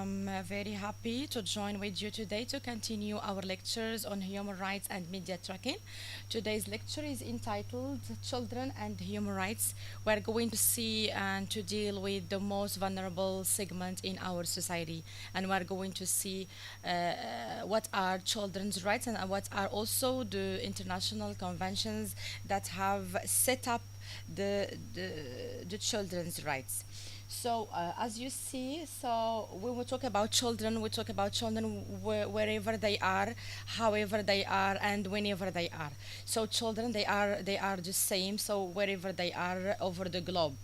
I'm very happy to join with you today to continue our lectures on human rights and media tracking. Today's lecture is entitled Children and Human Rights. We're going to see and to deal with the most vulnerable segment in our society, and we're going to see what are children's rights and what are also the international conventions that have set up the children's rights. So, as you see, so when we talk about children, we talk about children wherever they are, however they are, and whenever they are. So, children, they are the same. So, wherever they are over the globe.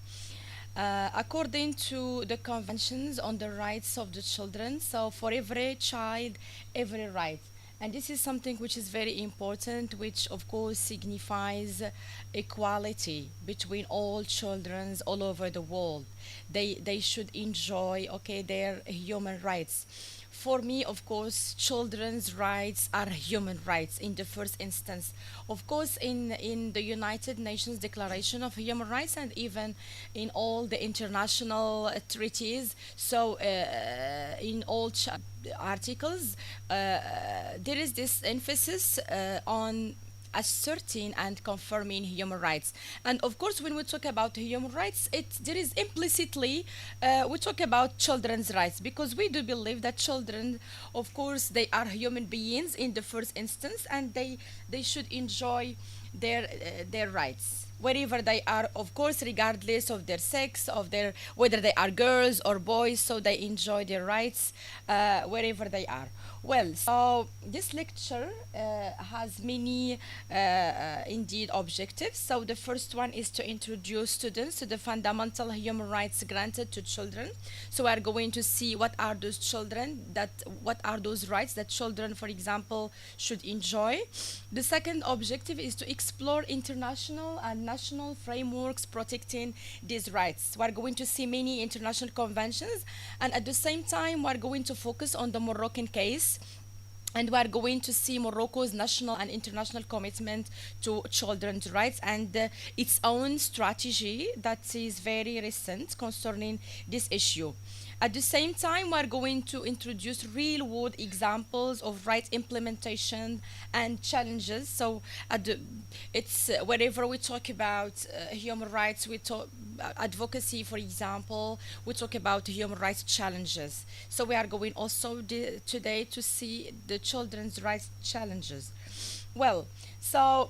According to the conventions on the rights of the children, so for every child, every right. And this is something which is very important, which of course signifies equality between all children all over the world. They should enjoy, okay, their human rights. For me, of course, children's rights are human rights in the first instance. Of course, in the United Nations Declaration of Human Rights and even in all the international treaties, so in all articles, there is this emphasis on asserting and confirming human rights. And of course, when we talk about human rights, it there is implicitly we talk about children's rights because we do believe that children, of course, they are human beings in the first instance, and they should enjoy their rights wherever they are, of course, regardless of their sex, of their whether they are girls or boys, so they enjoy their rights wherever they are. Well, so this lecture has many indeed objectives. So the first one is to introduce students to the fundamental human rights granted to children. So we are going to see what are those children that what are those rights that children, for example, should enjoy. The second objective is to explore international and national frameworks protecting these rights. We are going to see many international conventions, and at the same time, we are going to focus on the Moroccan case, and we are going to see Morocco's national and international commitment to children's rights and its own strategy that is very recent concerning this issue. At the same time, we are going to introduce real world examples of right implementation and challenges. So, it's wherever we talk about human rights, we talk advocacy, for example, we talk about human rights challenges. So, we are going also today to see the children's rights challenges. Well, so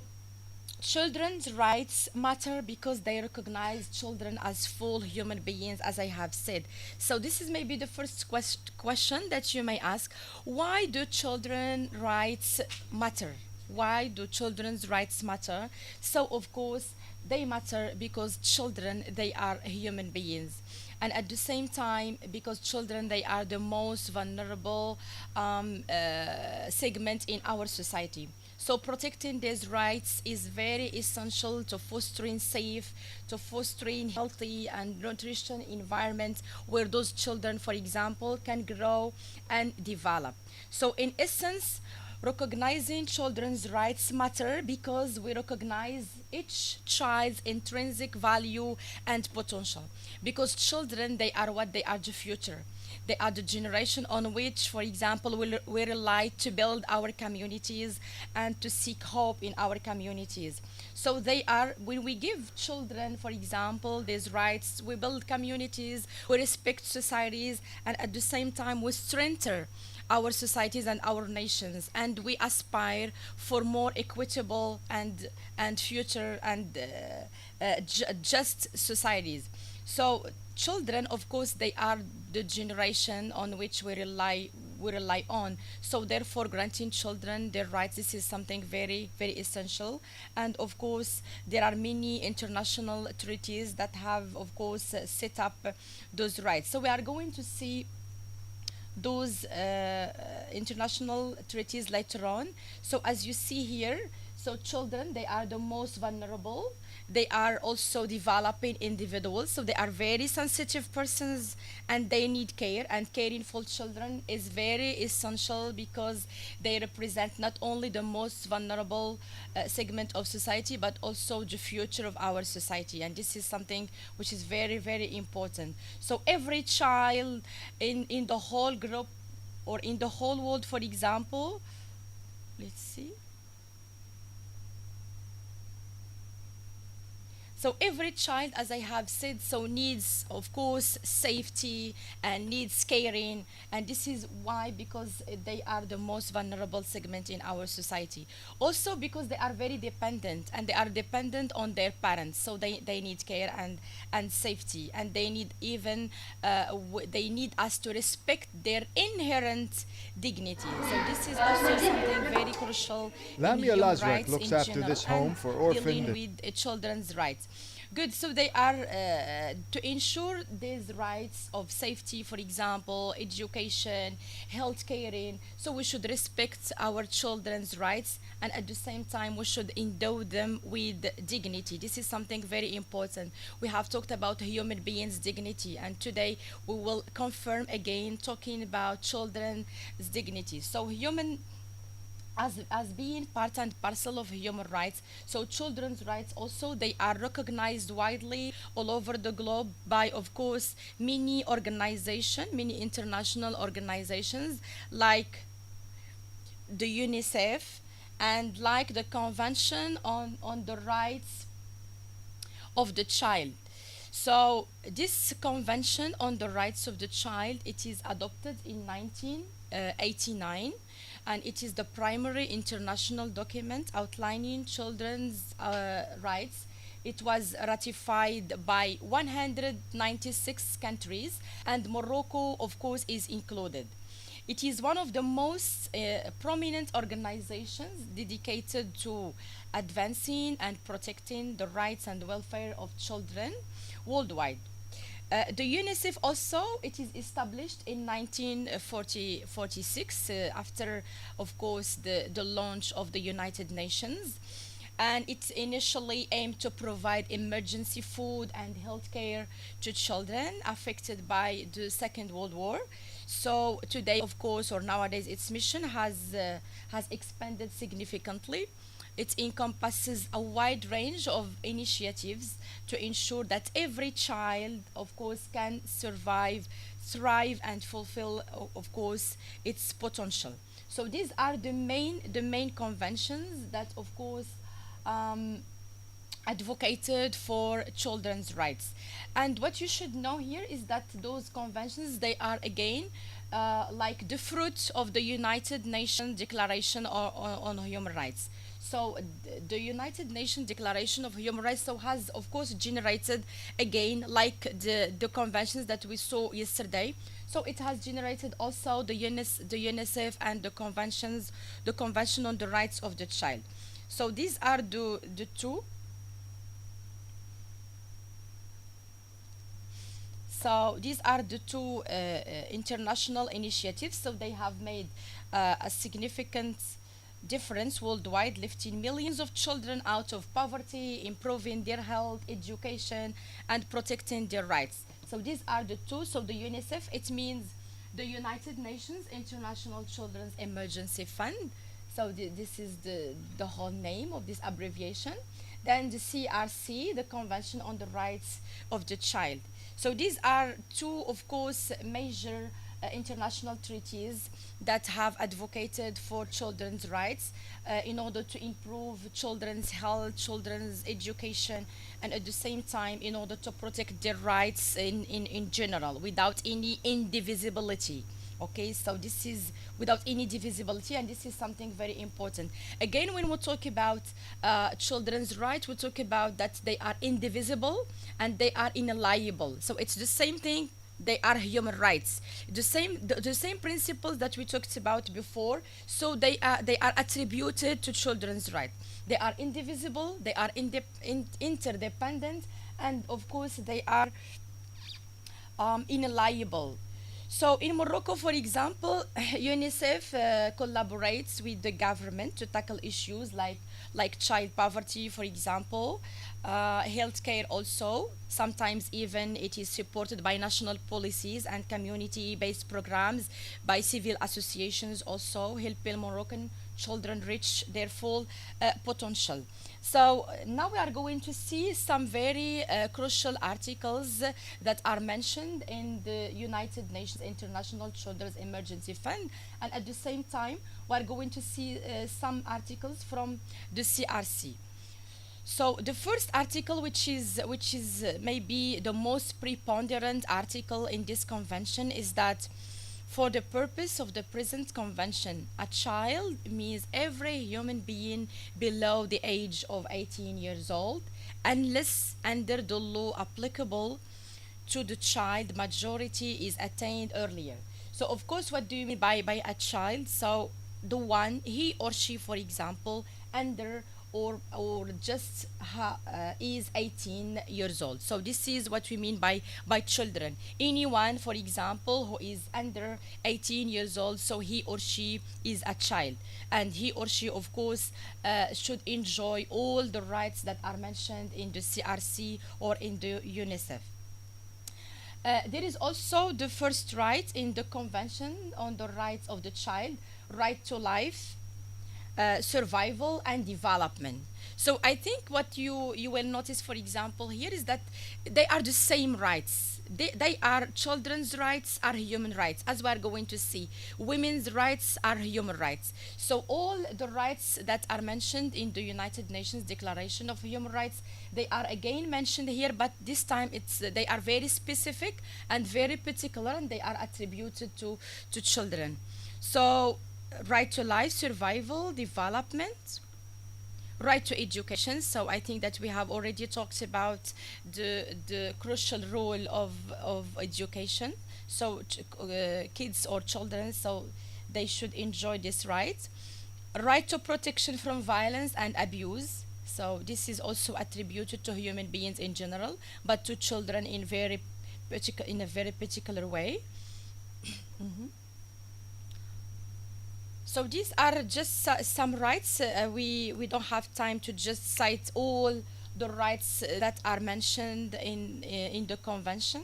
children's rights matter because they recognize children as full human beings, as I have said. So, this is maybe the first question that you may ask. Why do children's rights matter? Why do children's rights matter? So, of course, they matter because children, they are human beings. And at the same time, because children, they are the most vulnerable segment in our society. So protecting these rights is very essential to fostering safe, to fostering healthy and nutrition environment where those children, for example, can grow and develop. So in essence, recognizing children's rights matter because we recognize each child's intrinsic value and potential. Because children, they are what they are the future. They are the generation on which, for example, we rely to build our communities and to seek hope in our communities. So they are, when we give children, for example, these rights, we build communities, we respect societies, and at the same time, we strengthen our societies and our nations, and we aspire for more equitable and future and just societies. So children, of course, they are the generation on which we rely on. So therefore, granting children their rights, this is something very very essential. And of course, there are many international treaties that have, of course, set up those rights. So we are going to see those international treaties later on. So as you see here, so children, they are the most vulnerable. they are also developing individuals, so they are very sensitive persons and they need care, and caring for children is very essential because they represent not only the most vulnerable segment of society but also the future of our society, and this is something which is very very important. So every child in the whole group or in the whole world, for example, let's see. So every child, as I have said, so needs, of course, safety and needs caring, and this is why, because they are the most vulnerable segment in our society. Also because they are very dependent, and they are dependent on their parents, so they need care and safety, and they need even they need us to respect their inherent dignity. So this is also something very crucial in Lamia human Lazrak rights looks in after general this and home for dealing orphaned. with children's rights. Good. So they are to ensure these rights of safety, for example, education, health caring. So we should respect our children's rights, and at the same time, we should endow them with dignity. This is something very important. We have talked about human beings' dignity, and today we will confirm again talking about children's dignity. So human as being part and parcel of human rights, so children's rights also, they are recognized widely all over the globe by, of course, many international organizations like the UNICEF, and like the convention on the rights of the child. So this convention on the rights of the child, it is adopted in 1989, and it is the primary international document outlining children's rights. It was ratified by 196 countries, and Morocco, of course, is included. It is one of the most prominent organizations dedicated to advancing and protecting the rights and welfare of children worldwide. The UNICEF also, it is established in 1946 after, of course, the launch of the United Nations, and it initially aimed to provide emergency food and healthcare to children affected by the Second World War. So today, of course, or nowadays, its mission has expanded significantly. It encompasses a wide range of initiatives to ensure that every child, of course, can survive, thrive, and fulfill, of course, its potential. So these are the main conventions that, of course, um, advocated for children's rights. And what you should know here is that those conventions, they are again like the fruit of the United Nations Declaration on Human Rights. So the United Nations Declaration of Human Rights so has, of course, generated again like the conventions that we saw yesterday. So it has generated also the UNICEF and the Convention on the Rights of the Child. So these are the two. So these are the two international initiatives. So they have made a significant difference worldwide, lifting millions of children out of poverty, improving their health, education, and protecting their rights. So these are the two. So the UNICEF, it means the United Nations International Children's Emergency Fund. So this is the whole name of this abbreviation. Then the CRC, the Convention on the Rights of the Child. So these are two, of course, major international treaties that have advocated for children's rights in order to improve children's health, children's education, and at the same time in order to protect their rights in general without any indivisibility. Okay, so this is without any divisibility, and this is something very important. Again, when we talk about children's rights, we talk about that they are indivisible and they are inalienable. So it's the same thing. They are human rights, the same principles that we talked about before. So they are attributed to children's rights. They are indivisible, they are interdependent, and of course they are inalienable. So in Morocco, for example, UNICEF collaborates with the government to tackle issues like child poverty, for example, healthcare also. Sometimes even it is supported by national policies and community-based programs by civil associations also helping Moroccan children reach their full potential. So now we are going to see some very crucial articles that are mentioned in the United Nations International Children's Emergency Fund, and at the same time, we are going to see some articles from the CRC. So the first article, which is maybe the most preponderant article in this convention, is that for the purpose of the present convention, a child means every human being below the age of 18 years old, unless under the law applicable to the child majority is attained earlier. So of course, what do you mean by a child? So the one, he or she, for example, under or just is 18 years old. So this is what we mean by children. Anyone, for example, who is under 18 years old, so he or she is a child, and he or she, of course, should enjoy all the rights that are mentioned in the CRC or in the UNICEF. There is also the first right in the Convention on the Rights of the Child, right to life, survival and development. So I think what you will notice, for example, here is that they are the same rights. They are children's rights are human rights, as we are going to see. Women's rights are human rights. So all the rights that are mentioned in the United Nations Declaration of Human Rights, they are again mentioned here, but this time it's they are very specific and very particular, and they are attributed to children. So right to life, survival, development, right to education. So I think that we have already talked about the crucial role of education. So kids or children, so they should enjoy this right. Right to protection from violence and abuse. So this is also attributed to human beings in general, but to children in in a very particular way. Mhm. So these are just some rights. We don't have time to just cite all the rights that are mentioned in the convention.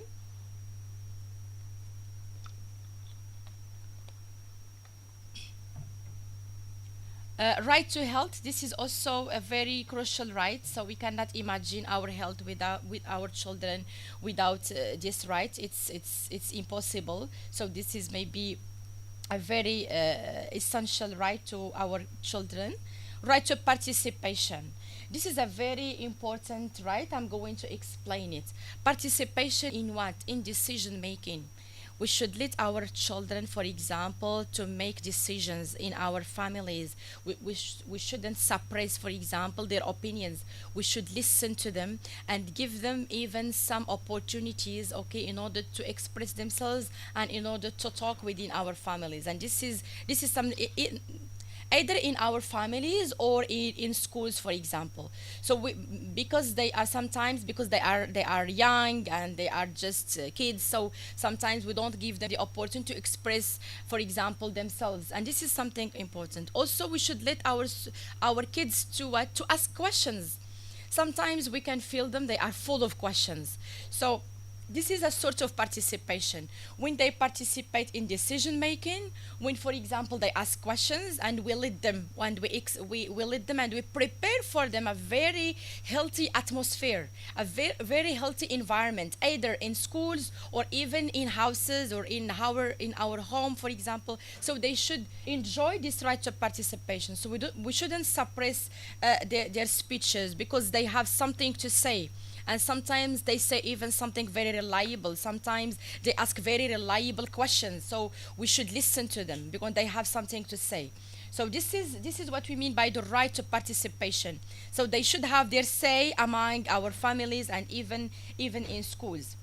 Right to health. This is also a very crucial right. So we cannot imagine our health without with our children without this right. It's impossible. So this is maybe a very essential right to our children. Right to participation. This is a very important right. I'm going to explain it. Participation in what? In decision making. We should let our children, for example, to make decisions in our families. We shouldn't suppress, for example, their opinions. We should listen to them and give them even some opportunities, okay, in order to express themselves and in order to talk within our families. And this is some either in our families or in schools, for example. So because they are sometimes, because they are young and they are just kids, so sometimes we don't give them the opportunity to express, for example, themselves, and this is something important. Also, we should let our kids to ask questions. Sometimes we can feel them, they are full of questions. So this is a sort of participation when they participate in decision making, when, for example, they ask questions, and we lead them, and we lead them, and we prepare for them a very healthy atmosphere, a very healthy environment, either in schools or even in houses or in our home, for example. So they should enjoy this right of participation. So we shouldn't suppress their speeches, because they have something to say, and sometimes they say even something very reliable. Sometimes they ask very reliable questions, so we should listen to them because they have something to say. So this is what we mean by the right to participation. So they should have their say among our families and even in schools.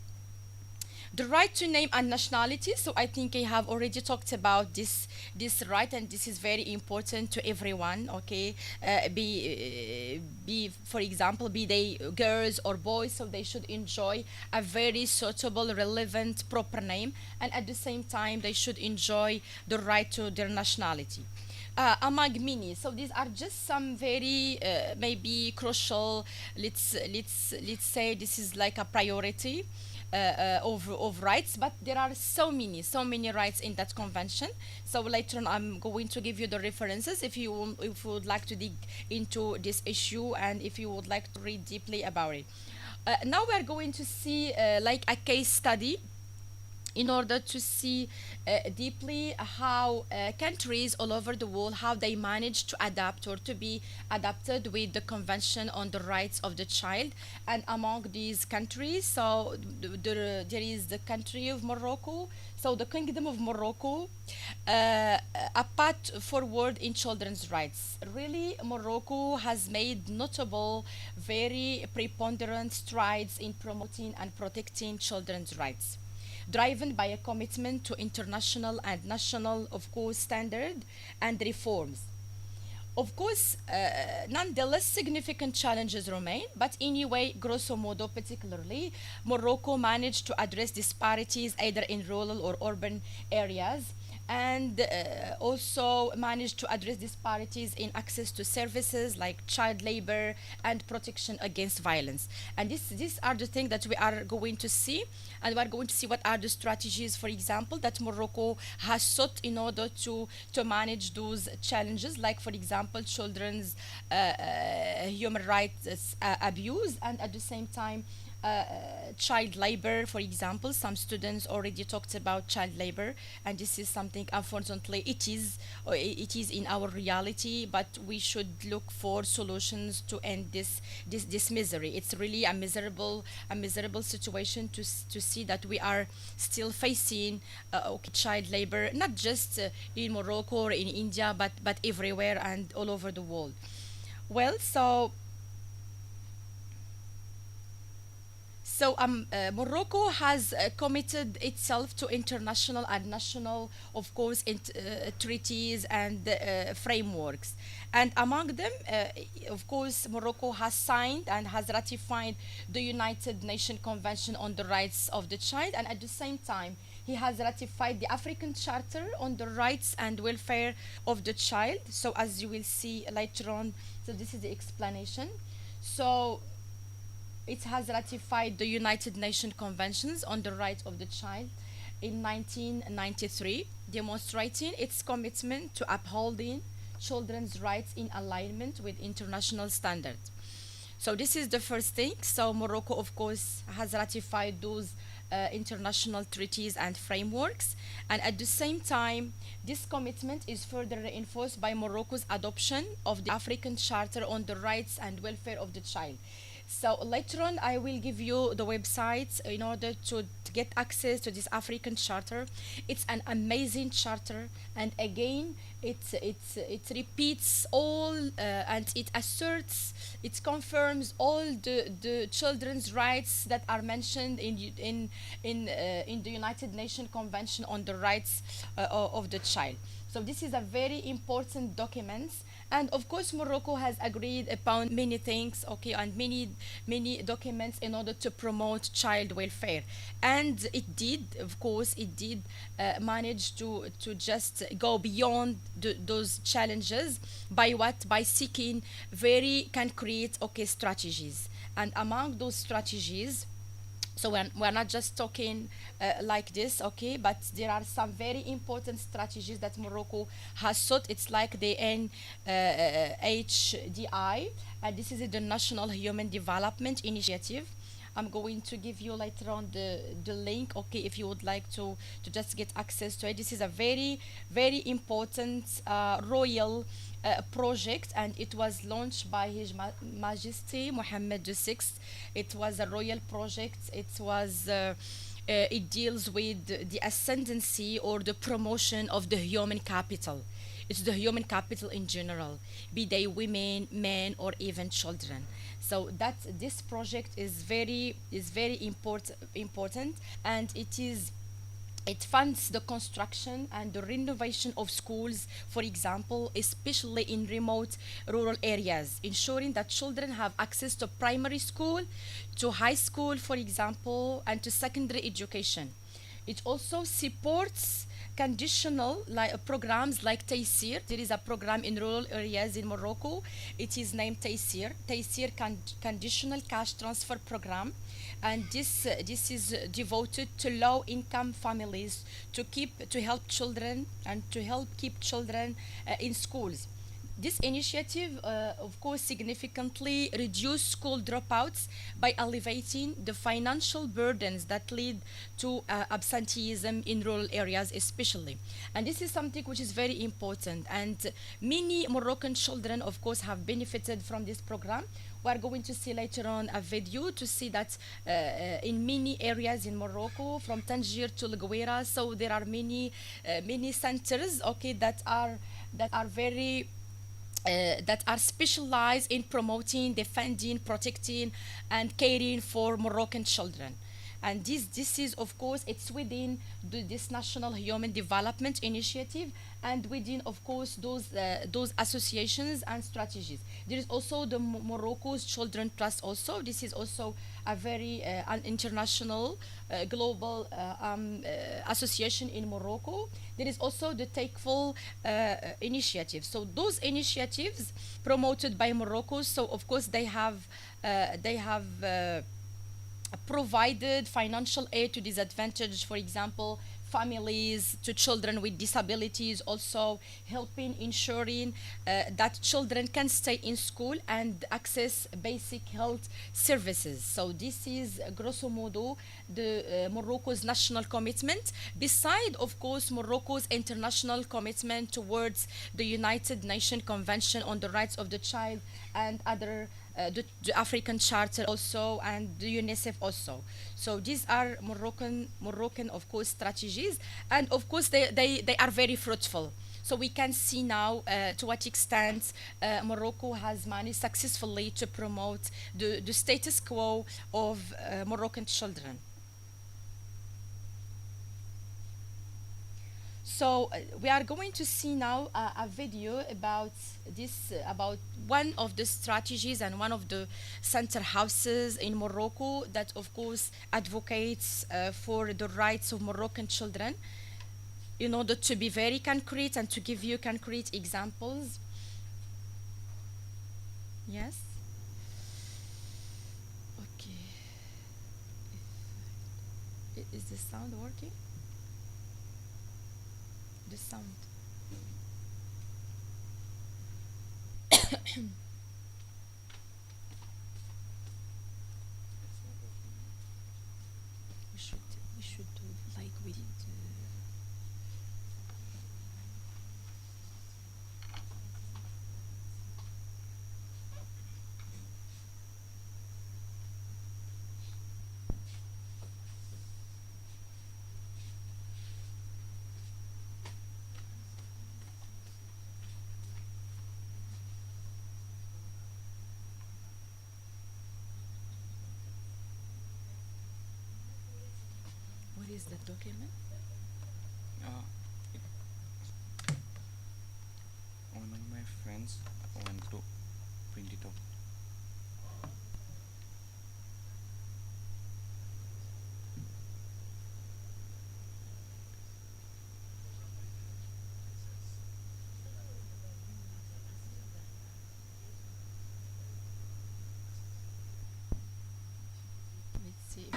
The right to name and nationality. So I think I have already talked about this right, and this is very important to everyone. Okay, be for example, be they girls or boys, so they should enjoy a very suitable, relevant, proper name, and at the same time they should enjoy the right to their nationality. Among many, so these are just some very maybe crucial. Let's say this is like a priority of rights, but there are so many rights in that convention. So later on I'm going to give you the references if you would like to dig into this issue, and if you would like to read deeply about it. Now we are going to see like a case study in order to see deeply how countries all over the world, how they manage to adapt or to be adapted with the convention on the rights of the child. And among these countries, so there is the country of Morocco. So the kingdom of Morocco, a path forward in children's rights. Really, Morocco has made notable, very preponderant strides in promoting and protecting children's rights, driven by a commitment to international and national, of course, standard and reforms. Of course, nonetheless, significant challenges remain, but anyway, grosso modo, particularly, Morocco managed to address disparities either in rural or urban areas, and also managed to address disparities in access to services like child labor and protection against violence. And these are the things that we are going to see, and we are going to see what are the strategies, for example, that Morocco has sought in order to manage those challenges, like for example, children's human rights abuse, and at the same time child labor. For example, some students already talked about child labor, and this is something, unfortunately, it is in our reality, but we should look for solutions to end this misery. It's really a miserable situation to see that we are still facing okay, child labor, not just in Morocco or in India, but everywhere and all over the world. Well, Morocco has committed itself to international and national, of course, treaties and frameworks. And among them, of course, Morocco has signed and has ratified the United Nations Convention on the Rights of the Child, and at the same time, he has ratified the African Charter on the Rights and Welfare of the Child. So, as you will see later on, so this is the explanation. So, it has ratified the United Nations Conventions on the Rights of the Child in 1993, demonstrating its commitment to upholding children's rights in alignment with international standards. So this is the first thing. So Morocco, of course, has ratified those international treaties and frameworks, and at the same time, this commitment is further reinforced by Morocco's adoption of the African Charter on the Rights and Welfare of the Child. So later on, I will give you the websites in order to get access to this African Charter. It's an amazing charter, and again, it repeats all and it asserts, it confirms all the children's rights that are mentioned in the United Nations Convention on the Rights of the Child. So this is a very important document, and of course Morocco has agreed upon many things, okay, and many documents in order to promote child welfare, and it did, of course, it did manage to just go beyond those challenges by what, by seeking very concrete, okay, strategies, and among those strategies, so we're not just talking like this, okay, but there are some very important strategies that Morocco has sought. It's like the NHDI, and this is the National Human Development Initiative. I'm going to give you later on the link, okay, if you would like to just get access to it. This is a very important royal project, and it was launched by His Majesty Mohammed VI. It was a royal project. It deals with the ascendancy or the promotion of the human capital. It's the human capital in general, be they women, men, or even children. So that this project is very important, and it funds the construction and the renovation of schools, for example, especially in remote rural areas, ensuring that children have access to primary school, to high school, for example, and to secondary education. It also supports conditional programs like Taysir. There is a program in rural areas in Morocco. It is named Taysir. Taysir Conditional Cash Transfer Program, and this is devoted to low income families to help children and to help keep children in schools. This initiative, of course, significantly reduced school dropouts by alleviating the financial burdens that lead to absenteeism in rural areas, especially. And this is something which is very important. And many Moroccan children, of course, have benefited from this program. We are going to see later on a video to see that in many areas in Morocco, from Tangier to Laguera, so there are many centers, okay, that are very that are specialized in promoting, defending, protecting, and caring for Moroccan children. And this is, of course, it's within this National Human Development Initiative, and within, of course, those associations and strategies. There is also the Morocco's Children Trust. Also, this is also a very an international, global association in Morocco. There is also the Takeful initiative. So those initiatives promoted by Morocco. So of course they have provided financial aid to disadvantaged, for example, families, to children with disabilities, also helping ensuring that children can stay in school and access basic health services. So this is grosso modo the Morocco's national commitment, beside of course Morocco's international commitment towards the United Nations Convention on the Rights of the Child and other the African Charter also, and the UNICEF also. So these are Moroccan, of course, strategies, and of course they are very fruitful. So we can see now to what extent Morocco has managed successfully to promote the status quo of Moroccan children. So we are going to see now a video about about one of the strategies and one of the center houses in Morocco that, of course, advocates for the rights of Moroccan children. In order to be very concrete and to give you concrete examples. Yes. Okay. Is the sound working? The sound. We should do like we did. What is the document? Uh, One of my friends went to print it out. Let's see.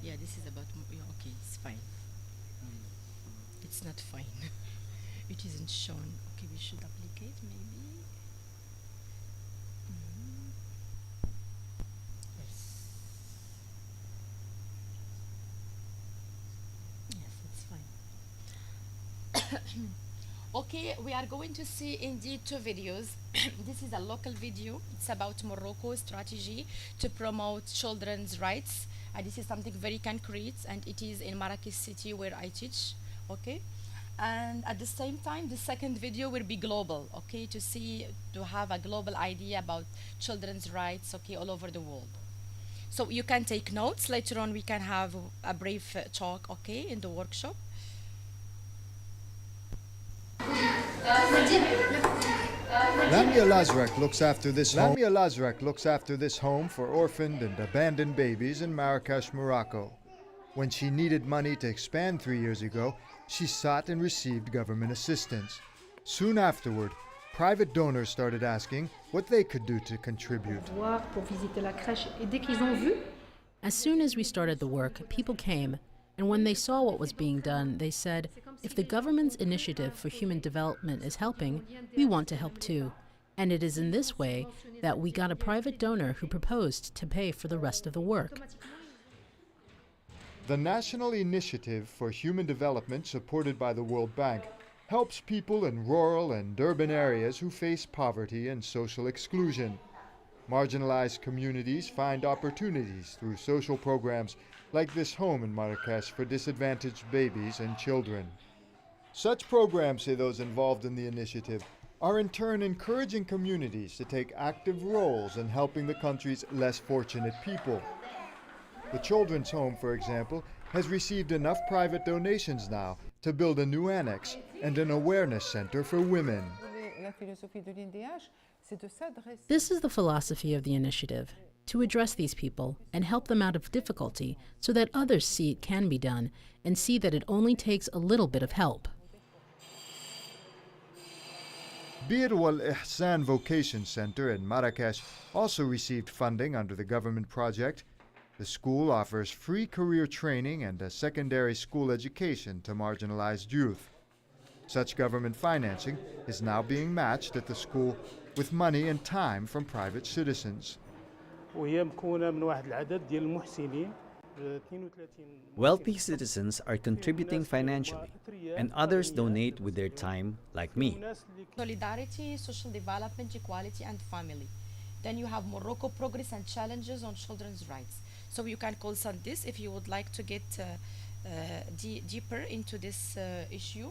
Yeah, this is about. Yeah, okay, it's fine. It's not fine. It isn't shown. Okay, we should applicate maybe. Mhm. Yes. Yes, it's fine. Okay, we are going to see indeed two videos. This is a local video. It's about Morocco's strategy to promote children's rights. And this is something very concrete, and it is in Marrakech city where I teach. Okay. And at the same time, the second video will be global, okay, to see, to have a global idea about children's rights, okay, all over the world. So you can take notes. Later on, we can have a brief talk, okay, in the workshop. Lamia Lazrek looks after this home for orphaned and abandoned babies in Marrakesh, Morocco. When she needed money to expand 3 years ago, she sought and received government assistance. Soon afterward, private donors started asking what they could do to contribute. As soon as we started the work, people came, and when they saw what was being done, they said, if the government's initiative for human development is helping, we want to help too. And it is in this way that we got a private donor who proposed to pay for the rest of the work. The National Initiative for Human Development, supported by the World Bank, helps people in rural and urban areas who face poverty and social exclusion. Marginalized communities find opportunities through social programs like this home in Marrakesh for disadvantaged babies and children. Such programs, say those involved in the initiative, are in turn encouraging communities to take active roles in helping the country's less fortunate people. The Children's Home, for example, has received enough private donations now to build a new annex and an awareness center for women. This is the philosophy of the initiative, to address these people and help them out of difficulty so that others see it can be done and see that it only takes a little bit of help. Bir wal Ihsan Vocation Center in Marrakesh also received funding under the government project. The school offers free career training and a secondary school education to marginalized youth. Such government financing is now being matched at the school with money and time from private citizens. Wealthy citizens are contributing financially, and others donate with their time, like me. Solidarity, social development, equality, and family. Then you have Morocco progress and challenges on children's rights. So you can consult this if you would like to get deeper into this issue.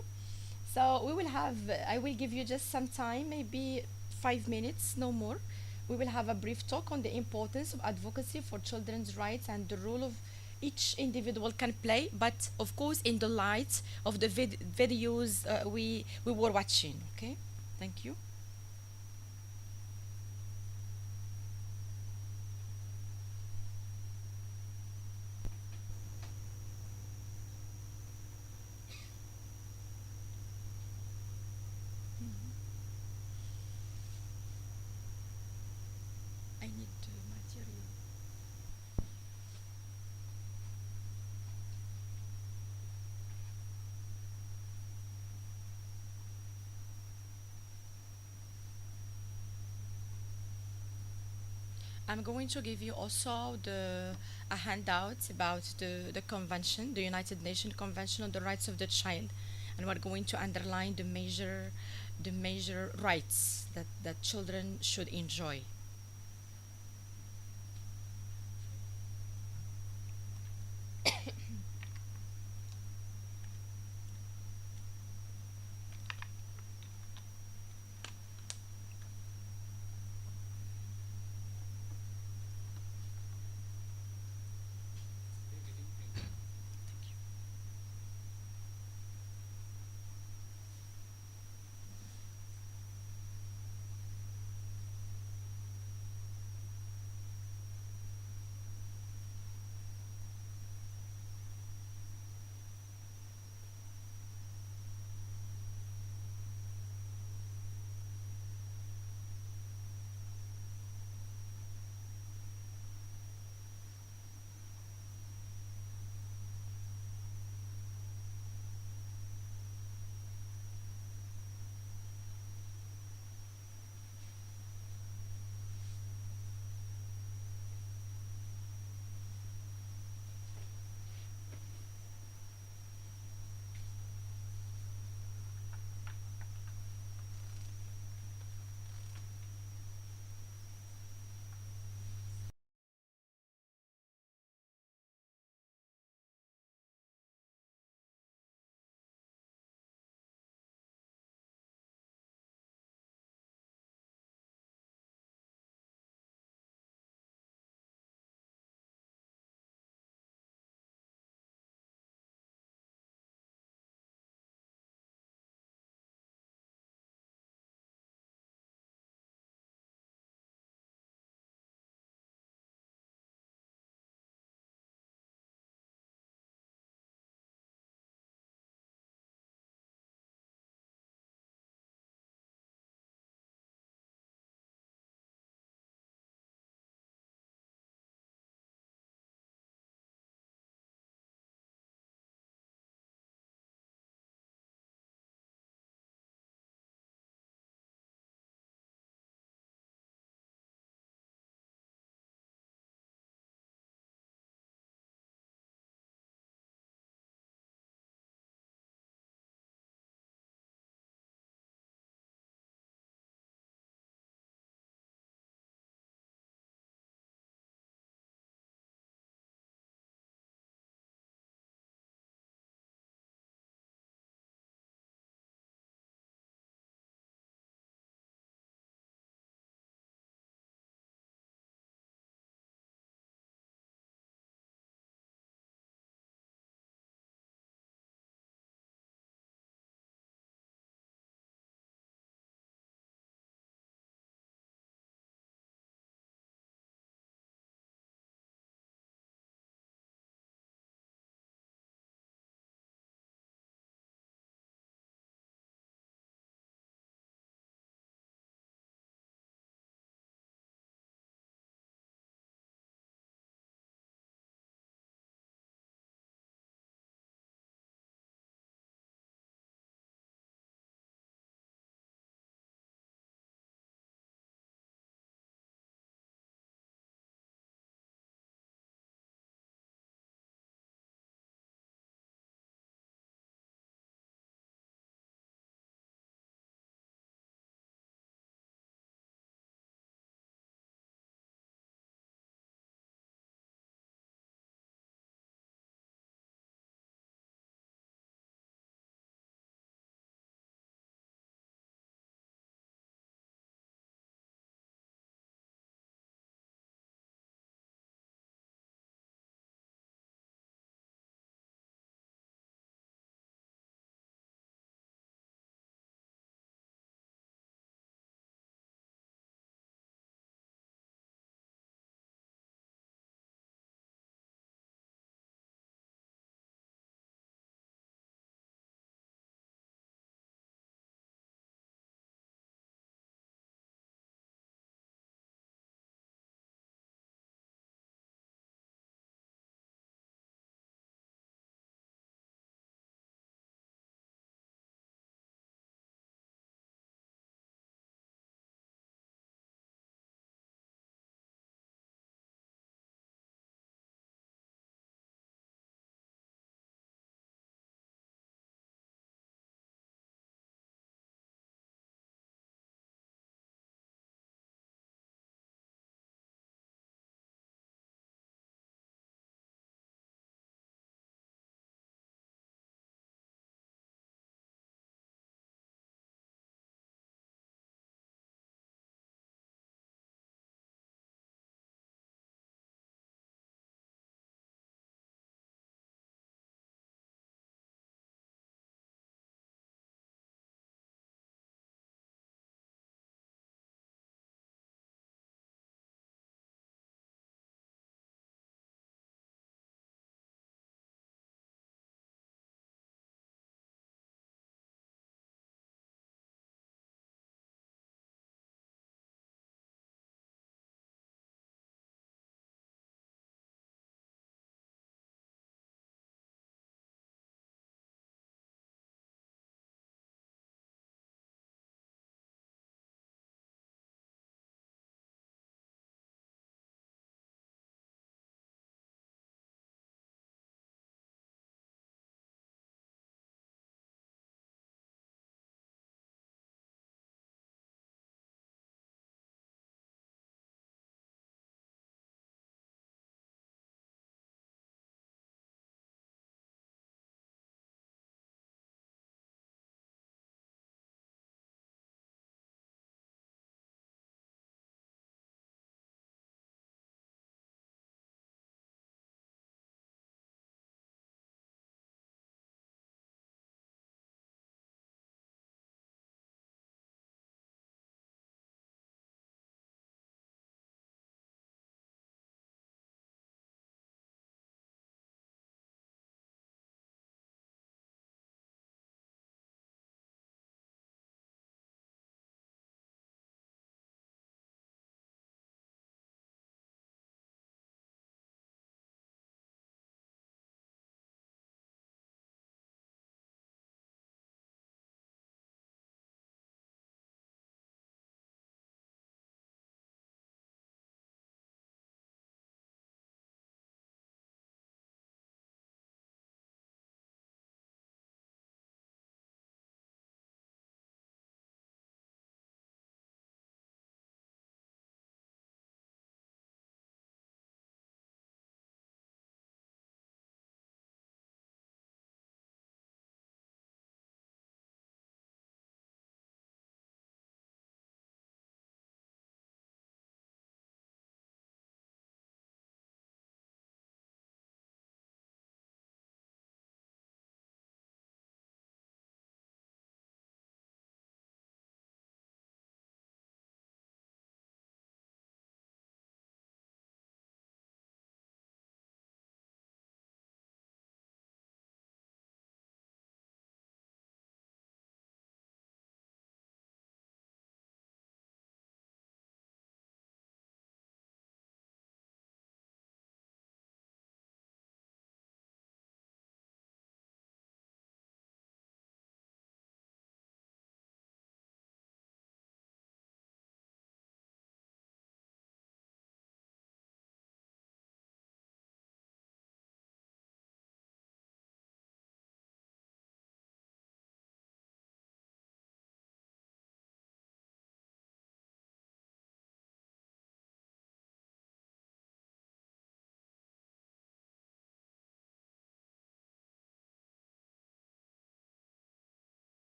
So we will have, I will give you just some time, maybe 5 minutes, no more. We will have a brief talk on the importance of advocacy for children's rights and the role of each individual can play, but of course in the light of the videos we were watching. Okay, thank you. I need material. I'm going to give you also a handout about the convention, the United Nations Convention on the Rights of the Child, and we're going to underline the major rights that children should enjoy.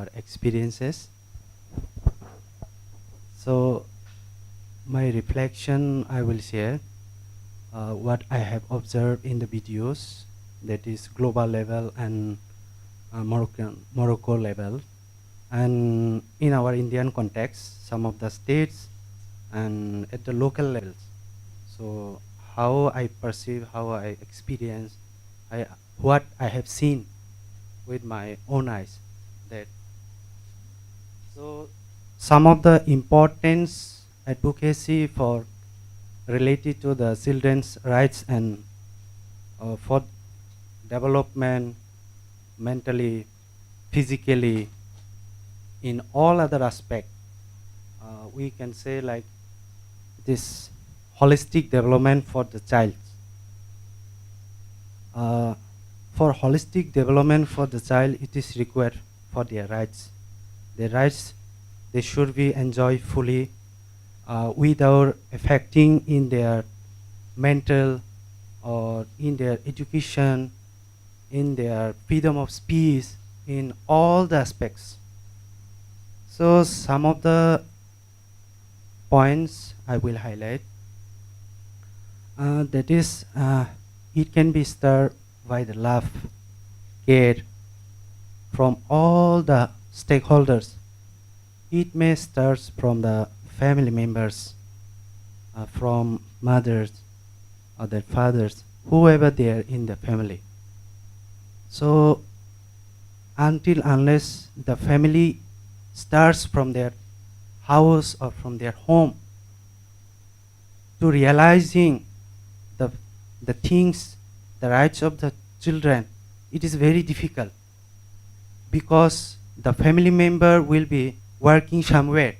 our experiences. So my reflection I will share what I have observed in the videos, that is global level and Morocco level, and in our Indian context, some of the states and at the local levels. So how I perceive, how I experience, what I have seen with my own eyes. That so some of the importance advocacy for related to the children's rights and for development mentally, physically, in all other aspects. We can say like this holistic development for the child. For holistic development for the child, it is required for their rights. Their rights, they should be enjoyed fully without affecting in their mental or in their education, in their freedom of speech, in all the aspects. So some of the points I will highlight. That is, it can be started by the love, care from all the stakeholders. It may start from the family members, from mothers or their fathers, whoever they are in the family. So until unless the family starts from their house or from their home to realizing the things, the rights of the children, it is very difficult, because the family member will be working somewhere.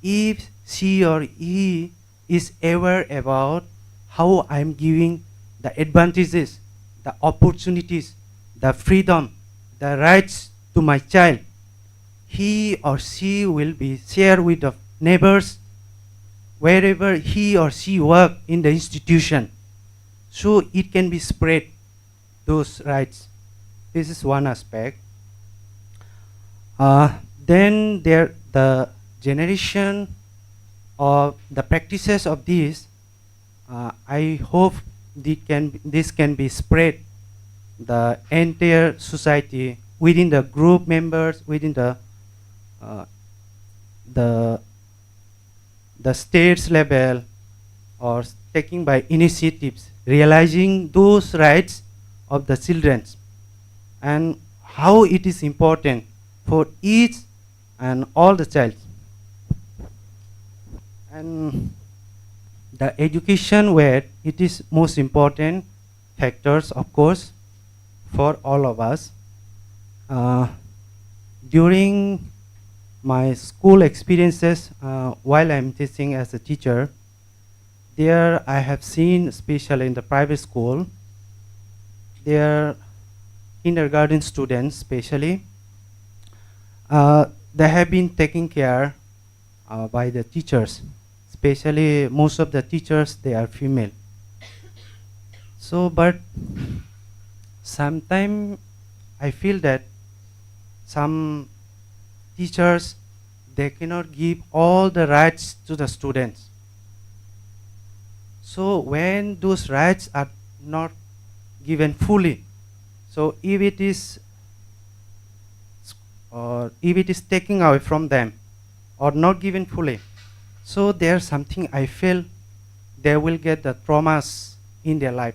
If she or he is aware about how I'm giving the advantages, the opportunities, the freedom, the rights to my child, he or she will be share with the neighbors wherever he or she work in the institution, so it can be spread those rights. This is one aspect. Then the generation of the practices of this, I hope this can be spread the entire society within the group members, within the states level, or taking by initiatives, realizing those rights of the children and how it is important for each and all the child. And the education, where it is most important factors, of course, for all of us. During my school experiences, while I'm teaching as a teacher, there I have seen, especially in the private school, their kindergarten students especially, they have been taken care by the teachers, especially most of the teachers, they are female. So, but sometimes I feel that some teachers, they cannot give all the rights to the students. So when those rights are not given fully, so if it is taken away from them or not given fully, so there's something I feel they will get the traumas in their life.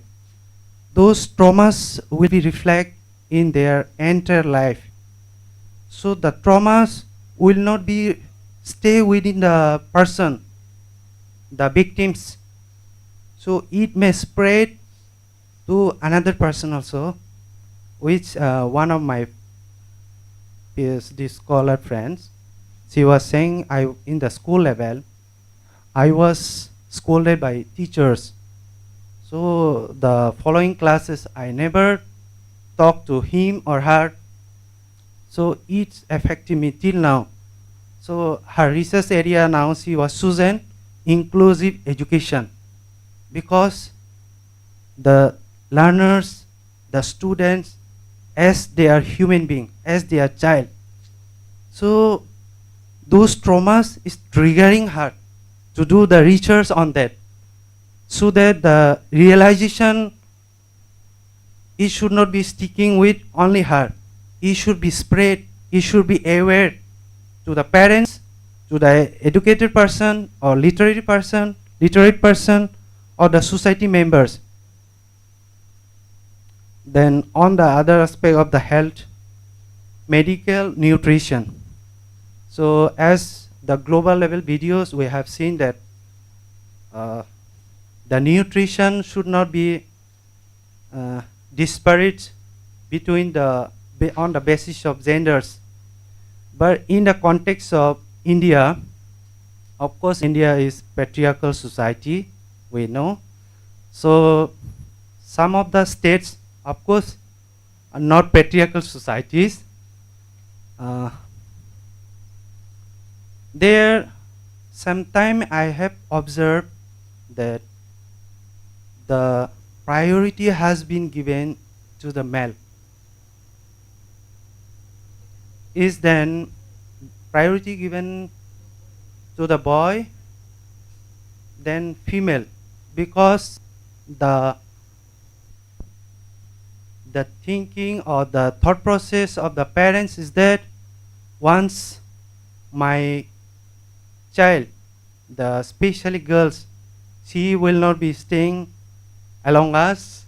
Those traumas will be reflect in their entire life. So the traumas will not be stay within the person, the victims. So it may spread to another person also, which one of my PhD scholar friends, she was saying, in the school level, I was scolded by teachers. So the following classes, I never talked to him or her. So it's affecting me till now. So her research area now, she was chosen inclusive education, because the learners, the students, as they are human being, as they are child, So those traumas is triggering her to do the research on that, so that the realization, it should not be sticking with only her. It should be spread. It should be aware to the parents, to the educated person or literate person, or the society members. Then on the other aspect of the health, medical nutrition. So as the global level videos, we have seen that the nutrition should not be disparate between on the basis of genders. But in the context of India, of course, India is patriarchal society, we know. So some of the states, of course, are not patriarchal societies. There, sometime I have observed that the priority has been given to the male. Is then priority given to the boy, then female, because the thinking or the thought process of the parents is that once my child, the especially girls, she will not be staying along us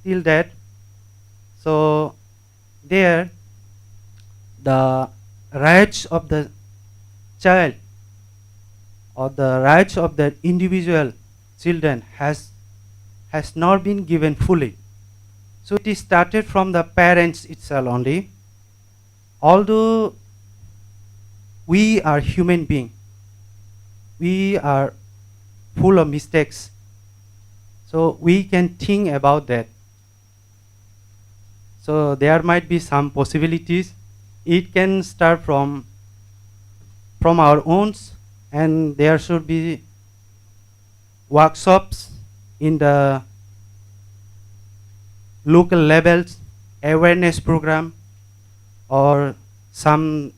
till that. So there, the rights of the child or the rights of the individual children has not been given fully. So it is started from the parents itself only. Although we are human beings, we are full of mistakes, so we can think about that. So there might be some possibilities. It can start from our own, and there should be workshops in the local levels, awareness program, or some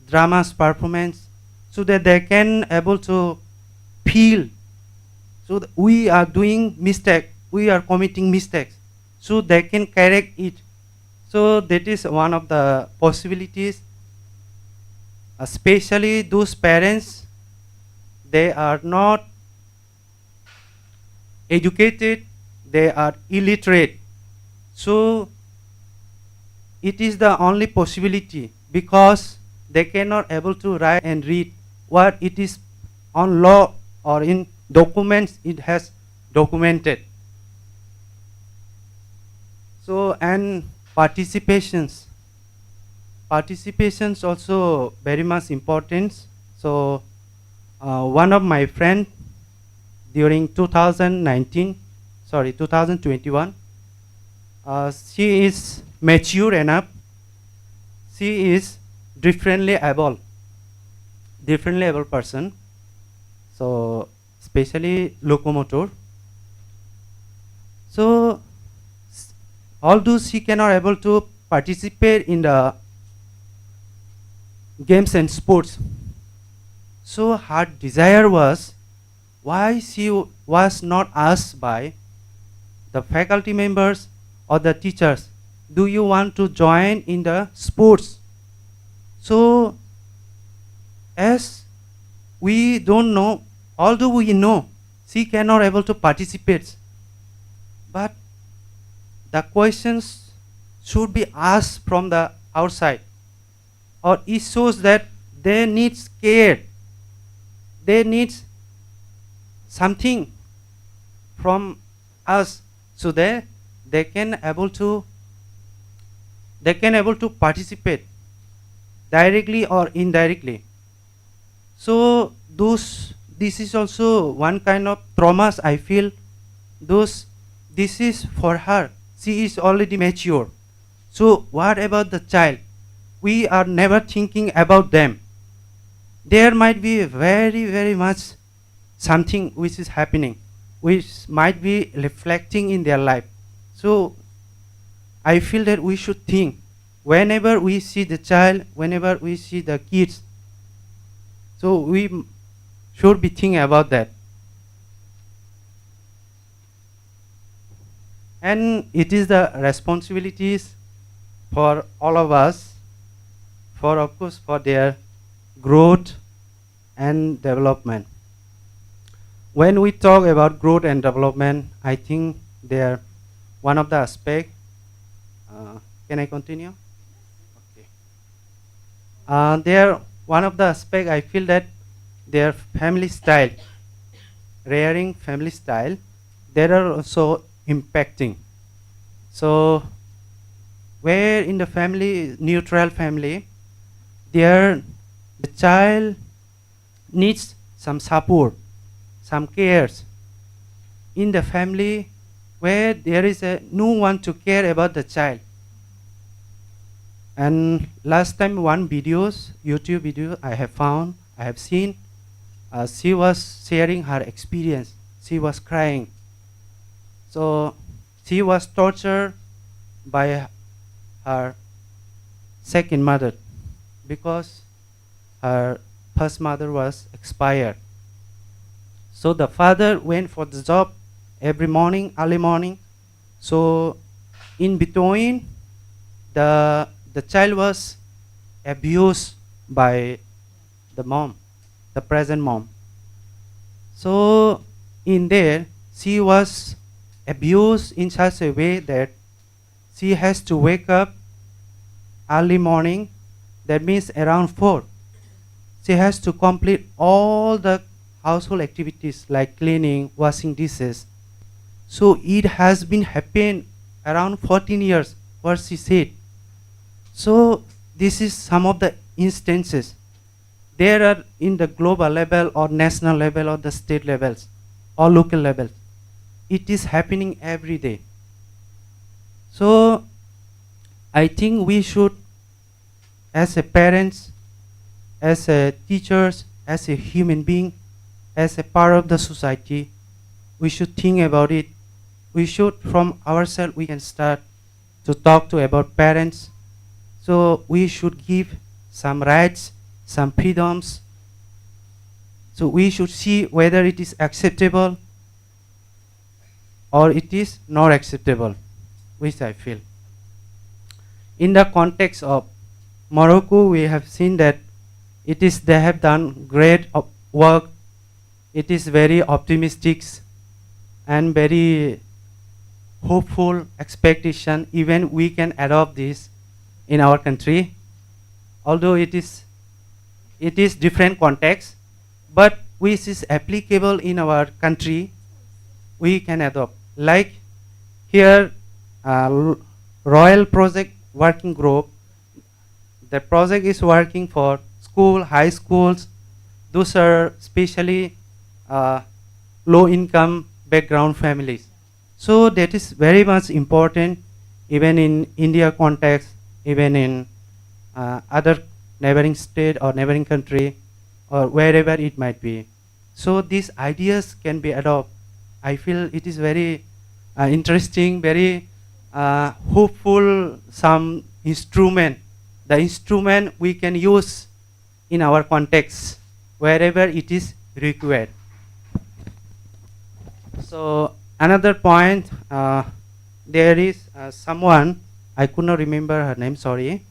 dramas performance, so that they can able to feel. So we are doing mistake, we are committing mistakes, so they can correct it. So that is one of the possibilities. Especially those parents, they are not educated, they are illiterate. So it is the only possibility, because they cannot able to write and read what it is on law or in documents it has documented. So, and participations also very much important. So one of my friend during 2021, she is mature enough, she is differently able person, so especially locomotor. So although she cannot able to participate in the games and sports, so her desire was, why she was not asked by the faculty members or the teachers, do you want to join in the sports? So as we don't know, although we know she cannot able to participate, but the questions should be asked from the outside, or it shows that they need care, they need something from us, so that they can able to participate directly or indirectly. So this is also one kind of traumas I feel. This is for her, she is already mature. So what about the child? We are never thinking about them. There might be very, very much something which is happening, which might be reflecting in their life. So I feel that we should think, whenever we see the child, whenever we see the kids, so we should be thinking about that. And it is the responsibilities for all of us, for of course for their growth and development. When we talk about growth and development, I think they're one of the aspect. Can I continue? Okay. They're one of the aspect. I feel that their family style, rearing family style, they are also impacting. So where in the family, neutral family, there the child needs some support, some cares. In the family where there is no one to care about the child. And last time one YouTube video I have seen, she was sharing her experience. She was crying. So she was tortured by her second mother because her first mother was expired. So the father went for the job every morning, early morning. So in between, the child was abused by the mom, the present mom. So in there, she was abused in such a way that she has to wake up early morning, that means around 4. She has to complete all the household activities like cleaning, washing dishes. So it has been happening around 14 years, what she said. So this is some of the instances. There are in the global level or national level or the state levels or local levels. It is happening every day. So I think we should, as a parents, as a teachers, as a human being, as a part of the society, we should think about it. We should, from ourselves, we can start to talk to about parents. So we should give some rights, some freedoms. So we should see whether it is acceptable or it is not acceptable, which I feel. In the context of Morocco, we have seen that they have done great work. It is very optimistic and very hopeful expectation. Even we can adopt this in our country, although it is different context, but which is applicable in our country, we can adopt. Like here, Royal Project Working Group, the project is working for school, high schools. Those are especially low-income background families. So that is very much important, even in India context, even in other neighboring state or neighboring country, or wherever it might be. So these ideas can be adopted. I feel it is very interesting, very hopeful, some instrument. The instrument we can use in our context, wherever it is required. So another point, there is someone, I could not remember her name, sorry.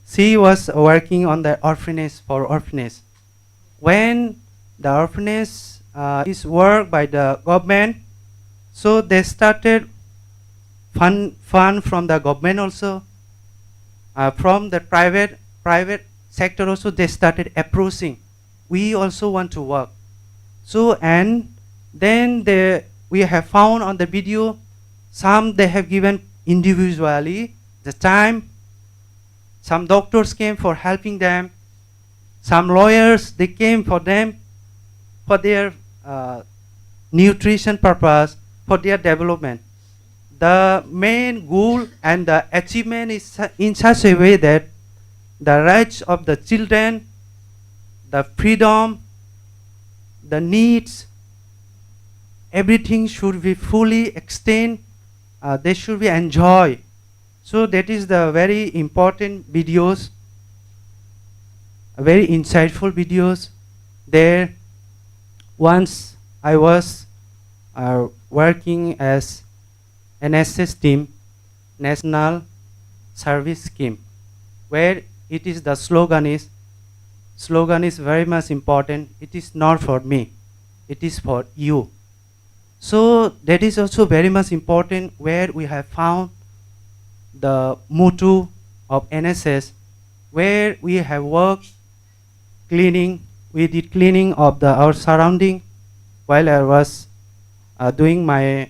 She was working on the orphanage for orphanage. When the orphanage is worked by the government, so they started fund from the government also, from the private sector also they started approaching. We also want to work. So and then we have found on the video, some they have given individually the time. Some doctors came for helping them. Some lawyers, they came for them for their nutrition purpose, for their development. The main goal and the achievement is in such a way that the rights of the children, the freedom, the needs, everything should be fully extended. They should be enjoyed. So that is the very important videos, very insightful videos. There, once I was working as NSS team, National Service Scheme, where it is the slogan is very much important. It is not for me, it is for you. So that is also very much important, where we have found the motto of NSS, where we have worked cleaning, we did cleaning of our surrounding while I was doing my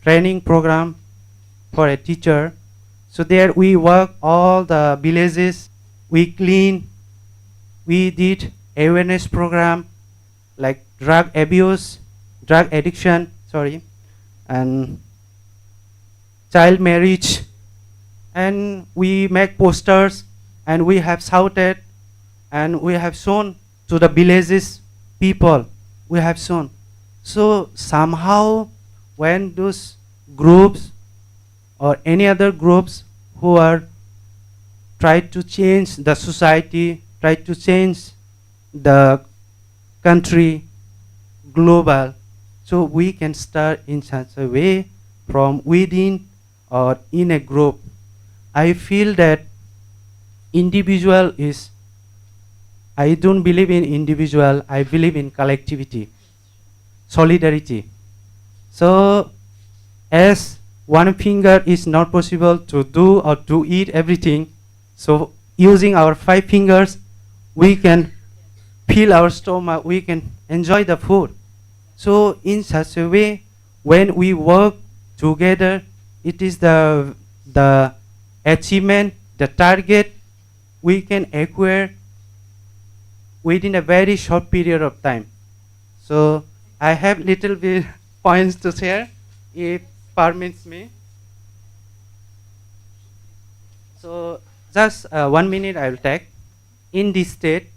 training program for a teacher. So there we work all the villages, we clean, we did awareness program like drug abuse, drug addiction, and child marriage, and we make posters and we have shouted and we have shown to the villages people, we have shown. So somehow when those groups or any other groups who are try to change the society, try to change the country, global, so we can start in such a way from within or in a group. I feel that individual is, I don't believe in individual, I believe in collectivity, solidarity. So as one finger is not possible to do or to eat everything, so using our 5 fingers, we can fill our stomach, we can enjoy the food. So in such a way, when we work together, it is the achievement, the target we can acquire within a very short period of time. So I have little bit points to share, if permits me. So just 1 minute I will take. In this state,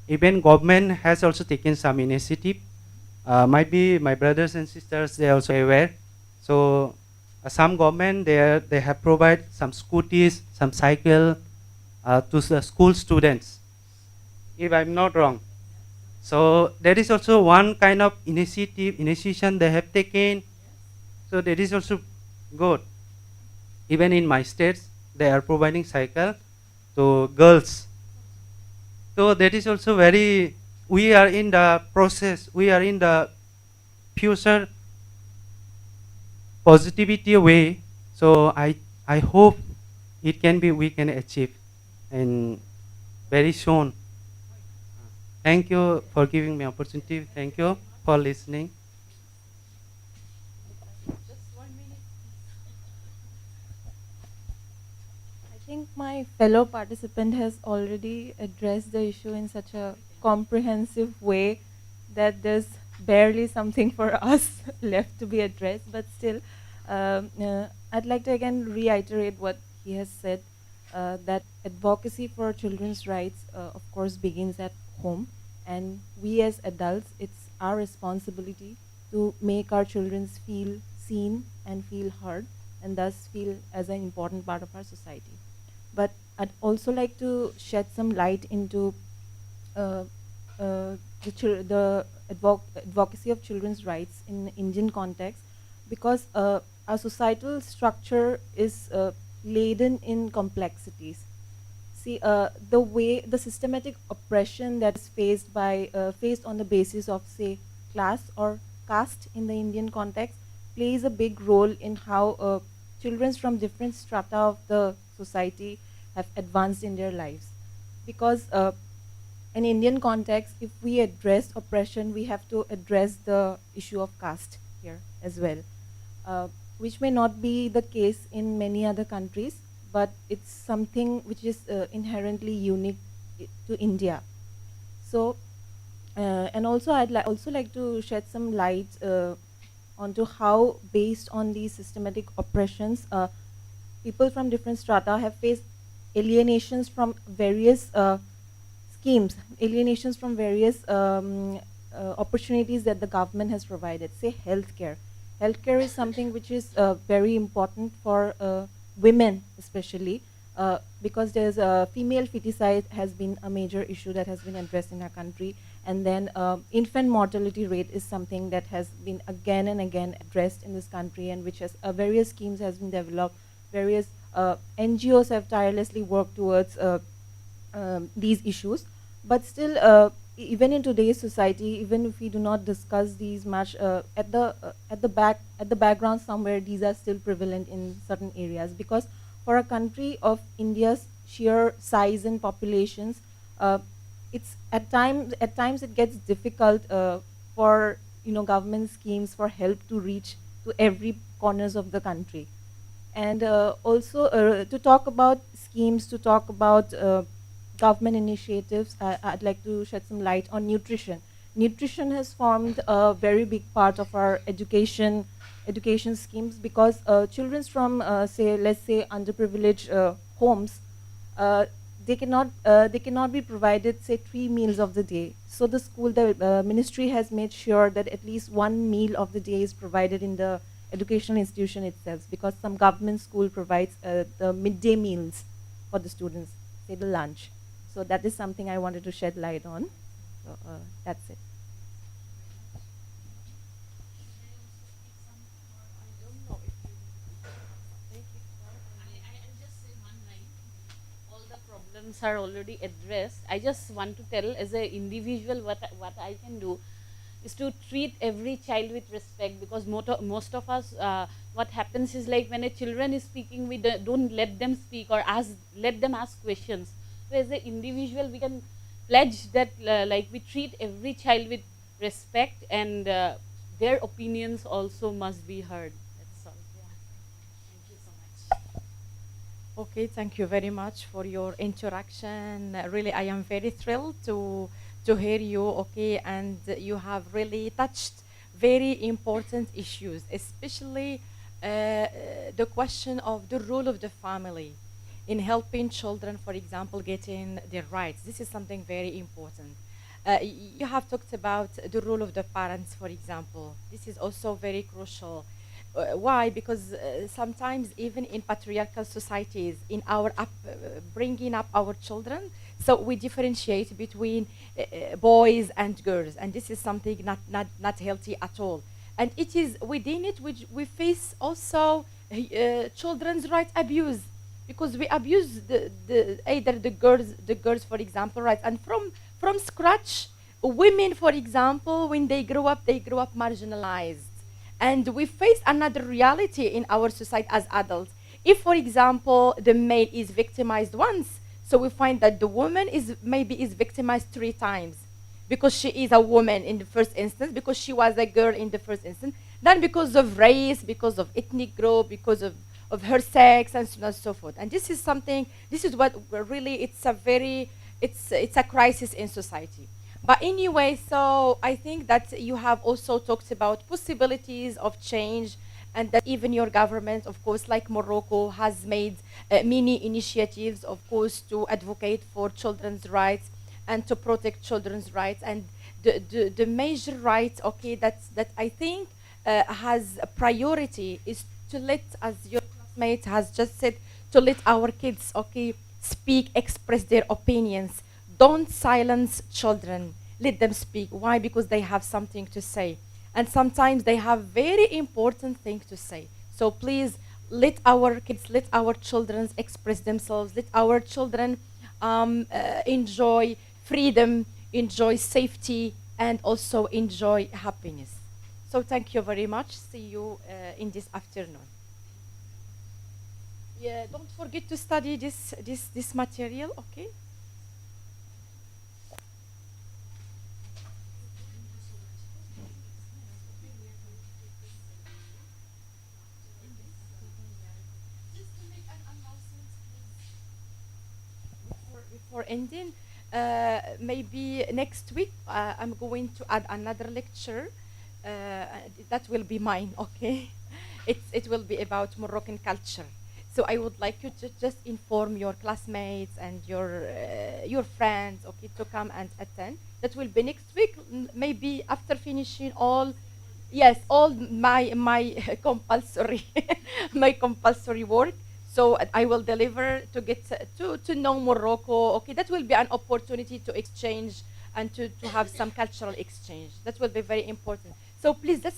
even government has also taken some initiative. Might be my brothers and sisters, they are also aware. So some government, they have provided some scooters, some cycle to the school students, if I'm not wrong. So there is also one kind of initiation they have taken. So that is also good. Even in my states, they are providing cycle to girls. So that is also very, we are in the process, we are in the future positivity way. So I hope it can be, we can achieve and very soon. Thank you for giving me opportunity. Thank you for listening. I think my fellow participant has already addressed the issue in such a comprehensive way that there's barely something for us left to be addressed. But still, I'd like to again reiterate what he has said, that advocacy for children's rights, of course, begins at home. And we as adults, it's our responsibility to make our children feel seen and feel heard, and thus feel as an important part of our society. But I'd also like to shed some light into uh, the advocacy of children's rights in Indian context, because our societal structure is laden in complexities. See, the way the systematic oppression that is faced on the basis of, say, class or caste in the Indian context plays a big role in how children from different strata of the society have advanced in their lives. Because in Indian context, if we address oppression, we have to address the issue of caste here as well, which may not be the case in many other countries, but it's something which is inherently unique to India. So, and also I'd also like to shed some light onto how, based on these systematic oppressions, people from different strata have faced alienations from various schemes, alienations from various opportunities that the government has provided. Say healthcare. Healthcare is something which is very important for women especially, because there's a female feticide has been a major issue that has been addressed in our country, and then infant mortality rate is something that has been again and again addressed in this country, and which has various schemes has been developed, various NGOs have tirelessly worked towards these issues. But still, even in today's society, even if we do not discuss these much, at the background somewhere, these are still prevalent in certain areas. Because for a country of India's sheer size and populations, uh, it's at times it gets difficult for government schemes for help to reach to every corners of the country. And also to talk about schemes, to talk about government initiatives, I'd like to shed some light on nutrition. Nutrition has formed a very big part of our education schemes, because children from say, let's say, underprivileged homes, uh, they cannot be provided, say, 3 meals of the day. So the ministry has made sure that at least one meal of the day is provided in the educational institution itself, because some government school provides the midday meals for the students, say the lunch. So that is something I wanted to shed light on. So that's it. All the problems are already addressed. I just want to tell as an individual what I can do is to treat every child with respect, because most of us, what happens is, like, when a children is speaking, we don't let them speak or let them ask questions. So as an individual, we can pledge that, like, we treat every child with respect, and their opinions also must be heard. That's all. Yeah. Thank you so much. Okay, thank you very much for your interaction. Really, I am very thrilled to hear you. Okay, and you have really touched very important issues, especially the question of the role of the family in helping children, for example, getting their rights. This is something very important. You have talked about the role of the parents, for example. This is also very crucial. Why? Because sometimes even in patriarchal societies, in our bringing up our children, so we differentiate between boys and girls, and this is something not healthy at all. And it is within it which we face also children's right abuse, because we abuse the either the girls, for example, right, and from scratch, women, for example, when they grow up marginalized, and we face another reality in our society as adults. If, for example, the male is victimized once, so we find that the woman is victimized 3 times, because she is a woman in the first instance, because she was a girl in the first instance, then because of race, because of ethnic group, because of her sex, and so on and so forth. And this is something. This is what really, it's a crisis in society. But anyway, so I think that you have also talked about possibilities of change, and that even your government, of course, like Morocco, has made many initiatives, of course, to advocate for children's rights and to protect children's rights. And the major right, okay, that I think has a priority is to let, as your classmate has just said, to let our kids, okay, speak, express their opinions. Don't silence children. Let them speak. Why? Because they have something to say. And sometimes they have very important things to say. So please, let our kids, let our children express themselves. Let our children enjoy freedom, enjoy safety, and also enjoy happiness. So thank you very much. See you in this afternoon. Yeah, don't forget to study this material, okay? Before ending, maybe next week I'm going to add another lecture. That will be mine, okay? It will be about Moroccan culture. So I would like you to just inform your classmates and your friends, okay, to come and attend. That will be next week, maybe after finishing all. Yes, all my compulsory my compulsory work. So I will deliver to get to know Morocco. Okay, that will be an opportunity to exchange and to have some cultural exchange. That will be very important. So please, let's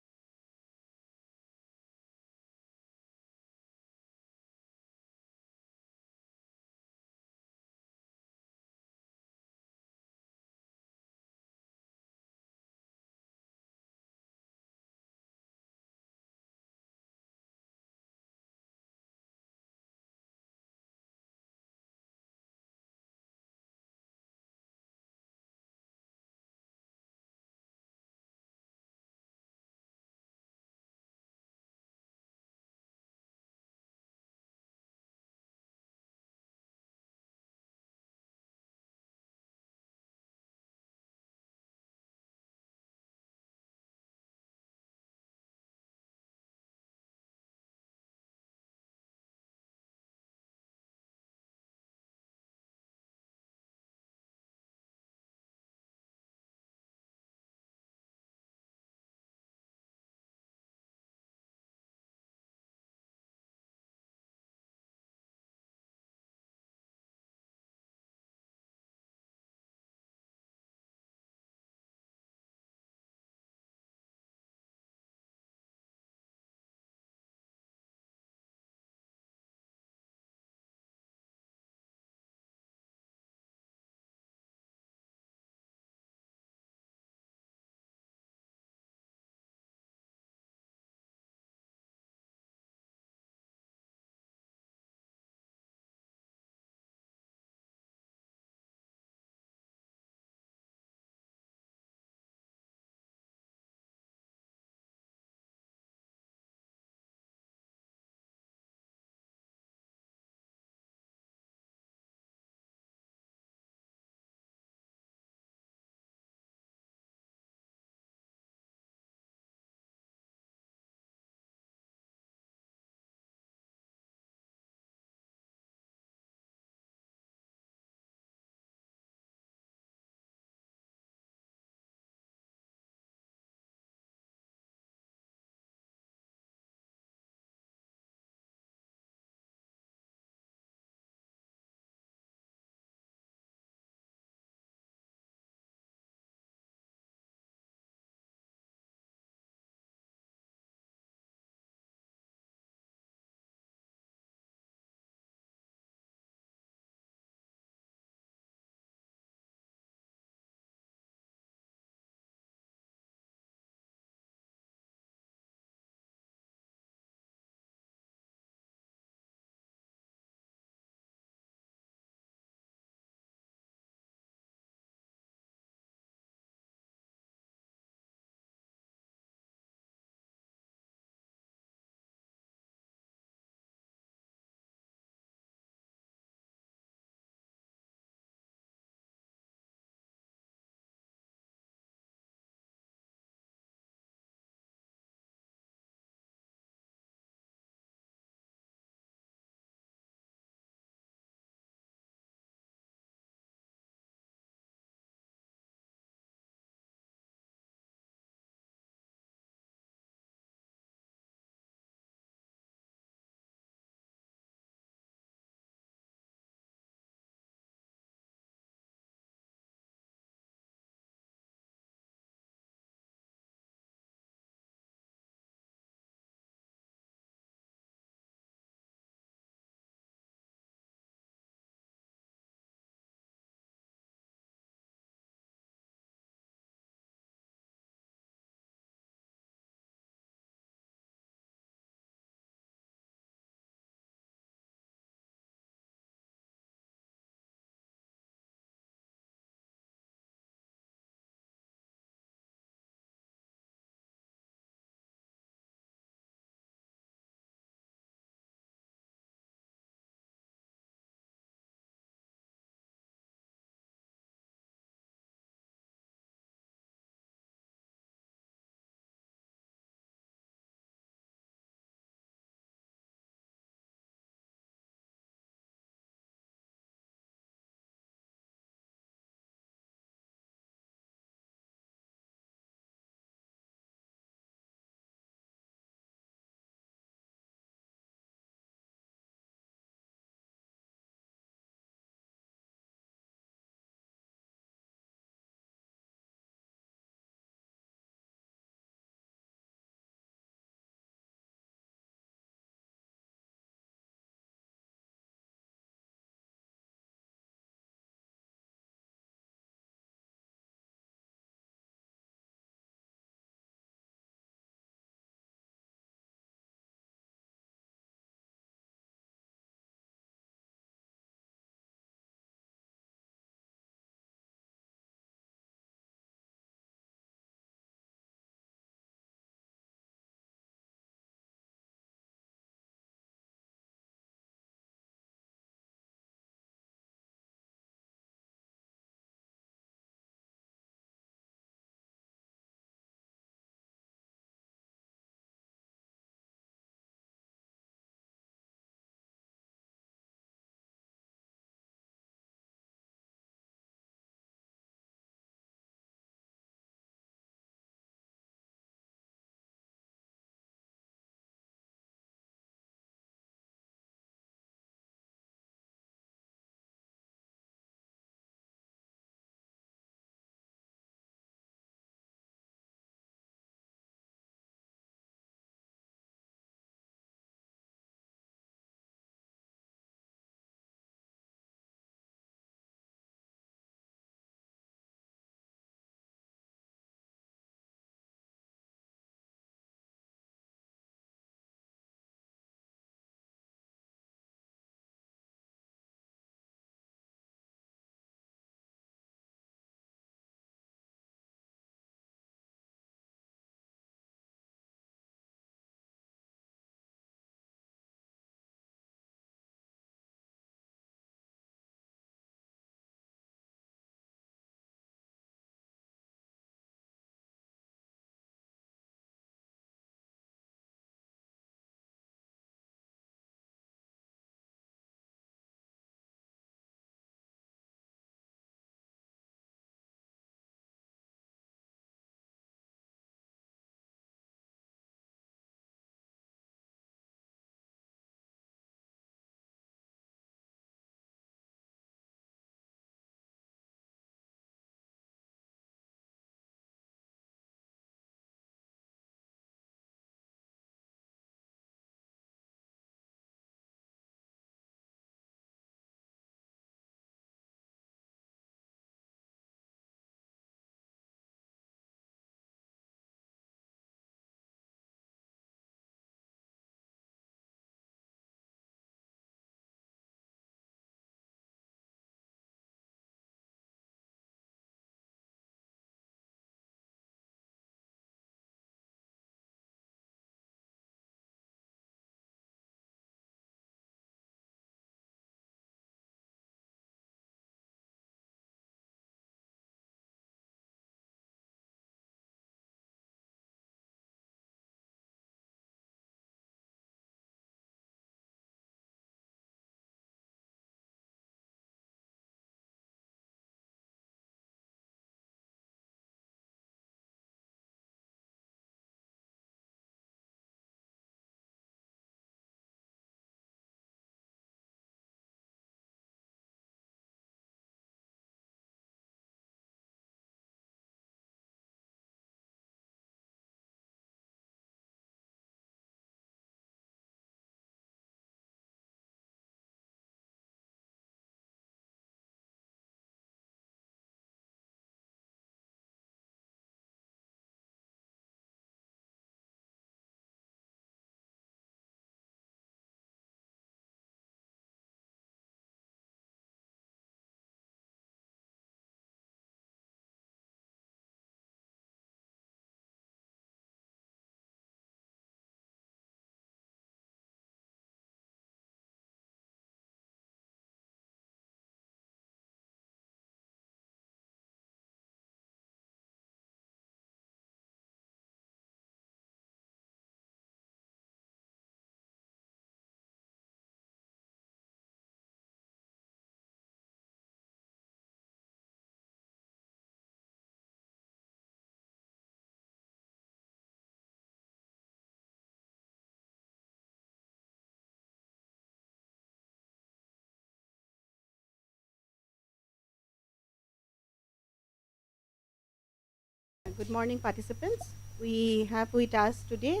Good morning, participants. We have with us today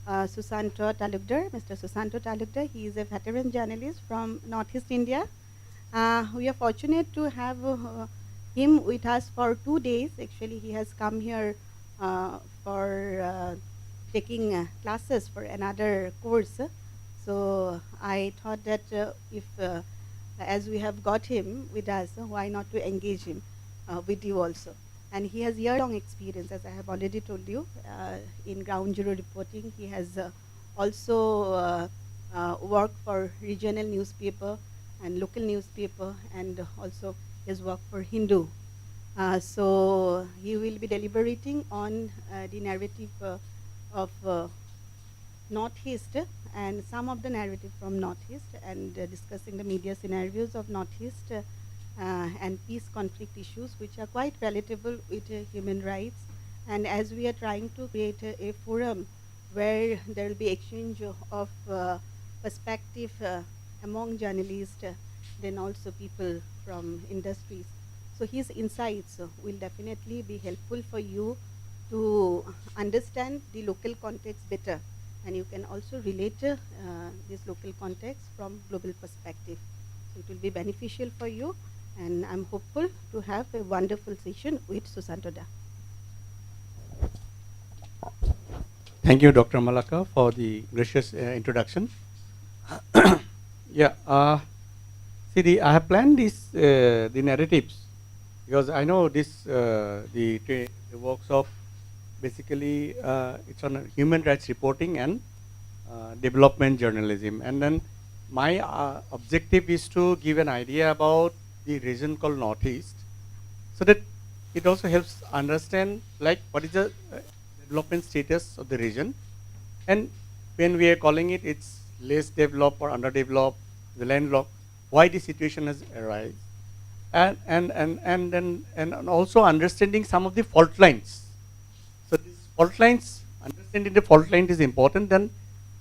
Susanto Talukdar, Mr. Susanto Talukdar. He is a veteran journalist from Northeast India. We are fortunate to have him with us for 2 days. Actually, he has come here for taking classes for another course. So I thought that if, as we have got him with us, why not to engage him with you also. And he has year-long experience, as I have already told you, in ground zero reporting. He has also worked for regional newspaper and local newspaper, and also his work for Hindu. So he will be deliberating on the narrative of Northeast and some of the narrative from Northeast, and discussing the media scenarios of Northeast and peace conflict issues, which are quite relatable with human rights. And as we are trying to create a forum where there will be exchange of perspective among journalists, then also people from industries. So his insights will definitely be helpful for you to understand the local context better, and you can also relate this local context from global perspective. So it will be beneficial for you, and I'm hopeful to have a wonderful session with Susanto Da. Thank you, Dr. Malaka, for the gracious introduction. Yeah, I have planned this the narratives because I know this the workshop basically it's on human rights reporting and development journalism, and then my objective is to give an idea about the region called Northeast, so that it also helps understand like what is the development status of the region, and when we are calling it it's less developed or underdeveloped, the landlocked, why the situation has arisen, and also understanding some of the fault lines. So these fault lines, understanding the fault line is important. Then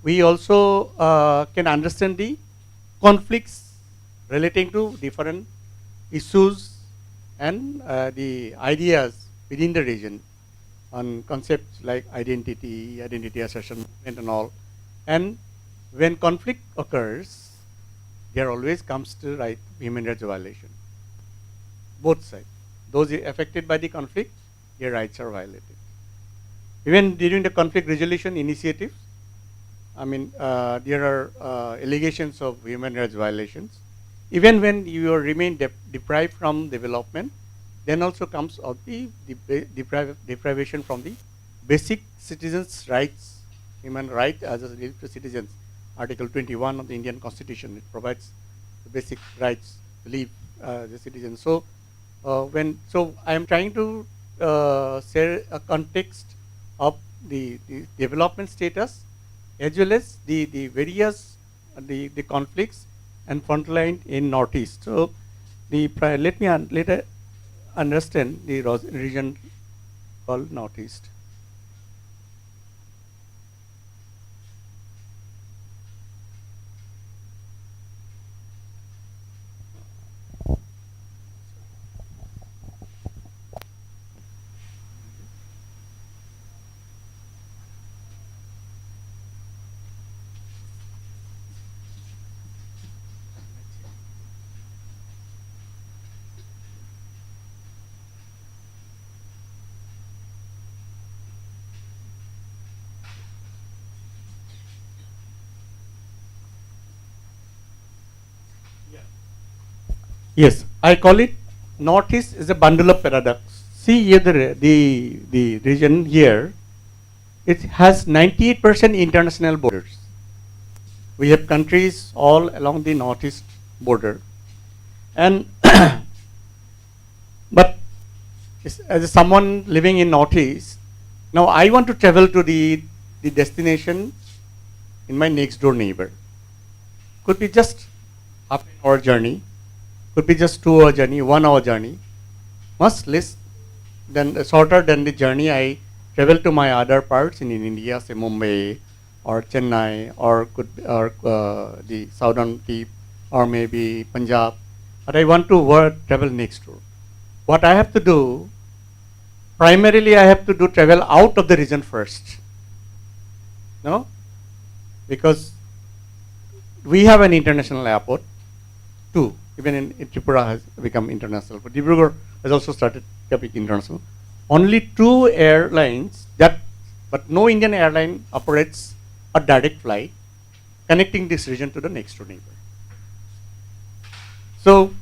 we also can understand the conflicts relating to different issues and the ideas within the region on concepts like identity, identity assertion, and all. And when conflict occurs, there always comes to right human rights violation. Both sides. Those affected by the conflict, their rights are violated. Even during the conflict resolution initiatives, I mean, there are allegations of human rights violations. Even when you remain deprived from development, then also comes of the deprivation from the basic citizens' rights, human right as a citizens. Article 21 of the Indian Constitution, it provides the basic rights to live as a citizen. So, I am trying to share a context of the development status as well as the various the conflicts and frontline in Northeast. So, let me later understand the region called Northeast. Yes, I call it Northeast is a bundle of paradox. See here the region here, it has 98% international borders. We have countries all along the Northeast border, and but as someone living in Northeast, now I want to travel to the destination in my next door neighbor. Could be just half an hour journey, could be just 2 hour journey, 1 hour journey, much less than shorter than the journey I travel to my other parts in India, say Mumbai or Chennai or the southern tip or maybe Punjab. But I want to travel next door. What I have to do, primarily I have to do travel out of the region first. No? Because we have an international airport too. Even in Tripura has become international. But Dibrugarh has also started becoming international. Only 2 airlines but no Indian airline operates a direct flight connecting this region to the next door neighbor. So,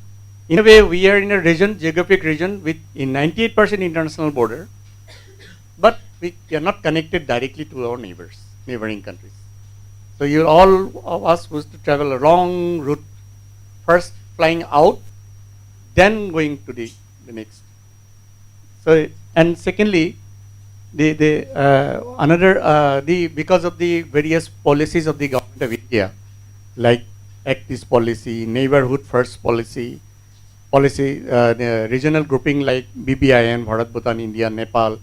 in a way, we are in a region, geographic region with a 98% international border, but we are not connected directly to our neighboring countries. So, you all of us was to travel a long route, first flying out, then going to the next. So, and secondly, because of the various policies of the government of India, like Act East policy, neighborhood first policy, the regional grouping like BBIN, Bharat, Bhutan, India, Nepal.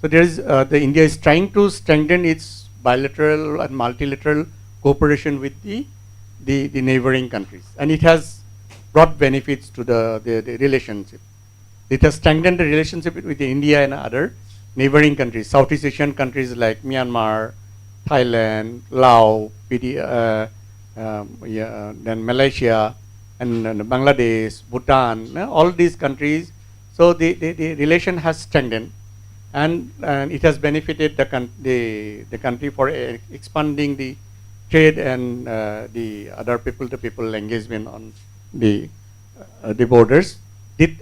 So there is India is trying to strengthen its bilateral and multilateral cooperation with the neighboring countries, and it has brought benefits to the relationship. It has strengthened the relationship with India and other neighboring countries, Southeast Asian countries like Myanmar, Thailand, Laos, then Malaysia, and Bangladesh, Bhutan, all these countries. So the relation has strengthened, and it has benefited the country for expanding the trade and the other people-to-people engagement on the borders.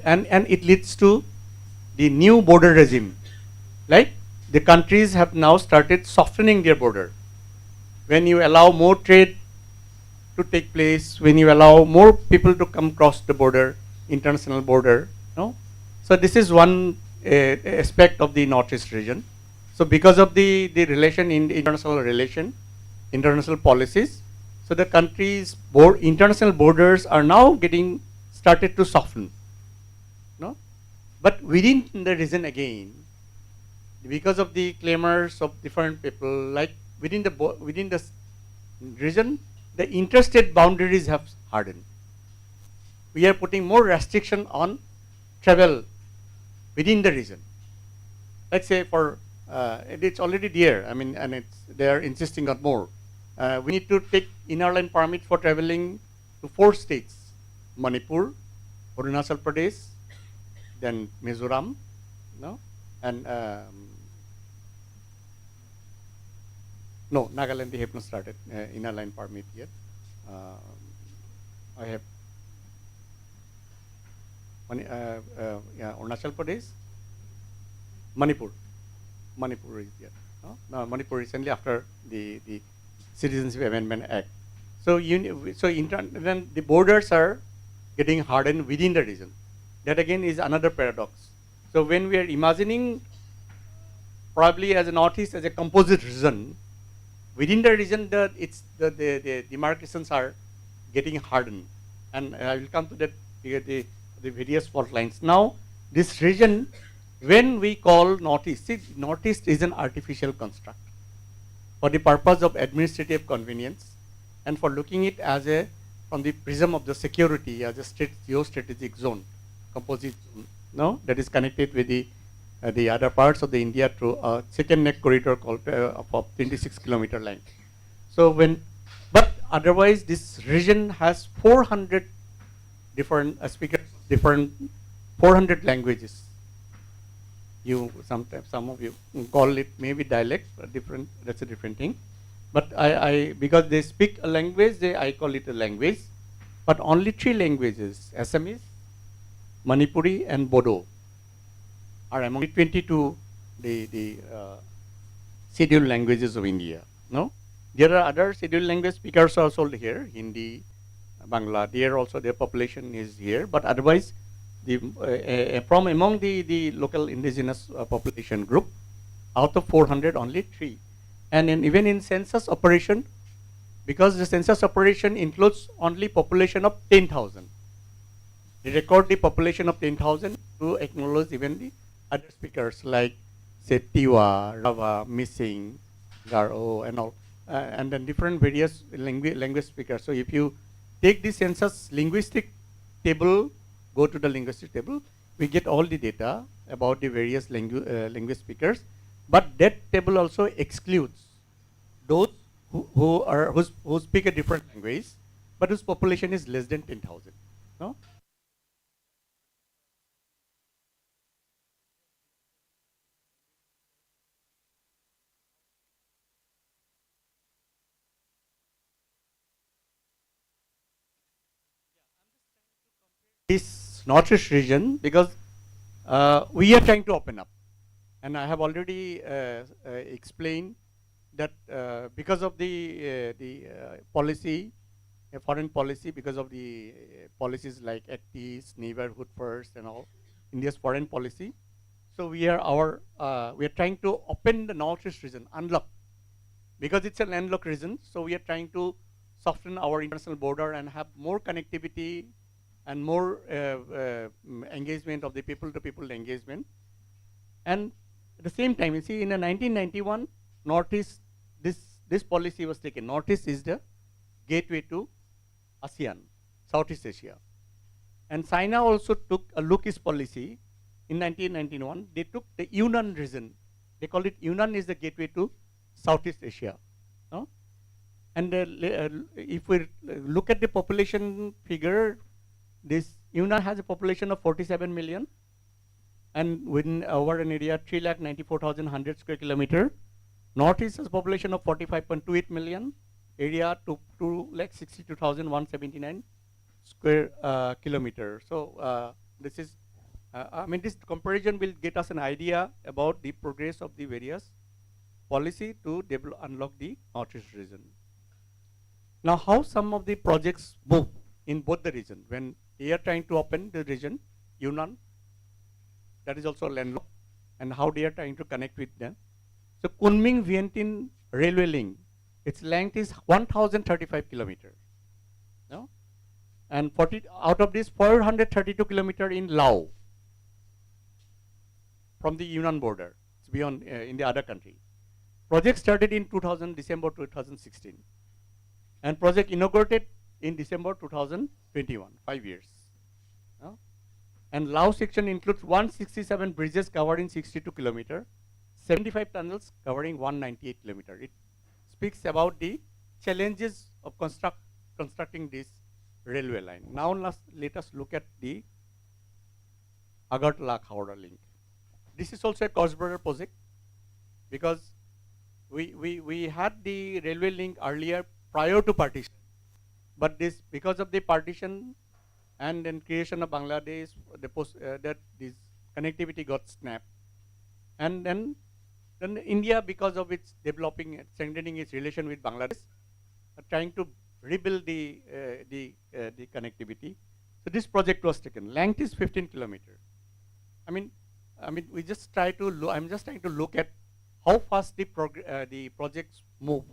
And it leads to the new border regime. Like the countries have now started softening their border. When you allow more trade to take place, when you allow more people to come across the border, international border, no? So this is one aspect of the Northeast region. So because of the relation in the international policies, so the countries' international borders are now getting started to soften. No? But within the region again, because of the clamors of different people, like within the region, the interstate boundaries have hardened. We are putting more restriction on travel within the region. Let's say it's already there. I mean, and they are insisting on more. We need to take inner line permit for traveling to 4 states: Manipur, Arunachal Pradesh, then Mizoram, no, and no, Nagaland, they have not started inner line permit yet. I have Arunachal Pradesh, Manipur is there. No, Manipur recently after the Citizenship Amendment Act. So then the borders are getting hardened within the region. That again is another paradox. So when we are imagining probably as a Northeast as a composite region, within the region the demarcations are getting hardened, and I will come to that, the various fault lines. Now this region, when we call Northeast, see, Northeast is an artificial construct for the purpose of administrative convenience and for looking it as from the prism of the security as a geostrategic zone, composite zone, no, that is connected with the other parts of the India through a second neck corridor called of 26-kilometer length. So but otherwise this region has 400 different speakers, 400 languages. Sometimes some of you call it maybe dialect, different. That's a different thing. But because they speak a language, I call it a language. But only 3 languages: Assamese, Manipuri, and Bodo are among 22 the scheduled languages of India. No, there are other scheduled language speakers also here: Hindi, Bangla. There also their population is here, but otherwise, from among the local indigenous population group, out of 400, only 3. And even in census operation, because the census operation includes only population of 10,000, they record the population of 10,000 to acknowledge even the other speakers like say Tiwa, Rava, Missing, Garo, and all, and then different various language speakers. So if you take the census linguistic table, go to the linguistic table, we get all the data about the various language speakers, but that table also excludes those who speak a different language, but whose population is less than 10,000. No? This northeast region, because we are trying to open up, and I have already explained that because of the policy, foreign policy, because of the policies like Act East, neighborhood first, and all, India's foreign policy. So we are trying to open the northeast region, unlock, because it's a landlocked region. So we are trying to soften our international border and have more connectivity and more engagement of the people-to-people engagement. And at the same time, you see, in 1991, Northeast, this policy was taken. Northeast is the gateway to ASEAN, Southeast Asia. And China also took a look-east policy in 1991. They took the Yunnan region. They call it Yunnan is the gateway to Southeast Asia. No? And if we look at the population figure, this Yunnan has a population of 47 million, and within over an area 3,94,100 square kilometer. Northeast has a population of 45.28 million, area to 2,62,179 square kilometer. So this is, I mean, this comparison will get us an idea about the progress of the various policy to unlock the Northeast region. Now, how some of the projects move in both the region when they are trying to open the region, Yunnan, that is also landlocked, and how they are trying to connect with them. So Kunming-Vientiane railway link, its length is 1,035 kilometers. No? And out of this, 432 kilometers in Laos, from the Yunnan border. It's beyond in the other country. Project started in December 2016, and project inaugurated in December 2021, 5 years. No? And Laos section includes 167 bridges covering 62 kilometers, 75 tunnels covering 198 kilometers. It speaks about the challenges of constructing this railway line. Now let us look at the Agartala-Howrah link. This is also a cross-border project, because we had the railway link earlier prior to partition, but this, because of the partition and then creation of Bangladesh, that this connectivity got snapped, and then India, because of its developing, strengthening its relation with Bangladesh, trying to rebuild the connectivity. So this project was taken. Length is 15 kilometers. I mean, we just try to. I'm just trying to look at how fast the projects move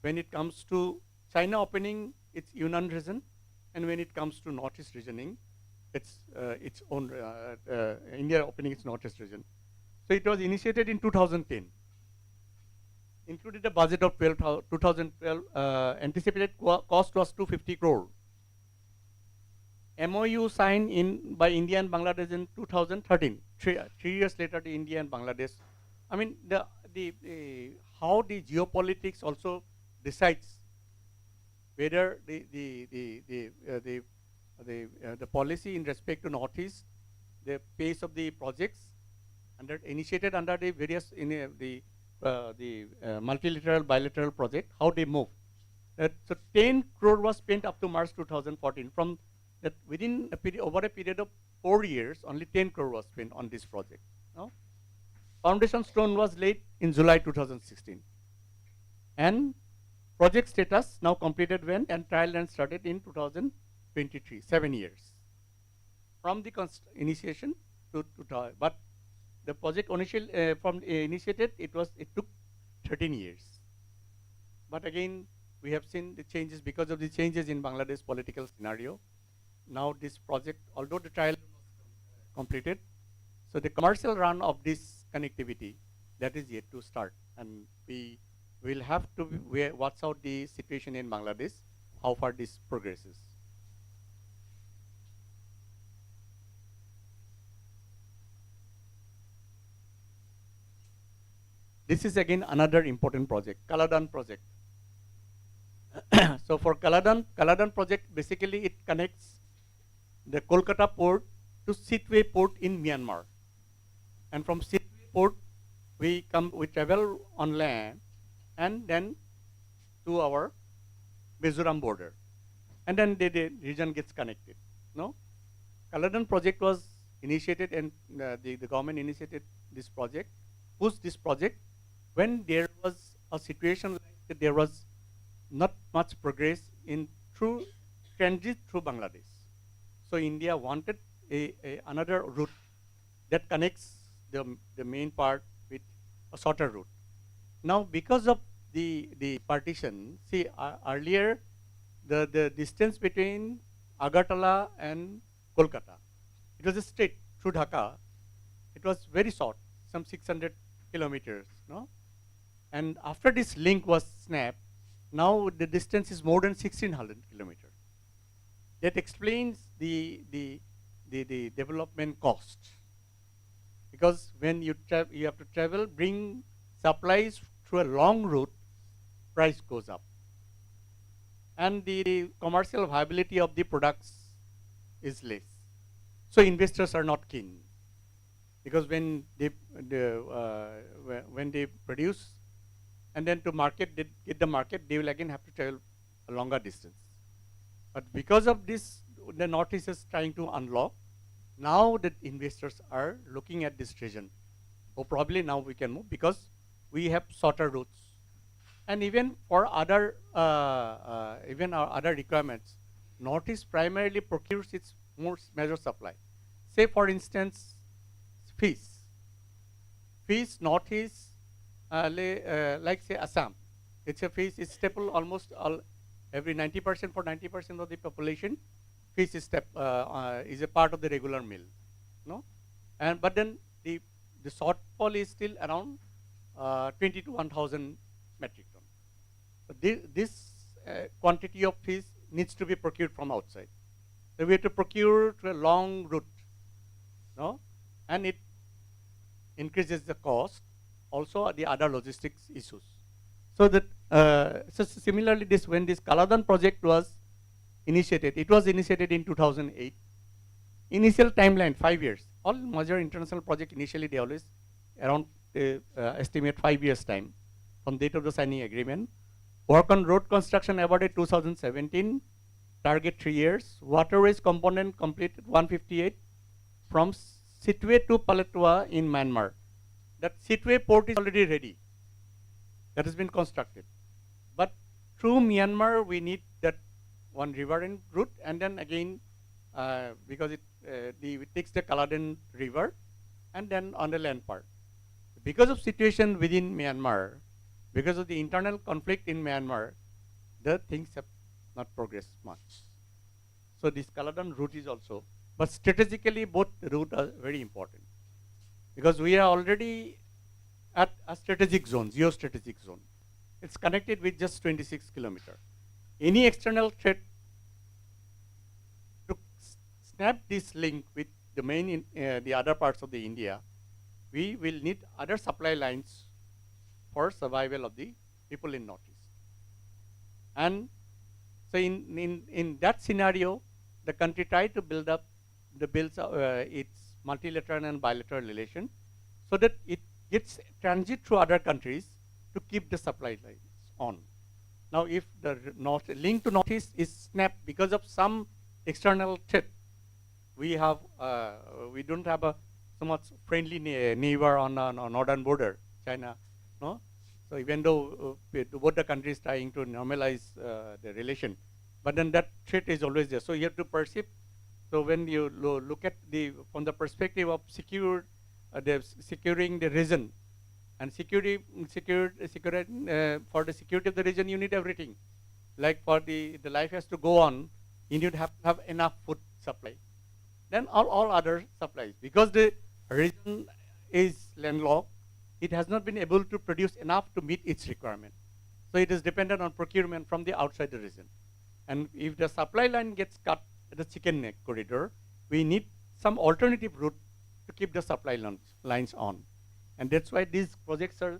when it comes to China opening its Yunnan region, and when it comes to Northeast regioning, its own India opening its Northeast region. So it was initiated in 2010. Included a budget of 2012. Anticipated cost was 250 crore. MOU signed in by India and Bangladesh in 2013. 3 years later, the India and Bangladesh. I mean, how the geopolitics also decides whether the policy in respect to Northeast, the pace of the projects, initiated under the various multilateral, bilateral project, how they move. So 10 crore was spent up to March 2014. From that, within a period, over a period of 4 years, only 10 crore was spent on this project. No? Foundation stone was laid in July 2016. And project status now completed when, and trial run started in 2023, 7 years. From the initiation to but the project initiated, it took 13 years. But again, we have seen the changes because of the changes in Bangladesh political scenario. Now this project, although the trial was completed, so the commercial run of this connectivity, that is yet to start, and we will have to watch out the situation in Bangladesh, how far this progresses. This is again another important project, Kaladan project. So for Kaladan project, basically it connects the Kolkata port to Sitwe port in Myanmar. And from Sitwe port, we travel on land and then to our Mizoram border. And then the region gets connected. No? Kaladan project was initiated and the government initiated this project, pushed this project when there was a situation like that there was not much progress in through transit through Bangladesh. So India wanted another route that connects the main part with a shorter route. Now because of the partition, see earlier the distance between Agartala and Kolkata, it was a straight through Dhaka. It was very short, some 600 kilometers, no? And after this link was snapped, now the distance is more than 1600 kilometers. That explains the development cost. Because when you have to travel, bring supplies through a long route, price goes up. And the commercial viability of the products is less. So investors are not keen. Because when they produce and then to market, they get the market, they will again have to travel a longer distance. But because of this, the Northeast is trying to unlock. Now that investors are looking at this region, oh, probably now we can move because we have shorter routes. And even for other, even our other requirements, Northeast primarily procures its most major supply. Say for instance, fish. Fish, Northeast, like say Assam, it's a fish, it's staple almost all, every 90% for 90% of the population, fish is a part of the regular meal, no? And but then the shortfall is still around 20 to 1,000 metric ton. So this quantity of fish needs to be procured from outside. So we have to procure to a long route, no? And it increases the cost. Also the other logistics issues. So that so similarly, when this Kaladan project was initiated, it was initiated in 2008. Initial timeline 5 years. All major international project initially they always around estimate 5 years time from date of the signing agreement. Work on road construction awarded 2017. Target 3 years. Waterways component completed 158 from Sitwe to Paletwa in Myanmar. That Sitwe port is already ready. That has been constructed. But through Myanmar, we need that one riverine route, and then again, because it takes the Kaladan River, and then on the land part. Because of situation within Myanmar, because of the internal conflict in Myanmar, the things have not progressed much. So this Kaladan route is also, but strategically both routes are very important. Because we are already at a strategic zone, geostrategic zone. It's connected with just 26 kilometers. Any external threat to snap this link with the main the other parts of the India, we will need other supply lines for survival of the people in Northeast. And so in that scenario, the country tried to build up its multilateral and bilateral relation so that it gets transit through other countries to keep the supply lines on. Now if the link to Northeast is snapped because of some external threat, we don't have so much friendly neighbor on our northern border, China, no? So even though both the countries trying to normalize the relation, but then that threat is always there. So you have to perceive. So when you look at from the perspective of securing the region, and for the security of the region, you need everything. Like for the life has to go on, you need to have enough food supply. Then all other supplies, because the region is landlocked, it has not been able to produce enough to meet its requirement. So it is dependent on procurement from the outside the region. And if the supply line gets cut at the chicken neck corridor, we need some alternative route to keep the supply lines on. And that's why these projects are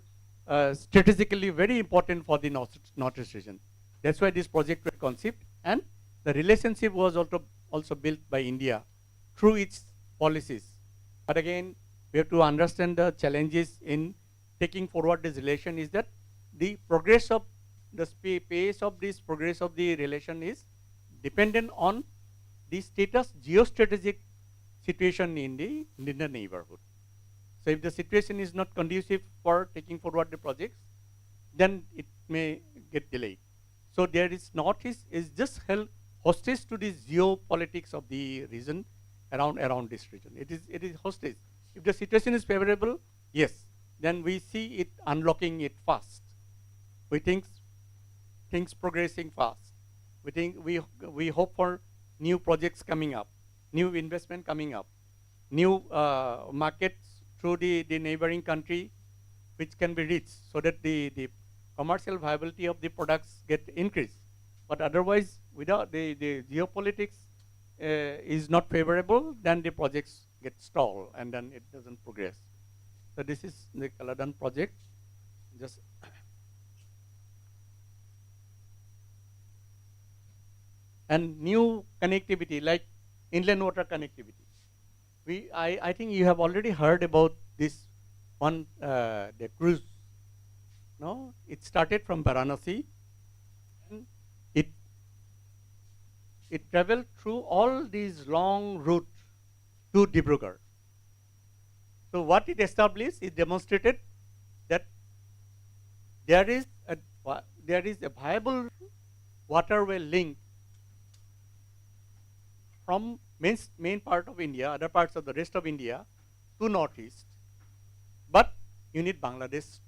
strategically very important for the Northeast region. That's why this project was conceived, and the relationship was also built by India through its policies. But again, we have to understand the challenges in taking forward this relation is that the progress of the pace of this progress of the relation is dependent on the status, geostrategic situation in the neighborhood. So if the situation is not conducive for taking forward the projects, then it may get delayed. So there is Northeast is just held hostage to the geopolitics of the region around this region. It is hostage. If the situation is favorable, yes, then we see it unlocking it fast. We think things progressing fast. We hope for new projects coming up, new investment coming up, new markets through the neighboring country which can be reached so that the commercial viability of the products get increased. But otherwise, without the geopolitics is not favorable, then the projects get stalled and then it doesn't progress. So this is the Kaladan project. Just and new connectivity like inland water connectivity. I think you have already heard about this one, the cruise. No, it started from Varanasi. And it traveled through all these long route to Dibrugarh. So what it established, it demonstrated that there is a viable waterway link from main part of India, other parts of the rest of India to Northeast. But you need Bangladesh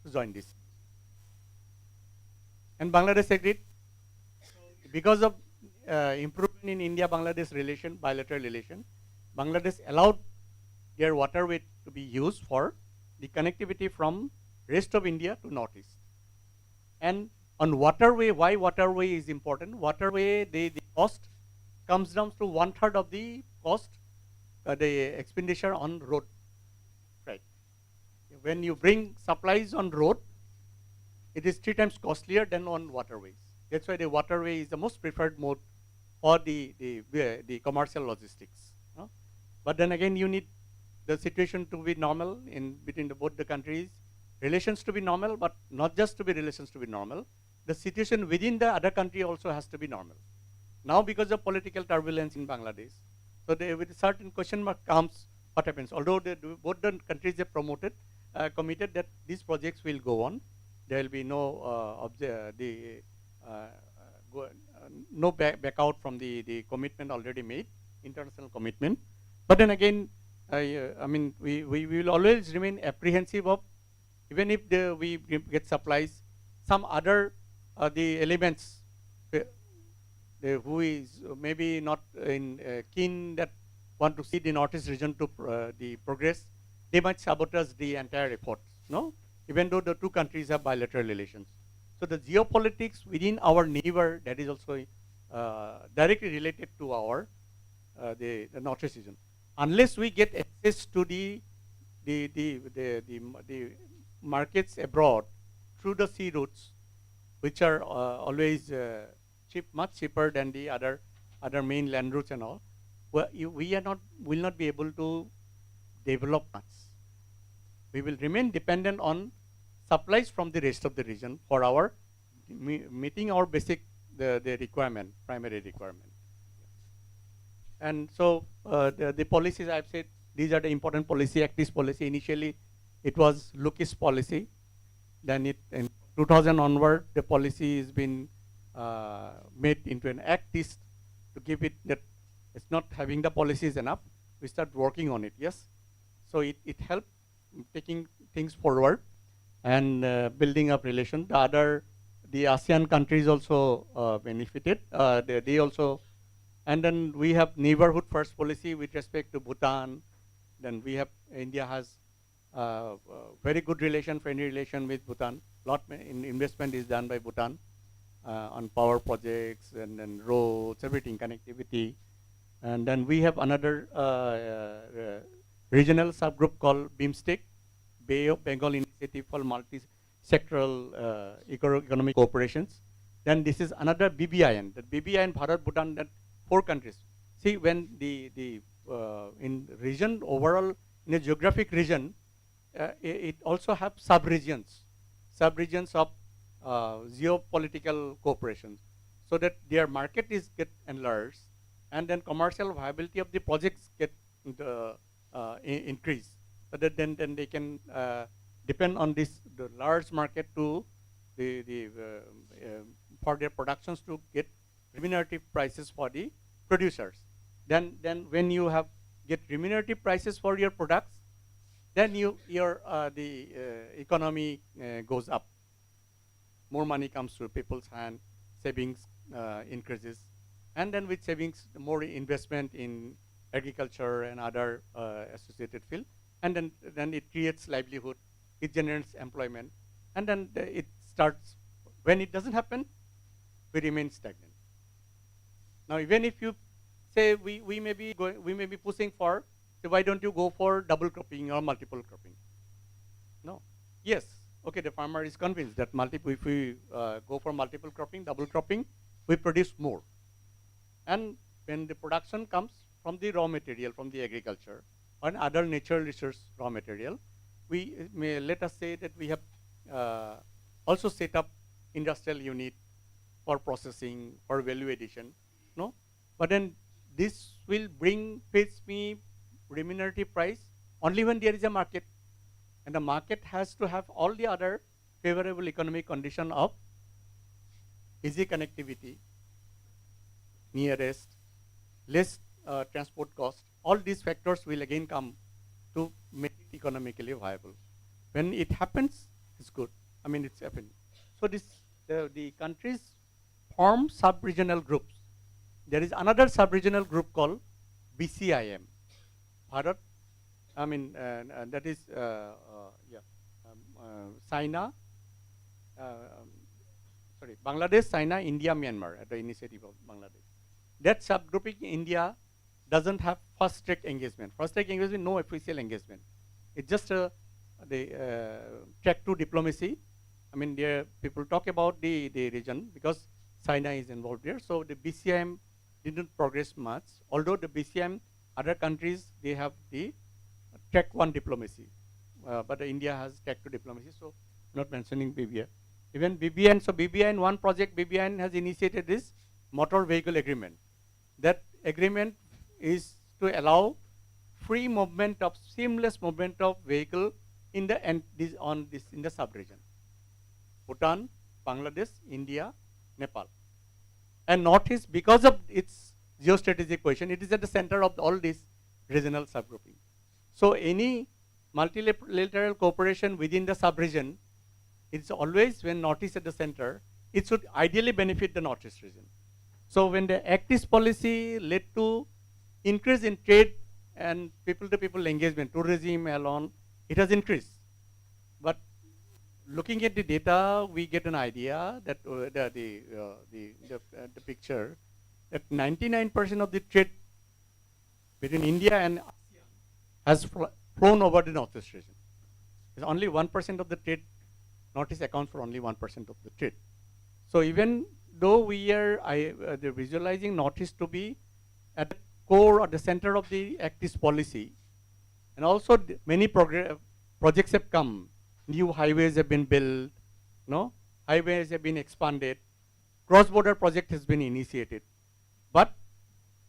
to join this. And Bangladesh agreed. Because of improvement in India-Bangladesh relation, bilateral relation, Bangladesh allowed their waterway to be used for the connectivity from rest of India to Northeast. And on waterway, why waterway is important? Waterway, the cost comes down to 1/3 of the cost, the expenditure on road. Right. When you bring supplies on road, it is 3 times costlier than on waterways. That's why the waterway is the most preferred mode for the commercial logistics. No? But then again, you need the situation to be normal in between both the countries, relations to be normal, but not just to be relations to be normal. The situation within the other country also has to be normal. Now, because of political turbulence in Bangladesh, so with a certain question mark comes, what happens? Although both the countries have committed that these projects will go on, there will be no back out from the commitment already made, international commitment. But then again, I mean, we will always remain apprehensive of, even if we get supplies, some other the elements who is maybe not keen that want to see the Northeast region to the progress, they might sabotage the entire effort. No, even though the two countries have bilateral relations. So the geopolitics within our neighbor, that is also directly related to our the Northeast region. Unless we get access to the markets abroad through the sea routes, which are always much cheaper than the other main land routes and all, well, will not be able to develop much. We will remain dependent on supplies from the rest of the region for our meeting our basic the requirement, primary requirement. And so the policies I've said, these are the important policy. Act East policy, initially it was Look East policy. Then in 2000 onward, the policy has been made into an Act East to give it that it's not having the policies enough. We start working on it, yes. So it helped taking things forward and building up relation. The ASEAN countries also benefited. They also, and then we have neighborhood first policy with respect to Bhutan. Then we have, India has very good relation, friendly relation with Bhutan. Lot investment is done by Bhutan on power projects and then roads, everything, connectivity. And then we have another regional subgroup called BIMSTEC. Bay of Bengal Initiative for Multi-Sectoral Economic Cooperations. Then this is another BBIN. That BBIN, Bharat, Bhutan, that 4 countries. See, when in region overall, in a geographic region, it also have sub-regions of geopolitical cooperation, so that their market is get enlarged, and then commercial viability of the projects get increased, so that then they can depend on the large market to for their productions to get remunerative prices for the producers. Then when you have get remunerative prices for your products, then your economy goes up. More money comes to people's hand, savings increases, and then with savings, more investment in agriculture and other associated field, and then it creates livelihood, it generates employment, and then it starts. When it doesn't happen, we remain stagnant. Now, even if you say we may be pushing for, so why don't you go for double cropping or multiple cropping? No. Yes. Okay, the farmer is convinced that if we go for multiple cropping, double cropping, we produce more. And when the production comes from the raw material, from the agriculture, or other natural resource raw material, we may, let us say that we have also set up industrial unit for processing, for value addition, no? But then this will fetch me remunerative price only when there is a market. And the market has to have all the other favorable economic condition of easy connectivity, nearest, less transport cost. All these factors will again come to make it economically viable. When it happens, it's good. I mean, it's happening. So the countries form sub-regional groups. There is another sub-regional group called BCIM, Bharat. I mean, that is China, Bangladesh, China, India, Myanmar, at the initiative of Bangladesh. That subgrouping, India doesn't have fast-track engagement. Fast-track engagement, no official engagement. It's just the track to diplomacy. I mean, there people talk about the region because China is involved there. So the BCIM didn't progress much. Although the BCIM, other countries, they have the track 1 diplomacy, but India has track 2 diplomacy. So not mentioning BBI. Even BBN. So BBN, one project BBN has initiated this motor vehicle agreement. That agreement is to allow free movement of seamless movement of vehicle in the in the sub-region. Bhutan, Bangladesh, India, Nepal, and Northeast, because of its geostrategic position, it is at the center of all these regional subgrouping. So any multilateral cooperation within the sub-region, it's always when Northeast at the center, it should ideally benefit the Northeast region. So when the Act East policy led to increase in trade and people-to-people engagement, tourism alone, it has increased. But looking at the data, we get an idea that the picture that 99% of the trade between India and ASEAN has flown over the Northeast region. It's only 1% of the trade. Northeast accounts for only 1% of the trade. So even though we are visualizing Northeast to be at the core or the center of the Act East policy, and also many projects have come. New highways have been built, no? Highways have been expanded. Cross-border project has been initiated. But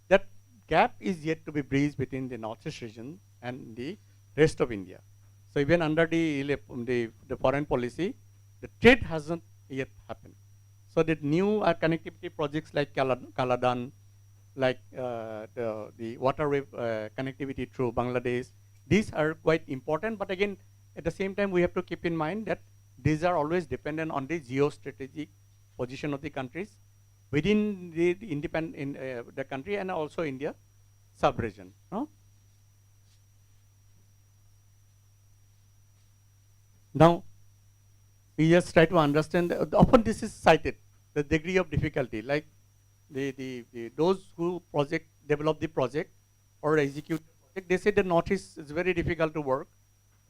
that gap is yet to be bridged between the Northeast region and the rest of India. So even under the foreign policy, the trade hasn't yet happened. So the new connectivity projects like Kaladan, like the waterway connectivity through Bangladesh, these are quite important. But again, at the same time, we have to keep in mind that these are always dependent on the geostrategic position of the countries within the the country and also India sub-region. No? Now, we just try to understand. Often this is cited, the degree of difficulty, like those who develop the project or execute the project, they say the Northeast is very difficult to work.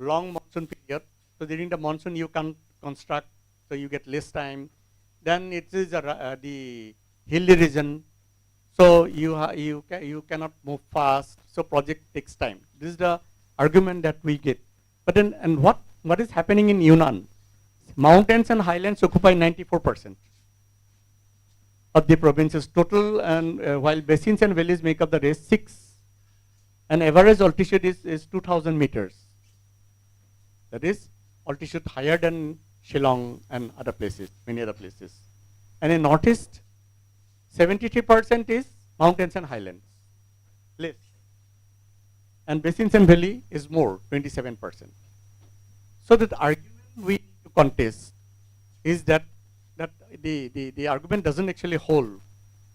long monsoon period. So during the monsoon you can construct, so you get less time. Then it is the hilly region, so you cannot move fast. So project takes time. This is the argument that we get. But then, and what is happening in Yunnan? Mountains and highlands occupy 94% of the province's total, and while basins and valleys make up the rest 6. And average altitude is 2,000 meters. That is altitude higher than Shillong and other places, many other places. And in Northeast, 73% is mountains and highlands, less. And basins and valley is more, 27%. So the argument we contest is that the argument doesn't actually hold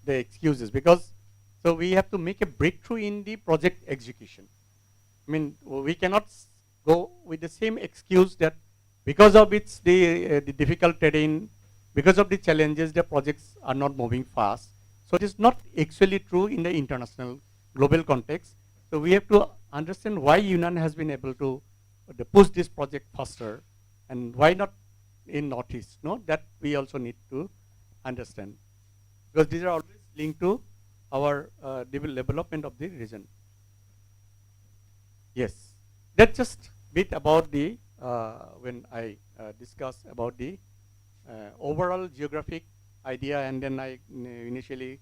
the excuses, because so we have to make a breakthrough in the project execution. I mean, we cannot go with the same excuse that because of its the difficult terrain, because of the challenges, the projects are not moving fast. So it is not actually true in the international global context. So we have to understand why Yunnan has been able to push this project faster, and why not in Northeast. No, that we also need to understand, because these are always linked to our development of the region. Yes, that's just bit about the when I discuss about the overall geographic idea, and then I initially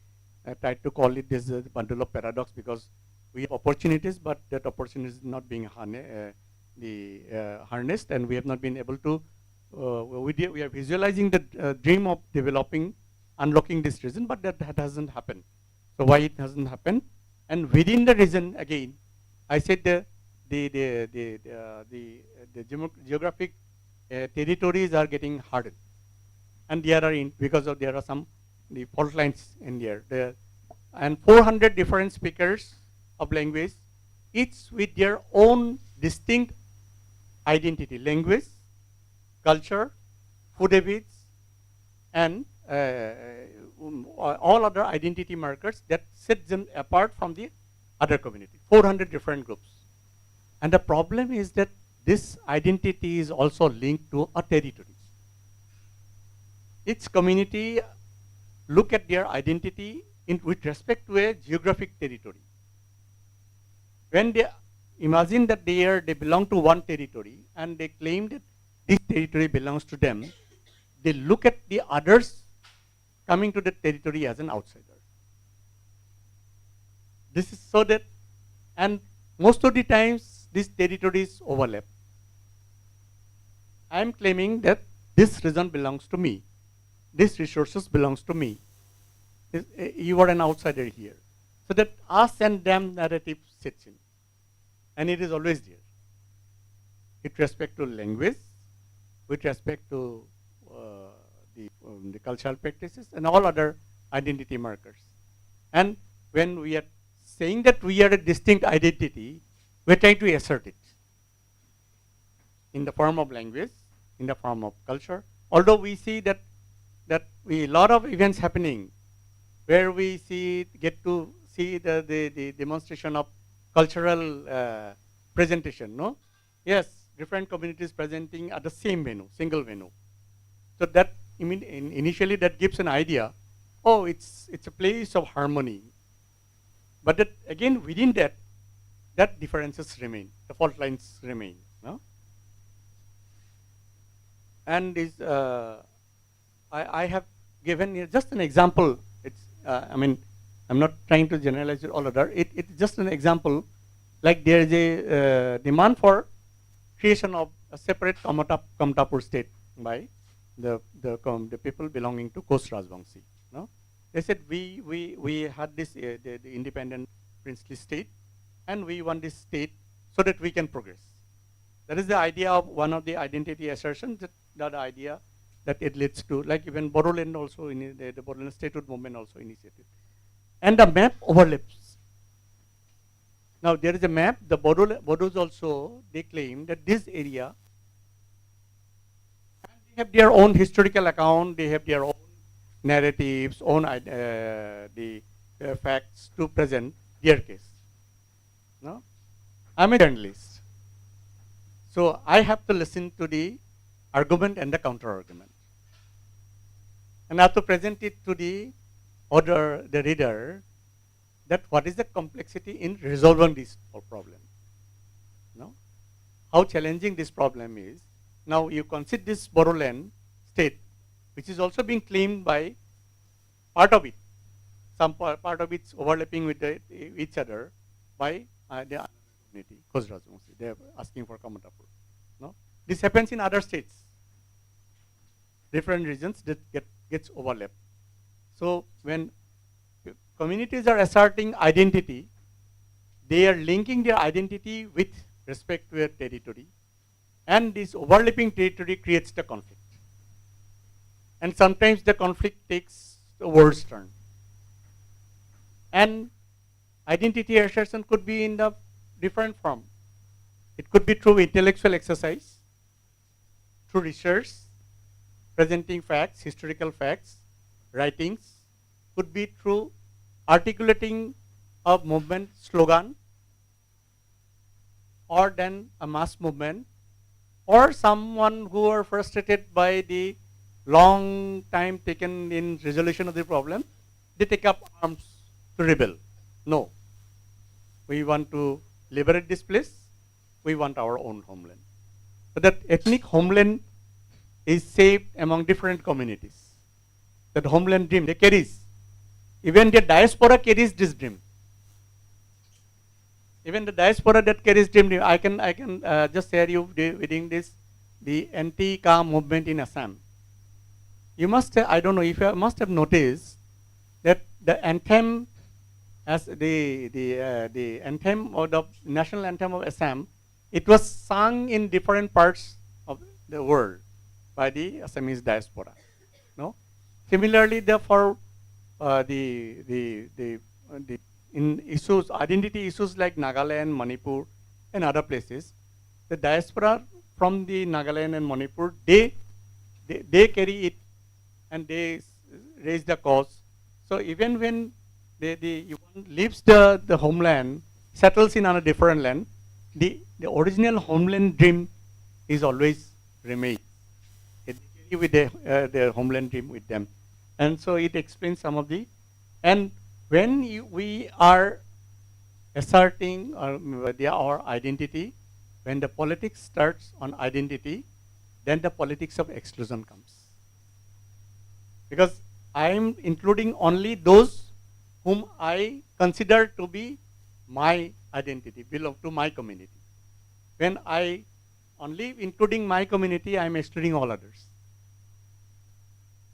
tried to call it this bundle of paradox, because we have opportunities, but that opportunity is not being harnessed, and we have not been able to. We are visualizing the dream of developing, unlocking this region, but that hasn't happened. So why it hasn't happened? And within the region, again, I said the geographic territories are getting hardened, and there are because of there are some the fault lines in there, and 400 different speakers of language, each with their own distinct identity, language, culture, food habits, and all other identity markers that set them apart from the other community. 400 different groups. And the problem is that this identity is also linked to a territory. Each community look at their identity with respect to a geographic territory. When they imagine that they belong to one territory and they claim that this territory belongs to them, they look at the others coming to the territory as an outsider. This is so that, and most of the times these territories overlap. I am claiming that this region belongs to me. These resources belongs to me. You are an outsider here. So that us and them narrative sits in. And it is always there. With respect to language, with respect to the cultural practices and all other identity markers. And when we are saying that we are a distinct identity, we are trying to assert it in the form of language, in the form of culture. Although we see that a lot of events happening where we get to see the demonstration of cultural presentation. No, yes, different communities presenting at the same venue, single venue. So that initially that gives an idea. Oh, it's a place of harmony. But that again within that differences remain, the fault lines remain. No? And is I have given here just an example. It's I'm not trying to generalize it all other. It's just an example. Like there is a demand for creation of a separate Kamtapur state by the people belonging to Kosh Rajvangshi. No? They said we had this the independent princely state, and we want this state so that we can progress. That is the idea of one of the identity assertions. That idea that it leads to, like even Bodoland also in the Bodoland statehood movement also initiated, and the map overlaps. Now there is a map. The Bodos also they claim that this area, and they have their own historical account. They have their own narratives, own facts to present their case. No, I'm a journalist, So I have to listen to the argument and the counter argument. And I have to present it to the reader, that what is the complexity in resolving this problem. No? How challenging this problem is. Now you consider this borderland state, which is also being claimed by part of it. Some part of it's overlapping with each other by the community. They are asking for common rapport. No? This happens in other states. Different regions that gets overlapped. So when communities are asserting identity, they are linking their identity with respect to their territory, and this overlapping territory creates the conflict. And sometimes the conflict takes a worse turn. And identity assertion could be in the different form. It could be through intellectual exercise, through research, presenting facts, historical facts, writings, could be through articulating a movement slogan, or then a mass movement, or someone who are frustrated by the long time taken in resolution of the problem, they take up arms to rebel. No. We want to liberate this place. We want our own homeland. So that ethnic homeland is saved among different communities. That homeland dream they carries. Even the diaspora carries this dream. Even the diaspora that carries dream, I can just share you within this, the anti-Ka movement in Assam. You must have, I don't know if you must have noticed that the anthem, as the anthem or the national anthem of Assam, it was sung in different parts of the world by the Assamese diaspora. No, similarly, therefore, in issues, identity issues like Nagaland, Manipur, and other places, the diaspora from the Nagaland and Manipur, they carry it and they raise the cause. So even when one leaves the homeland, settles in on a different land, the original homeland dream is always remains. They carry with their homeland dream with them, and so it explains some of the. And when we are asserting our identity, when the politics starts on identity, then the politics of exclusion comes. Because I am including only those whom I consider to be my identity, belong to my community. When I only including my community, I am excluding all others.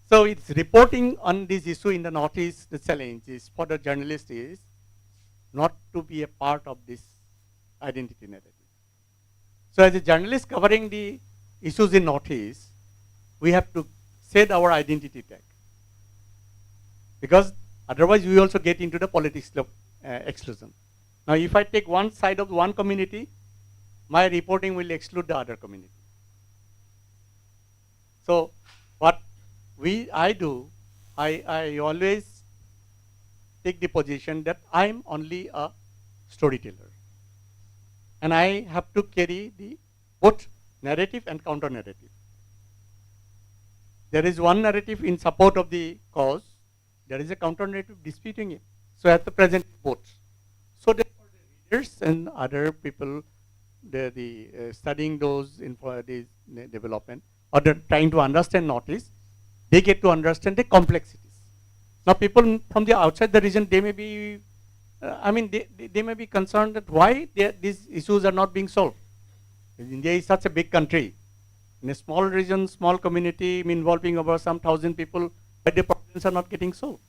So it's reporting on this issue in the Northeast. The challenge is for the journalist is not to be a part of this identity narrative. So as a journalist covering the issues in Northeast, we have to set our identity tag. Because otherwise we also get into the politics of exclusion. Now if I take one side of one community, my reporting will exclude the other community. So what I do, I always take the position that I'm only a storyteller. And I have to carry the both narrative and counter narrative. There is one narrative in support of the cause, there is a counter narrative disputing it. So I have to present both. So therefore the readers and other people, studying those for this development, or trying to understand Northeast, they get to understand the complexities. Now people from the outside the region, they may be, they may be concerned that why these issues are not being solved. India is such a big country. In a small region, small community involving over some 1,000 people, but the problems are not getting solved.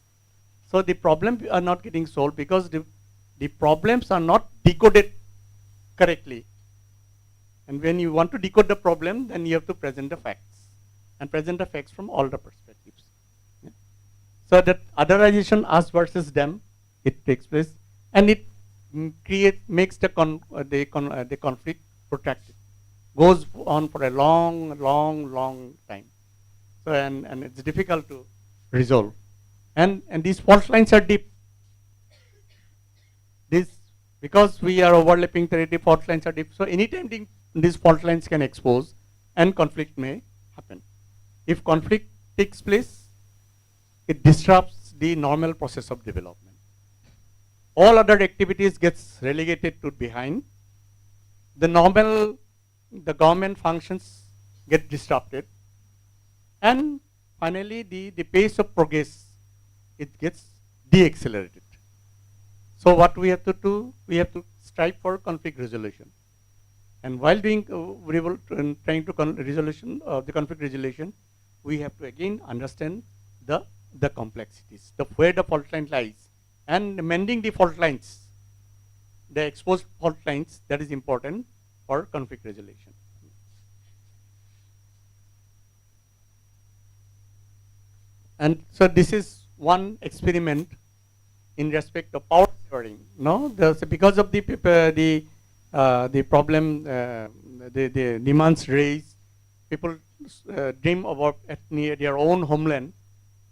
So the problems are not getting solved because the problems are not decoded correctly. And when you want to decode the problem, then you have to present the facts. And present the facts from all the perspectives. Yeah. So that otherization, us versus them, it takes place. And it makes the conflict protracted. Goes on for a long time. So and it's difficult to resolve. And these fault lines are deep. These because we are overlapping territory, fault lines are deep. So anytime these fault lines can expose and conflict may happen. If conflict takes place, it disrupts the normal process of development. All other activities gets relegated to behind. The government functions get disrupted. And finally, the pace of progress, it gets de-accelerated. So what we have to do, we have to strive for conflict resolution. And while doing trying to resolution the conflict resolution, we have to again understand the complexities, where the fault line lies, and mending the fault lines, the exposed fault lines, that is important for conflict resolution. And so this is one experiment in respect of power sharing. No, because of the problem, the demands raised, people dream about at near their own homeland.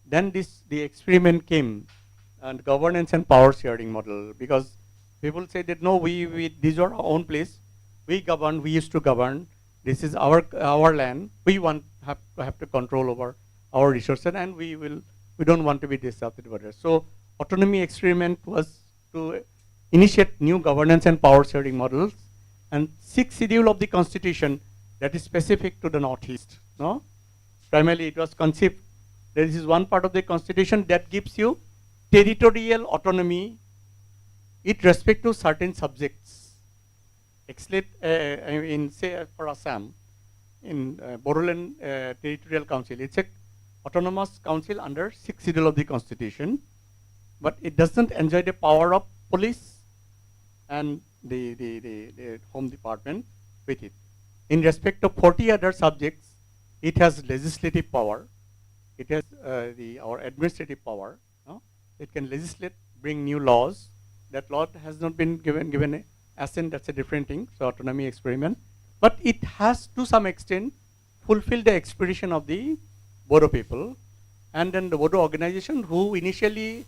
Then the experiment came, and governance and power sharing model, because people say that no, these are our own place, we govern, we used to govern, this is our land, we have to control over our resources, and we don't want to be disrupted by others. So autonomy experiment was to initiate new governance and power sharing models, and 6th schedule of the constitution that is specific to the Northeast. No, primarily it was conceived. There is one part of the constitution that gives you territorial autonomy with respect to certain subjects. In say for Assam, in Bodoland Territorial Council, it's a autonomous council under 6th schedule of the constitution, but it doesn't enjoy the power of police and the home department with it. In respect of 40 other subjects, it has legislative power, it has our administrative power. No? It can legislate, bring new laws. That law has not been given a assent, that's a different thing, so autonomy experiment. But it has to some extent fulfilled the aspiration of the Bodo people, and then the Bodo organization who initially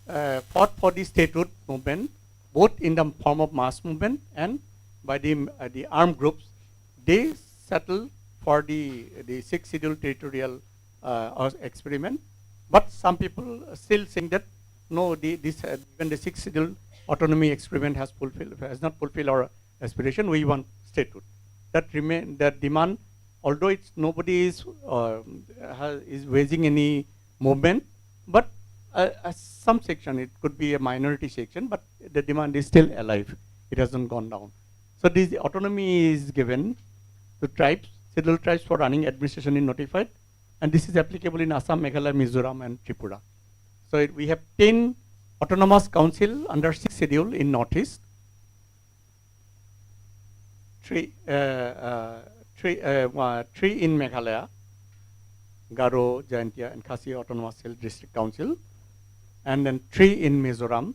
fought for the statehood movement, both in the form of mass movement and by the armed groups, they settled for the 6th schedule territorial experiment. But some people are still saying that no, even the 6th schedule autonomy experiment has not fulfilled our aspiration. We want statehood. That demand, although it's nobody is waging any movement, but some section, it could be a minority section, but the demand is still alive. It hasn't gone down. So this autonomy is given to tribes, scheduled tribes, for running administration in notified, and this is applicable in Assam, Meghalaya, Mizoram, and Tripura. So we have 10 autonomous council under 6th schedule in Northeast. 3 in Meghalaya, Garo, Jaintia, and Khasi Autonomous District Council, and then 3 in Mizoram,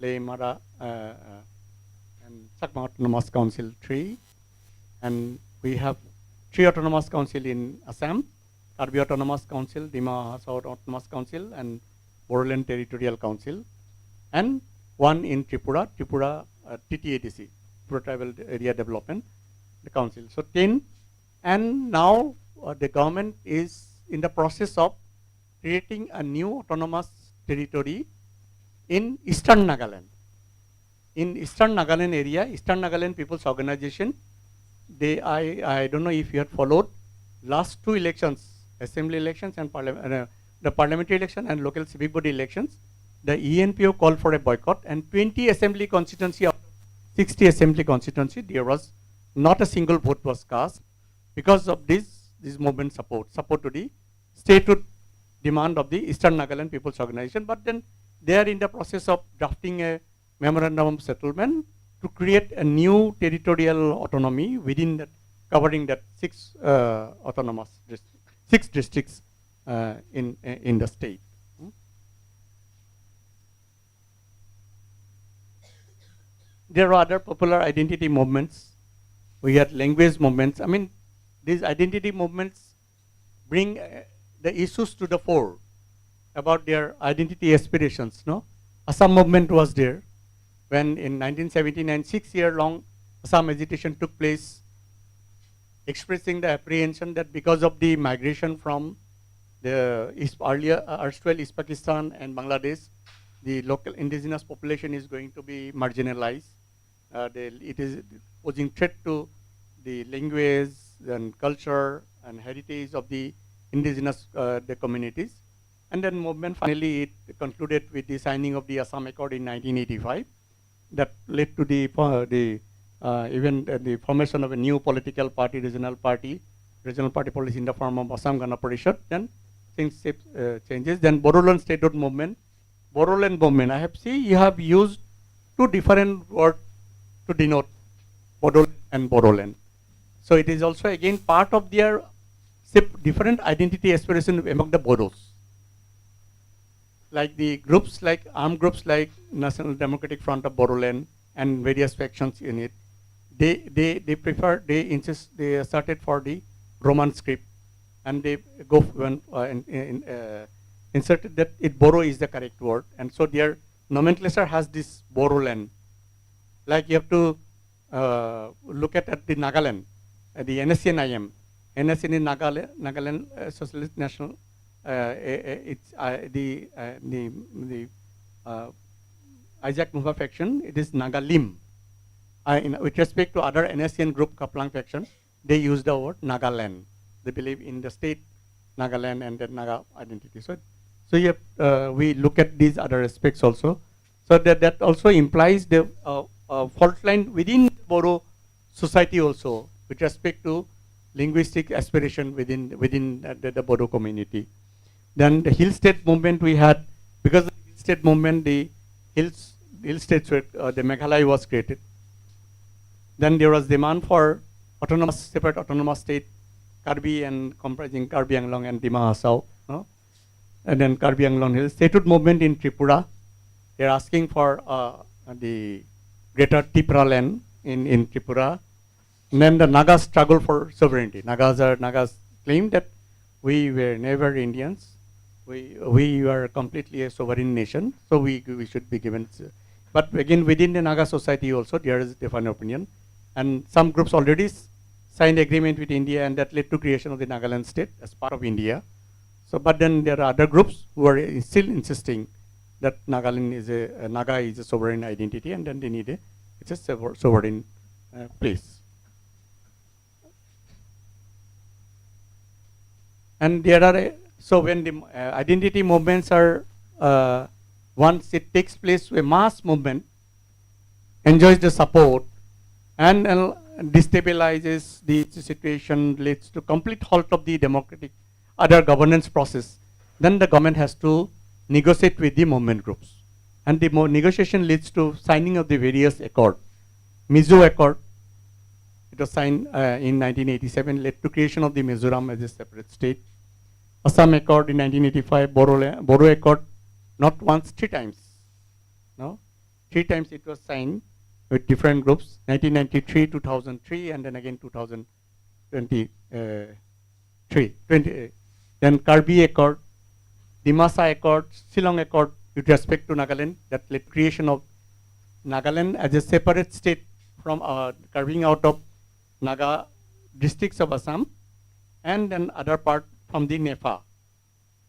Leh, Mara, and Sakma Autonomous Council 3, and we have 3 autonomous council in Assam, Karbi Autonomous Council, Dima Hasao Autonomous Council, and Bodoland Territorial Council, and 1 in Tripura, TTADC, Tripura Tribal Area Development the Council. So 10, and now the government is in the process of creating a new autonomous territory in Eastern Nagaland. In Eastern Nagaland area, Eastern Nagaland People's Organization, I don't know if you had followed last 2 elections, assembly elections and the parliamentary election and local civic body elections, the ENPO called for a boycott, and 20 assembly constituency of 60 assembly constituency, there was not a single vote was cast because of this movement support to the statehood demand of the Eastern Nagaland People's Organization. But then they are in the process of drafting a memorandum of settlement to create a new territorial autonomy within that, covering that 6 autonomous districts, 6 districts in the state. There are other popular identity movements. We had language movements. I mean, these identity movements bring the issues to the fore about their identity aspirations. No, Assam movement was there. when in 1979, 6-year-long Assam agitation took place, expressing the apprehension that because of the migration from the earlier erstwhile East Pakistan and Bangladesh, the local indigenous population is going to be marginalized. It is posing threat to the language and culture and heritage of the indigenous the communities. And then movement finally it concluded with the signing of the Assam Accord in 1985 that led to the formation of a new political party, regional party policy in the form of Assam Gana Parishad. Then things changes. Then Bodoland statehood movement. Bodoland movement, I have seen you have used two different words to denote Bodoland and Bodoland. So it is also again part of their different identity aspiration among the Bodos. Like the groups, like armed groups like National Democratic Front of Bodoland and various factions in it, they insist, they asserted for the Roman script, and they go inserted that Boro is the correct word, and so their nomenclature has this Bodoland. Like you have to look at the Nagaland, the NSCN-IM, NSCN in Nagaland Socialist National. It's the Isaac Muha faction. It is Nagalim. With respect to other NSCN group Kaplang faction, they use the word Nagaland. They believe in the state Nagaland and the Naga identity. So you have, we look at these other aspects also. So that also implies the fault line within Bodo society also with respect to linguistic aspiration within the Bodo community. Then the hill state movement we had, because of the hill state movement, the hill states were, the Meghalaya was created. Then there was demand for separate autonomous state, Karbi and comprising Karbi Anglong and Dima Hasao. No? And then Karbi Anglong Hill statehood movement in Tripura. They're asking for the greater Tripura land in Tripura. And then the Nagas struggle for sovereignty. Nagas claim that we were never Indians. We were completely a sovereign nation, so we should be given. But again, within the Naga society also, there is different opinion. And some groups already signed agreement with India, and that led to creation of the Nagaland state as part of India. So, but then there are other groups who are still insisting that Nagaland is Naga is a sovereign identity, and then they need it's a sovereign place. And there are so when the identity movements are once it takes place, a mass movement enjoys the support and destabilizes the situation, leads to complete halt of the democratic other governance process. Then the government has to negotiate with the movement groups, and the negotiation leads to signing of the various accord. Mizo Accord, it was signed in 1987, led to creation of the Mizoram as a separate state. Assam Accord in 1985, Bodo Accord, not once, 3 times. No, 3 times it was signed with different groups. 1993, 2003, and then again 2023. Then Karbi Accord, Dimasa Accord, Shillong Accord with respect to Nagaland, that led creation of Nagaland as a separate state from carving out of Naga districts of Assam, and then other part from the Nefa,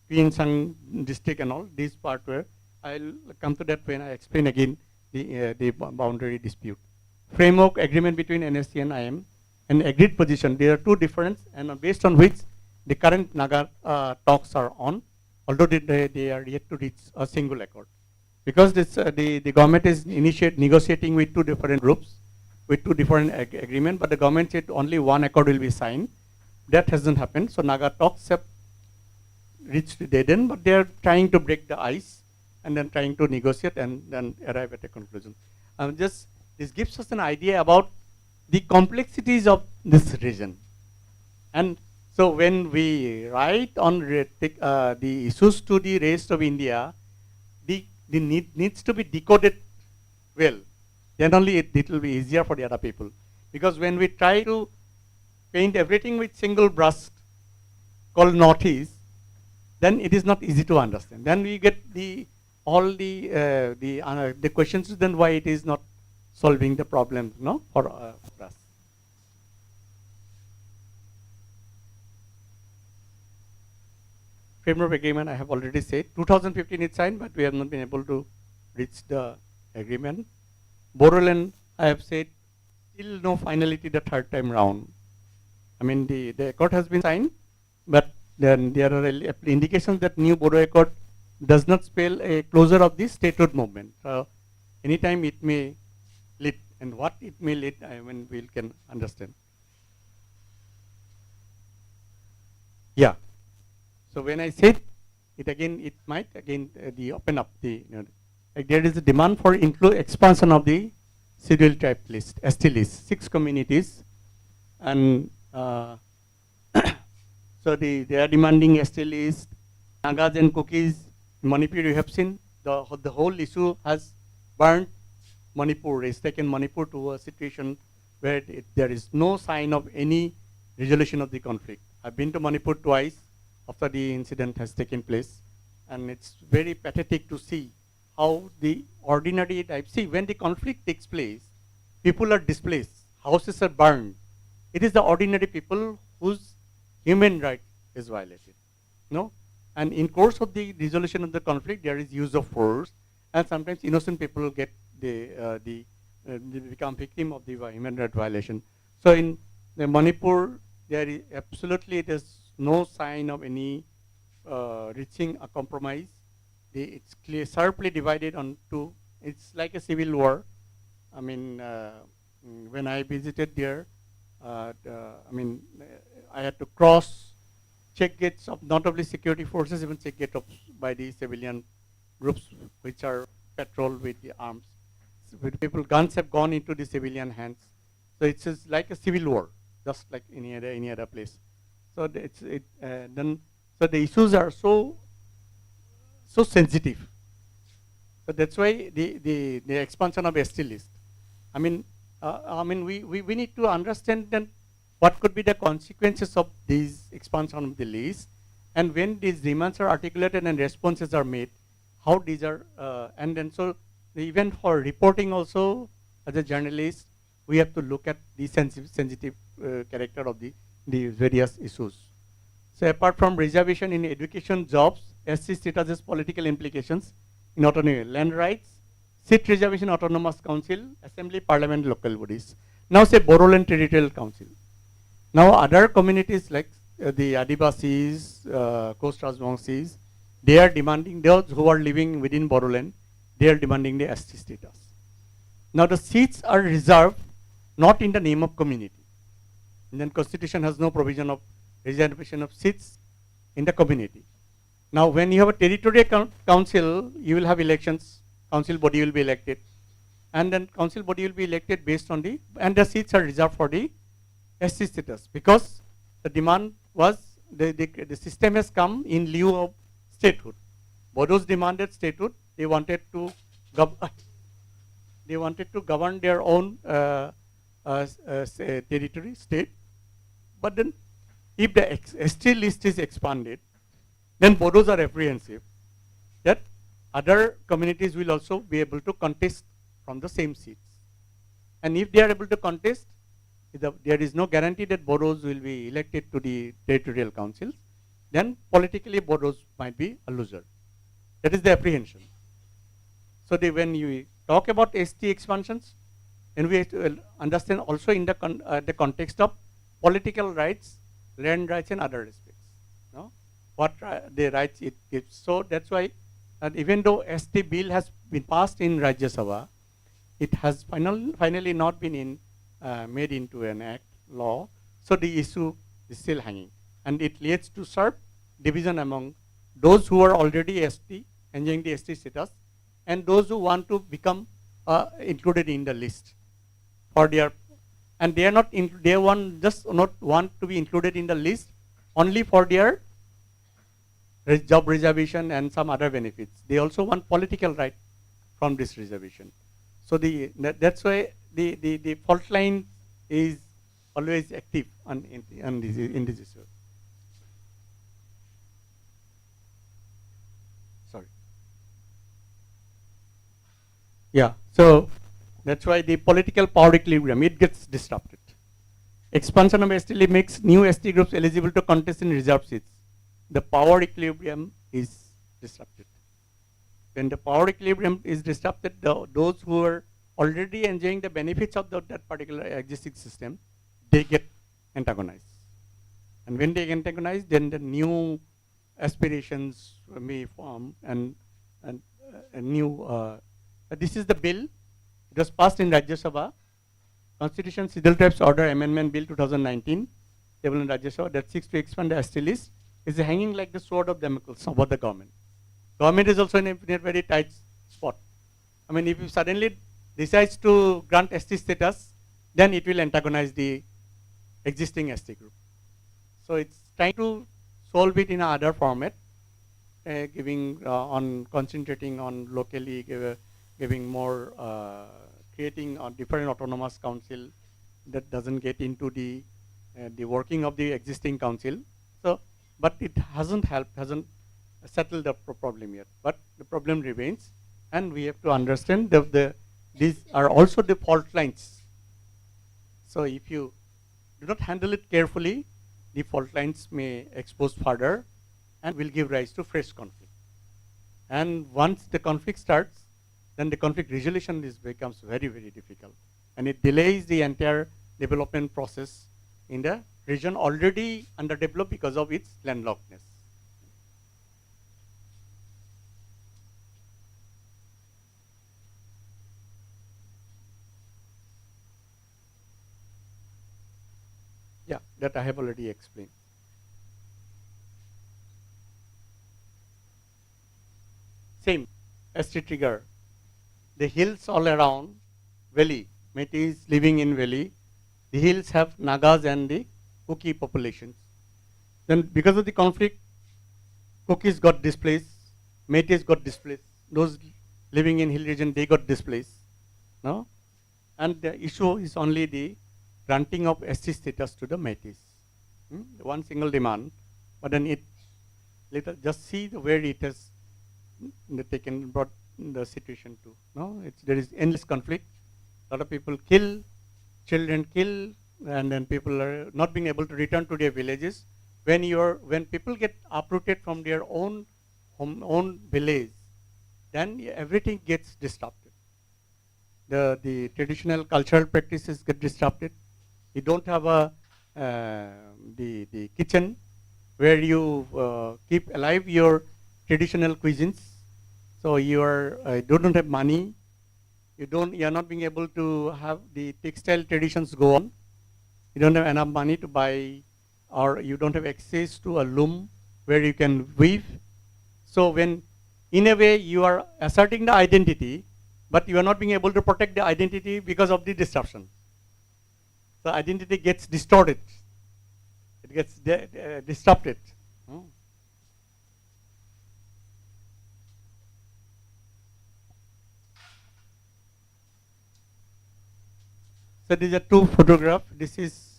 Pyeongchang district and all. This part where I'll come to that when I explain again the boundary dispute. Framework agreement between NSC and IM and agreed position. There are 2 difference, and based on which the current Naga talks are on, although they are yet to reach a single accord. Because this, the government is negotiating with 2 different groups, with 2 different agreements, but the government said only 1 accord will be signed. That hasn't happened, so Naga talks have reached the dead end, but they are trying to break the ice and then trying to negotiate and then arrive at a conclusion. This gives us an idea about the complexities of this region. And so when we write on the issues to the rest of India, the need needs to be decoded well. Then only it will be easier for the other people. Because when we try to paint everything with single brush called Northeast, then it is not easy to understand. Then we get all the questions, then why it is not solving the problem, no, for us. Framework agreement, I have already said. 2015 is signed, but we have not been able to reach the agreement. Bodoland, I have said, still no finality the third time round. I mean, the accord has been signed, but then there are indications that new Bodo Accord does not spell a closure of the statehood movement. So, anytime it may lead, and what it may lead, I mean, we can understand. Yeah. So when I said it again, it might again open up the, like there is a demand for expansion of the schedule type list, ST list, 6 communities, and so they are demanding ST list, Nagas and Cookies. In Manipur, you have seen the whole issue has burnt Manipur. It's taken Manipur to a situation where there is no sign of any resolution of the conflict. I've been to Manipur twice after the incident has taken place, and it's very pathetic to see how the ordinary type, see, when the conflict takes place, people are displaced, houses are burned. It is the ordinary people whose human right is violated, no? And in course of the resolution of the conflict, there is use of force, and sometimes innocent people get they become victim of the human right violation. So in the Manipur, there is absolutely no sign of any reaching a compromise. It's clear, sharply divided on two. It's like a civil war. I mean, when I visited there, I had to cross check gates of not only security forces, even check gates by the civilian groups which are patrolled with the arms. So with people, guns have gone into the civilian hands. So it's just like a civil war, just like any other place. So so the issues are so sensitive. So that's why the expansion of ST list. We need to understand then what could be the consequences of these expansion of the list, and when these demands are articulated and responses are made, how these are, and then so even for reporting also, as a journalist, we have to look at the sensitive character of the various issues. So apart from reservation in education, jobs, SC status has political implications in autonomy, land rights, seat reservation, autonomous council, assembly, parliament, local bodies. Now say Bodoland Territorial Council. Now other communities like the Adivasis, Coast Rajbangsis, they are demanding, those who are living within Bodoland, they are demanding the ST status. Now the seats are reserved not in the name of community. Indian Constitution has no provision of reservation of seats in the community. Now when you have a territorial council, you will have elections, council body will be elected, and then council body will be elected based on and the seats are reserved for the SC status, because the demand was, the system has come in lieu of statehood. Bodos demanded statehood, they wanted to govern their own territory, state, but then if the ST list is expanded, then Bodos are apprehensive that other communities will also be able to contest from the same seats. And if they are able to contest, there is no guarantee that Bodos will be elected to the territorial councils, then politically Bodos might be a loser. That is the apprehension. So when you talk about ST expansions, and we have to understand also in the context of political rights, land rights, and other aspects. No? What the rights it gives. So that's why, even though ST bill has been passed in Rajya Sabha, it has finally not been made into an act law. So the issue is still hanging, and it leads to sharp division among those who are already ST, enjoying the ST status, and those who want to become included in the list for their, and they are not just not want to be included in the list only for their job reservation and some other benefits. They also want political right from this reservation. So that's why the fault line is always active in this issue. Sorry. Yeah, so that's why the political power equilibrium, it gets disrupted. Expansion of ST makes new ST groups eligible to contest in reserve seats. The power equilibrium is disrupted. When the power equilibrium is disrupted, those who are already enjoying the benefits of that particular existing system, they get antagonized. And when they get antagonized, then the new aspirations may form and a new. This is the bill. It was passed in Rajya Sabha. Constitution Civil Tribes Order Amendment Bill 2019, table in Rajya Sabha, that seeks to expand the ST list, is hanging like the sword of Damocles over the government. Government is also in a very tight spot. I mean, if you suddenly decides to grant ST status, then it will antagonize the existing ST group. So it's trying to solve it in another format, giving on concentrating on locally, giving more, creating a different autonomous council that doesn't get into the working of the existing council. So, but it hasn't helped, hasn't settled the problem yet. But the problem remains, and we have to understand that these are also the fault lines. So if you do not handle it carefully, the fault lines may expose further and will give rise to fresh conflict. And once the conflict starts, then the conflict resolution becomes very, very difficult. And it delays the entire development process in the region already underdeveloped because of its landlockedness. Yeah, that I have already explained. Same, ST trigger. The hills all around valley, Metis living in valley, the hills have Nagas and the Kuki populations. Then because of the conflict, Kukis got displaced, Metis got displaced, those living in hill region, they got displaced. No? And the issue is only the granting of ST status to the Metis. One single demand, but then it later just see where it has taken brought the situation to. No, there is endless conflict. A lot of people kill, children kill, and then people are not being able to return to their villages. When people get uprooted from their own home, own village, then everything gets disrupted. The traditional cultural practices get disrupted. You don't have the kitchen where you keep alive your traditional cuisines. So you don't have money. You are not being able to have the textile traditions go on. You don't have enough money to buy, or you don't have access to a loom where you can weave. So when, in a way, you are asserting the identity, but you are not being able to protect the identity because of the disruption. So identity gets distorted. It gets disrupted. So these are two photographs. This is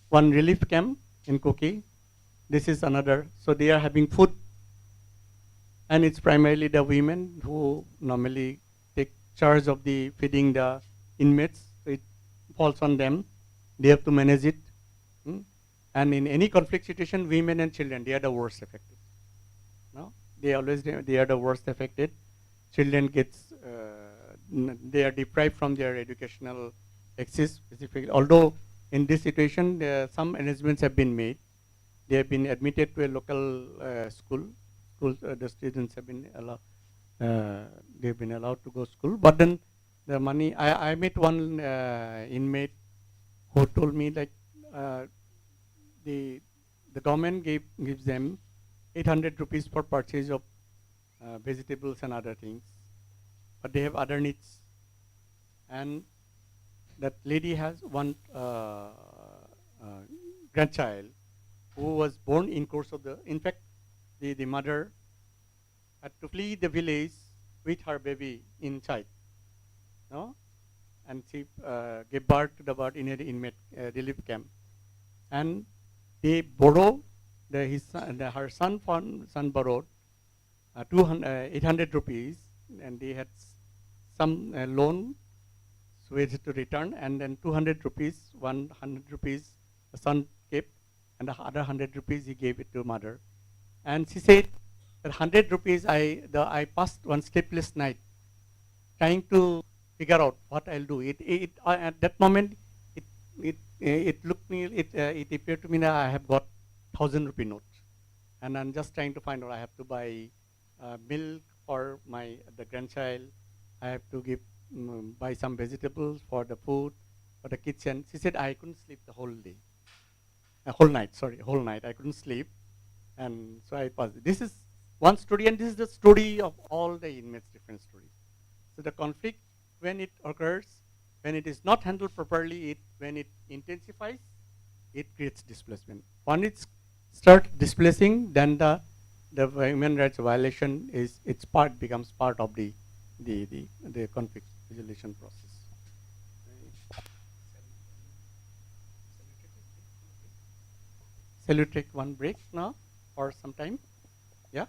one relief camp in Koki. This is another. So they are having food, and it's primarily the women who normally take charge of the feeding the inmates. So it falls on them. They have to manage it. And in any conflict situation, women and children, they are the worst affected. No, they are the worst affected. Children they are deprived from their educational access specifically. Although in this situation, some arrangements have been made. They have been admitted to a local school. The students have been allowed. They have been allowed to go to school. But then the money. I met one inmate who told me like the government gives them 800 rupees for purchase of vegetables and other things, but they have other needs. And that lady has one grandchild who was born in course of in fact, the mother had to flee the village with her baby inside, no, and she gave birth to the bird in an inmate relief camp, and they borrow her son borrowed 800 rupees, and they had some loan, so we had to return, and then 200 rupees, 100 rupees the son kept, and the other 100 rupees he gave it to mother. And she said that 100 rupees I passed one sleepless night trying to figure out what I'll do. At that moment it it looked me it appeared to me that I have got 1,000 rupee note, and I'm just trying to find out I have to buy milk for the grandchild. I have to buy some vegetables for the food, for the kitchen. She said I couldn't sleep the whole day, whole night. Sorry, whole night I couldn't sleep, and so I passed. This is one story, and this is the story of all the inmates, different stories. So the conflict, when it occurs, when it is not handled properly, when it intensifies, it creates displacement. When it starts displacing, then the human rights violation becomes part of the conflict resolution process. Shall we take one break now or some time? Yeah.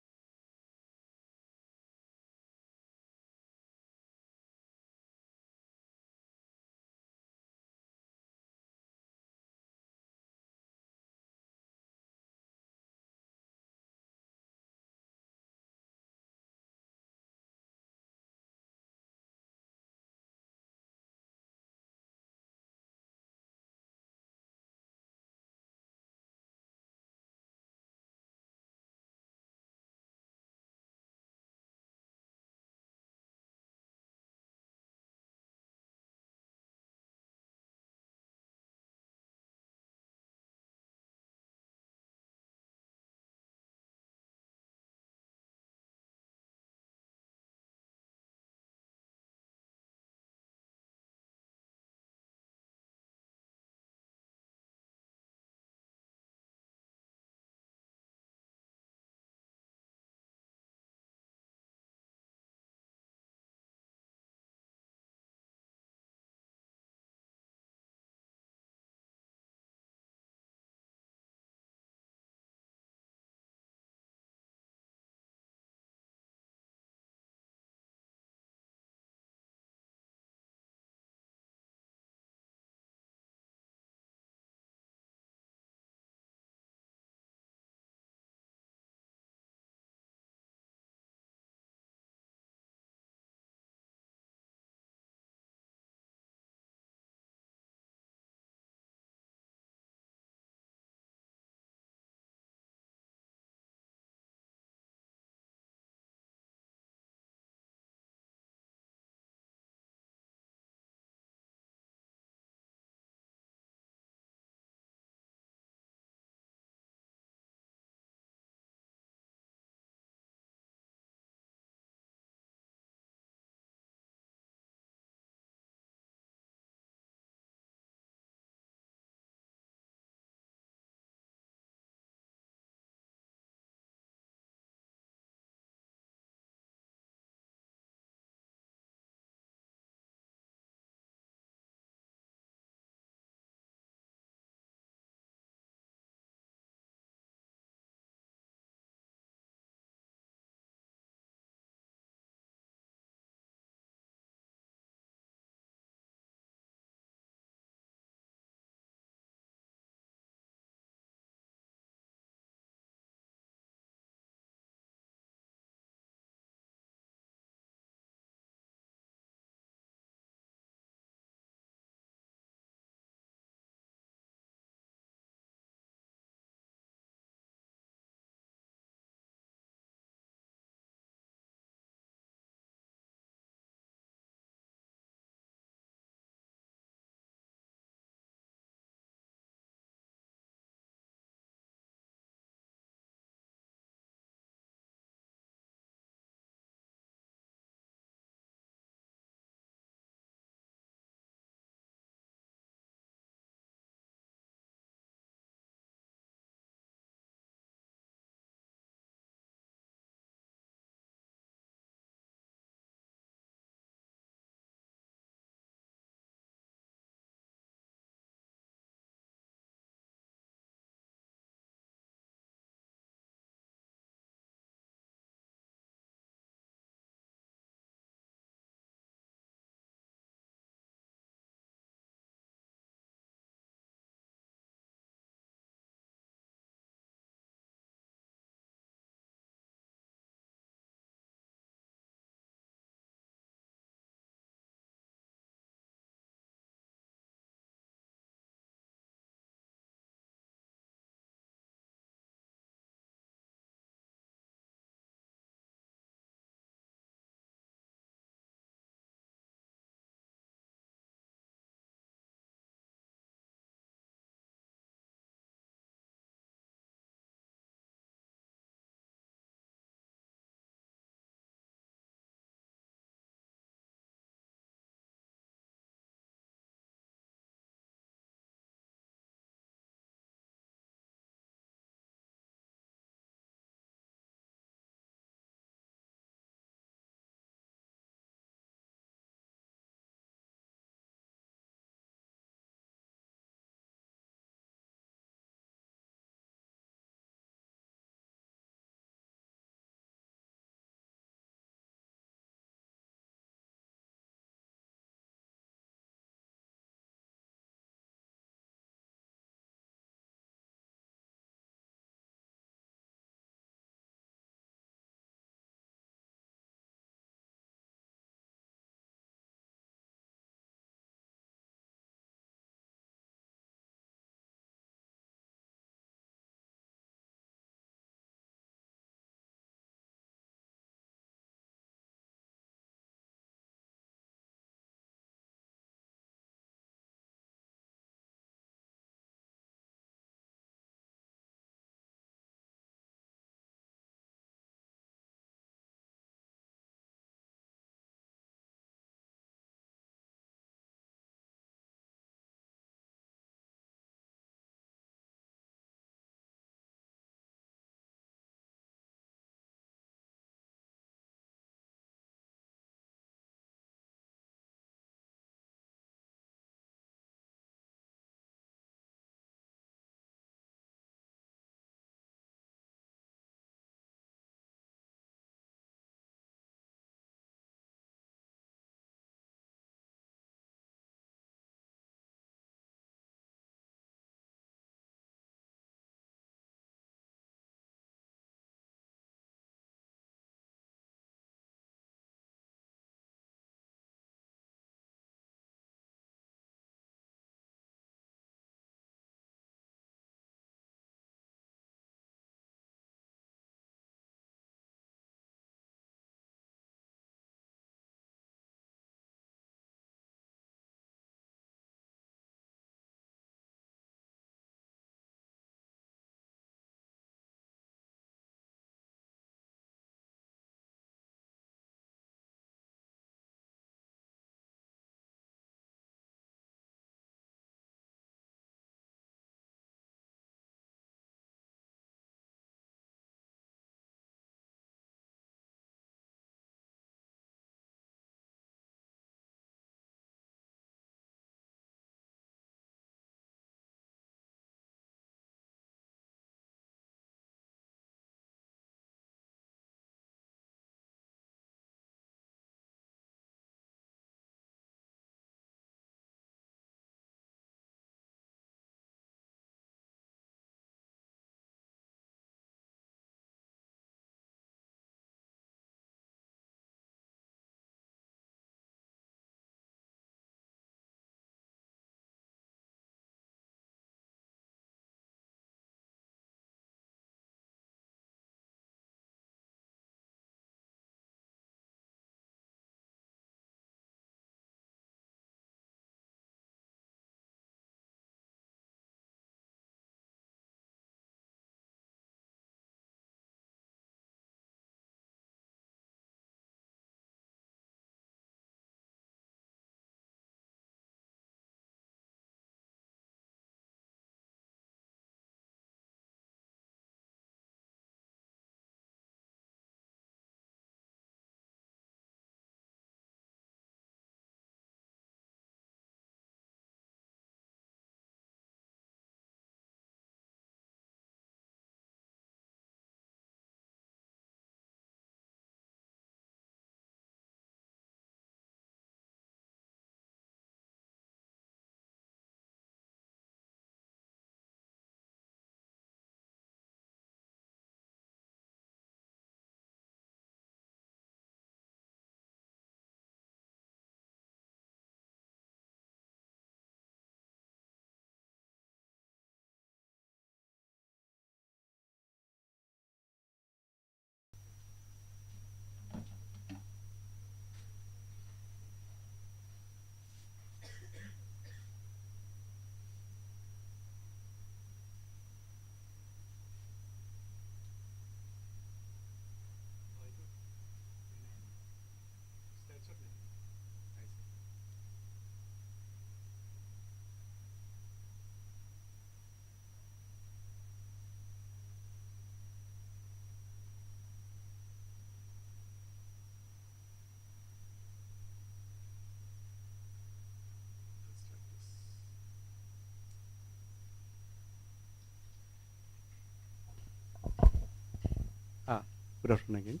Good afternoon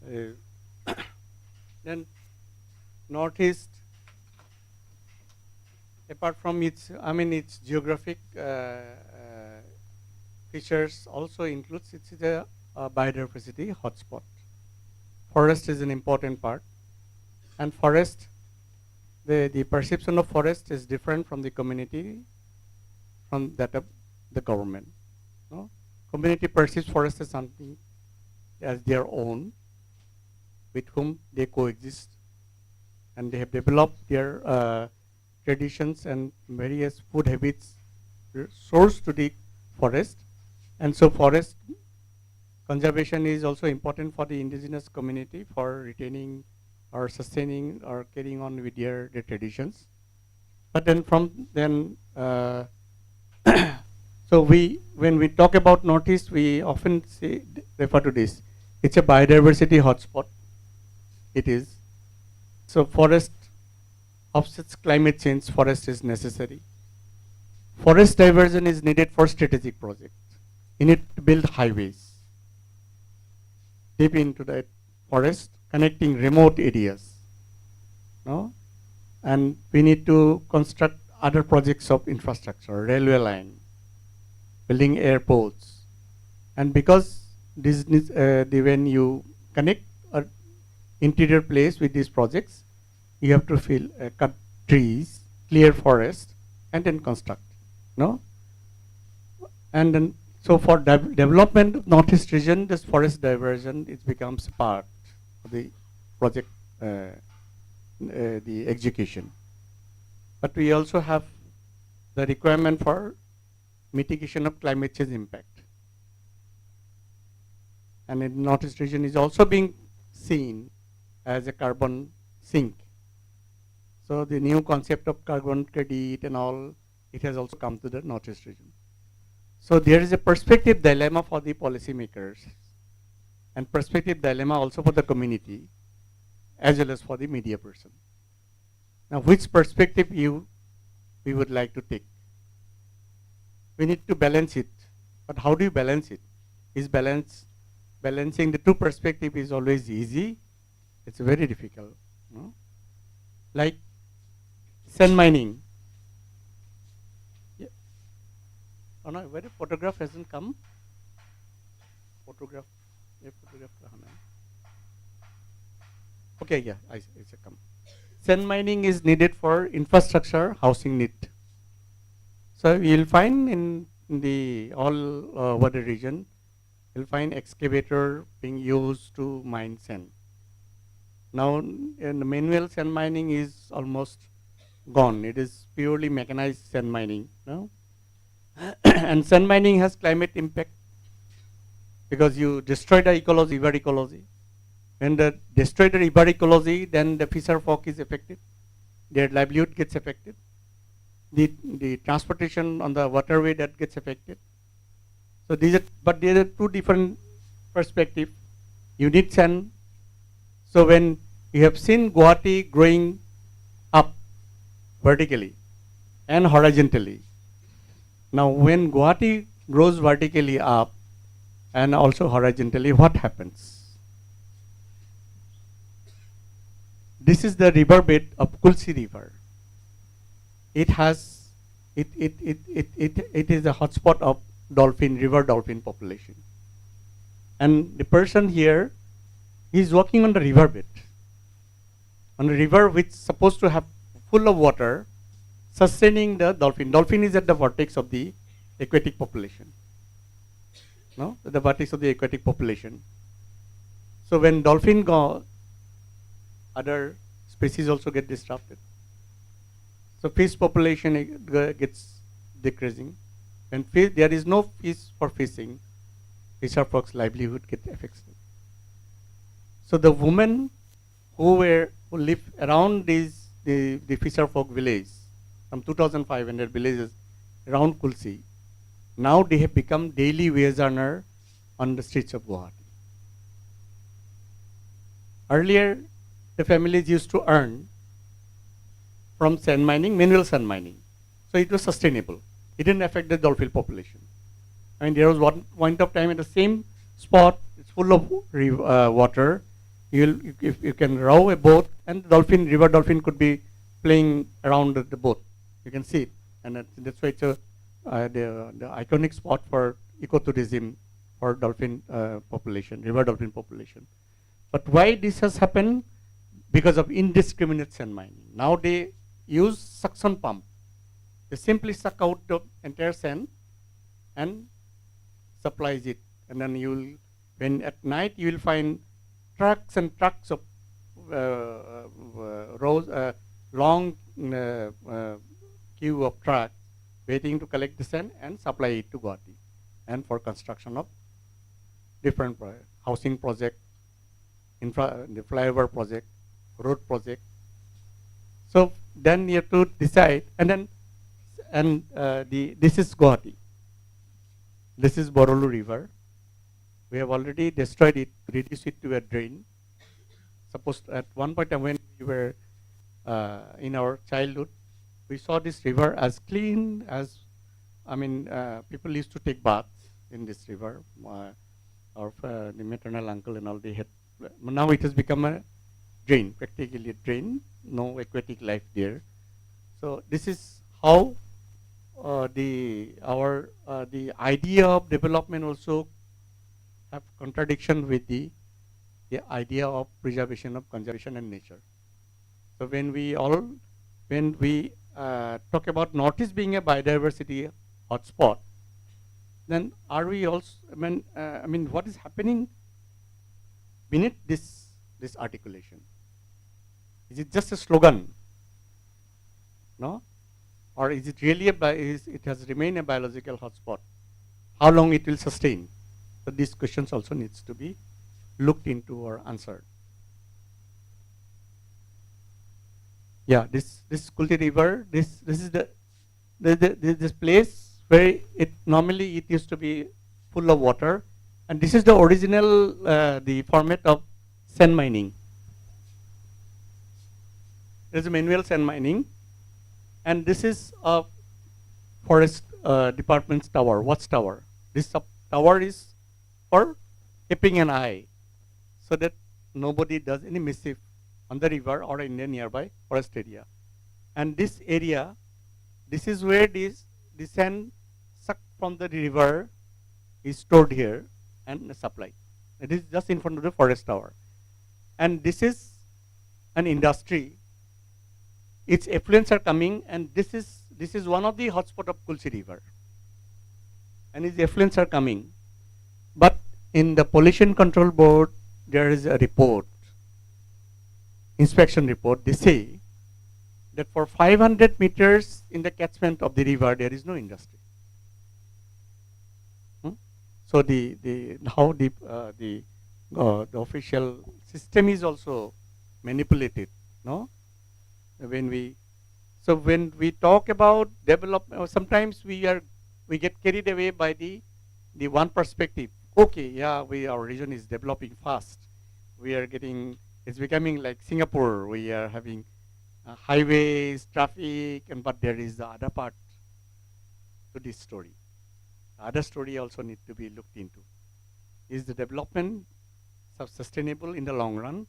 again. Then Northeast, apart from its geographic features, also includes it's a biodiversity hotspot. Forest is an important part, and forest, the perception of forest is different from the community, from that of the government. No? Community perceives forest as something as their own, with whom they coexist, and they have developed their traditions and various food habits sourced to the forest. And so forest conservation is also important for the indigenous community for retaining or sustaining or carrying on with their traditions. But then so when we talk about Northeast, we often refer to this. It's a biodiversity hotspot. It is. So forest offsets climate change. Forest is necessary. Forest diversion is needed for strategic projects. You need to build highways deep into the forest, connecting remote areas. No? And we need to construct other projects of infrastructure, railway line, building airports. And because when you connect an interior place with these projects, you have to cut trees, clear forest, and then construct. No? And then, so for development of Northeast region, this forest diversion, it becomes part of the project, the execution. But we also have the requirement for mitigation of climate change impact. And in Northeast region is also being seen as a carbon sink. So the new concept of carbon credit and all, it has also come to the Northeast region. So there is a perspective dilemma for the policymakers, and perspective dilemma also for the community, as well as for the media person. Now, which perspective we would like to take? We need to balance it, but how do you balance it? Balancing the two perspectives is always easy. It's very difficult. No? Like sand mining. Yeah. Oh no, where the photograph hasn't come. Photograph. Yeah, photograph. Okay, yeah, it's a come. Sand mining is needed for infrastructure, housing need. So you'll find in the all over the region, you'll find excavator being used to mine sand. Now, in the manual sand mining is almost gone. It is purely mechanized sand mining. No? And sand mining has climate impact because you destroy the ecology, river ecology. When the destroy the river ecology, then the fisher folk is affected. Their livelihood gets affected. The transportation on the waterway that gets affected. So there are two different perspectives. You need sand. So when you have seen Guwahati growing up vertically and horizontally. Now when Guwahati grows vertically up and also horizontally, what happens? This is the riverbed of Kulsi River. It is a hotspot of river dolphin population. And the person here is walking on the riverbed, on a river which is supposed to have full of water, sustaining the dolphin. Dolphin is at the vertex of the aquatic population. No, the vertex of the aquatic population. So when dolphin go, other species also get disrupted. So fish population gets decreasing. When there is no fish for fishing, fisher folks' livelihood get affected. So the women who live around the fisher folk village from 2005 and their villages around Kulsi, now they have become daily wage earner on the streets of Guwahati. Earlier, the families used to earn from sand mining, mineral sand mining. So it was sustainable. It didn't affect the dolphin population. I mean, there was one point of time at the same spot, it's full of water. If you can row a boat, and the dolphin, river dolphin could be playing around the boat. You can see it, and that's why it's the iconic spot for ecotourism for dolphin population, river dolphin population. But why this has happened? Because of indiscriminate sand mining. Now they use suction pump. They simply suck out the entire sand and supplies it. And then when at night you will find trucks and trucks of long queue of trucks waiting to collect the sand and supply it to Guwahati, and for construction of different housing project, the flyover project, road project. So then you have to decide, and this is Guwahati. This is Borolu River. We have already destroyed it, reduced it to a drain. Suppose at one point when we were in our childhood, we saw this river as clean as, people used to take baths in this river. The maternal uncle and all, they had. Now it has become a drain, practically a drain, no aquatic life there. So this is how the idea of development also have contradiction with the idea of preservation of conservation and nature. So when we talk about Northeast being a biodiversity hotspot, then are we also? What is happening beneath this articulation? Is it just a slogan? No, or is it really it has remained a biological hotspot? How long it will sustain? So these questions also needs to be looked into or answered. Yeah, this Kulti River, this is this place where it normally used to be full of water, and this is the original the format of sand mining. There's a manual sand mining, and this is a forest department's tower, watchtower. This tower is for keeping an eye, so that nobody does any mischief on the river or in the nearby forest area. And this area, this is where the sand sucked from the river is stored here and supplied. It is just in front of the forest tower. And this is an industry. Its effluents are coming, and this is one of the hotspot of Kulsi River. And its effluents are coming. But in the Pollution Control Board, there is a report, inspection report. They say that for 500 meters in the catchment of the river, there is no industry. So the official system is also manipulated. No, when we talk about development, sometimes we get carried away by the one perspective. Okay, yeah, our region is developing fast. It's becoming like Singapore. We are having highways, traffic, but there is the other part to this story. The other story also needs to be looked into. Is the development sustainable in the long run?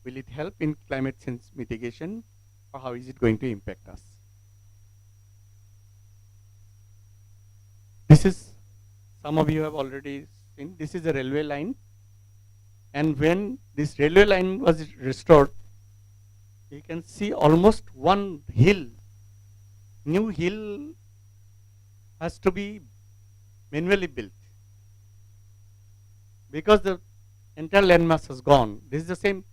Will it help in climate change mitigation, or how is it going to impact us? This is, some of you have already seen, this is a railway line. And when this railway line was restored, you can see almost one hill, new hill has to be manually built, because the entire landmass has gone. This is the same,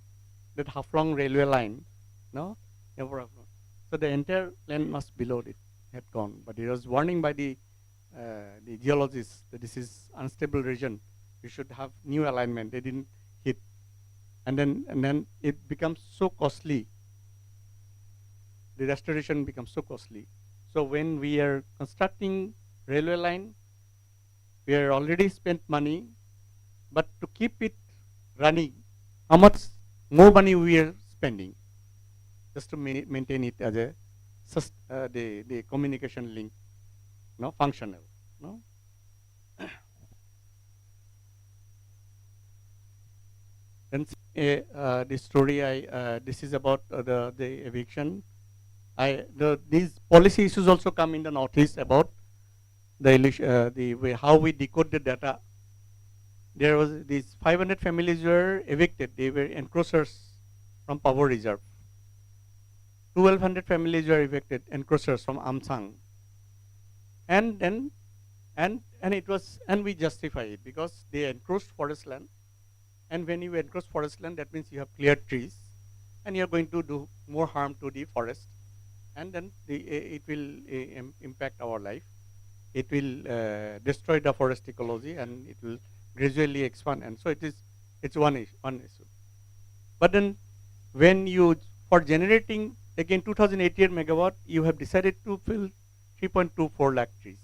that Haflong railway line, no? So the entire landmass below it had gone, but it was warning by the geologists that this is unstable region. We should have new alignment. They didn't hit, and then it becomes so costly. The restoration becomes so costly. So when we are constructing railway line, we are already spent money, but to keep it running, how much more money we are spending just to maintain it as a the communication link, no, functional, no. Then this story, this is about the eviction. These policy issues also come in the Northeast about the way how we decode the data. There was these 500 families were evicted. They were encroachers from Power Reserve. 1,200 families were evicted, encroachers from Amsang. And then, and it was, and we justify it because they encroached forest land. And when you encroach forest land, that means you have cleared trees, and you are going to do more harm to the forest, and then it will impact our life. It will destroy the forest ecology, and it will gradually expand. And so it's one issue. But then, when you for generating again 2,088 megawatt, you have decided to fill 3.24 lakh trees.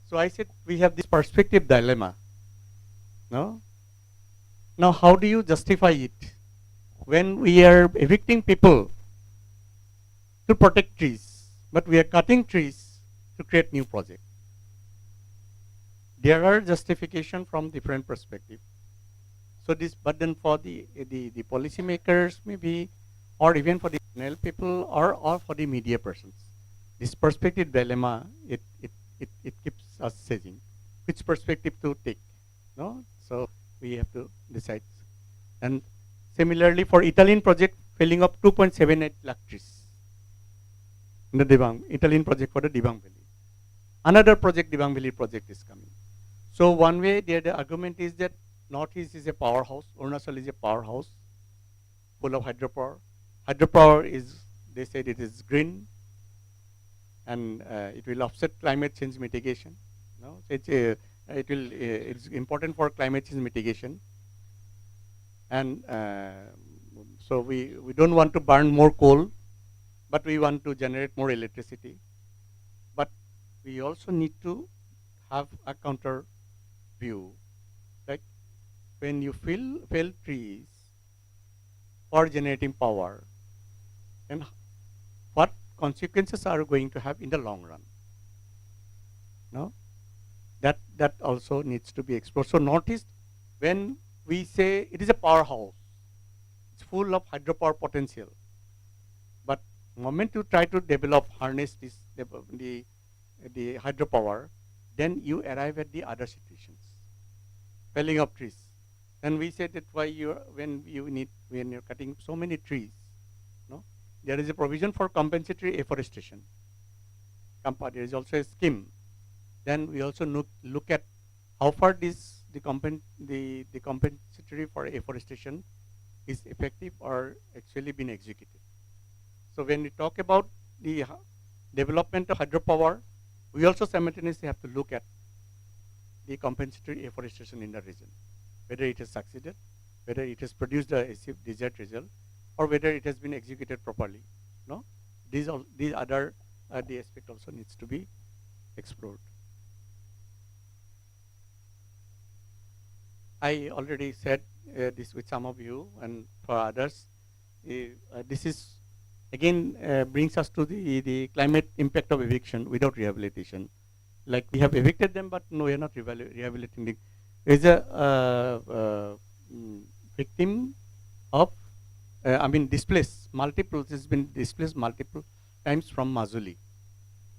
So I said we have this perspective dilemma. No. Now, how do you justify it when we are evicting people to protect trees, but we are cutting trees to create new projects? There are justification from different perspectives. So this, but then for the policymakers maybe, or even for the panel people, or for the media persons, this perspective dilemma, it keeps us saying which perspective to take. No, so we have to decide. And similarly for Italian project, filling up 2.78 lakh trees in the Dibang, Italian project for the Dibang Valley. Another project, Dibang Valley project, is coming. So one way the argument is that Northeast is a powerhouse, Arunachal is a powerhouse, full of hydropower. Hydropower is, they said it is green, and it will offset climate change mitigation. No, so it's important for climate change mitigation. And so we don't want to burn more coal, but we want to generate more electricity. But we also need to have a counter view, like when you fell trees for generating power, then what consequences are going to have in the long run? No, that also needs to be explored. So Northeast, when we say it is a powerhouse, it's full of hydropower potential, but moment you try to harness this the hydropower, then you arrive at the other situations, felling of trees. And we said that when you're cutting so many trees, no, there is a provision for compensatory afforestation. There is also a scheme. Then we also look at how far the compensatory for afforestation is effective or actually been executed. So when we talk about the development of hydropower, we also simultaneously have to look at the compensatory afforestation in the region, whether it has succeeded, whether it has produced a desired result, or whether it has been executed properly. No, these other the aspect also needs to be explored. I already said this with some of you, and for others, this is again brings us to the climate impact of eviction without rehabilitation. Like we have evicted them, but no, we are not rehabilitating them. There is a victim of, displaced multiple. Has been displaced multiple times from Majuli,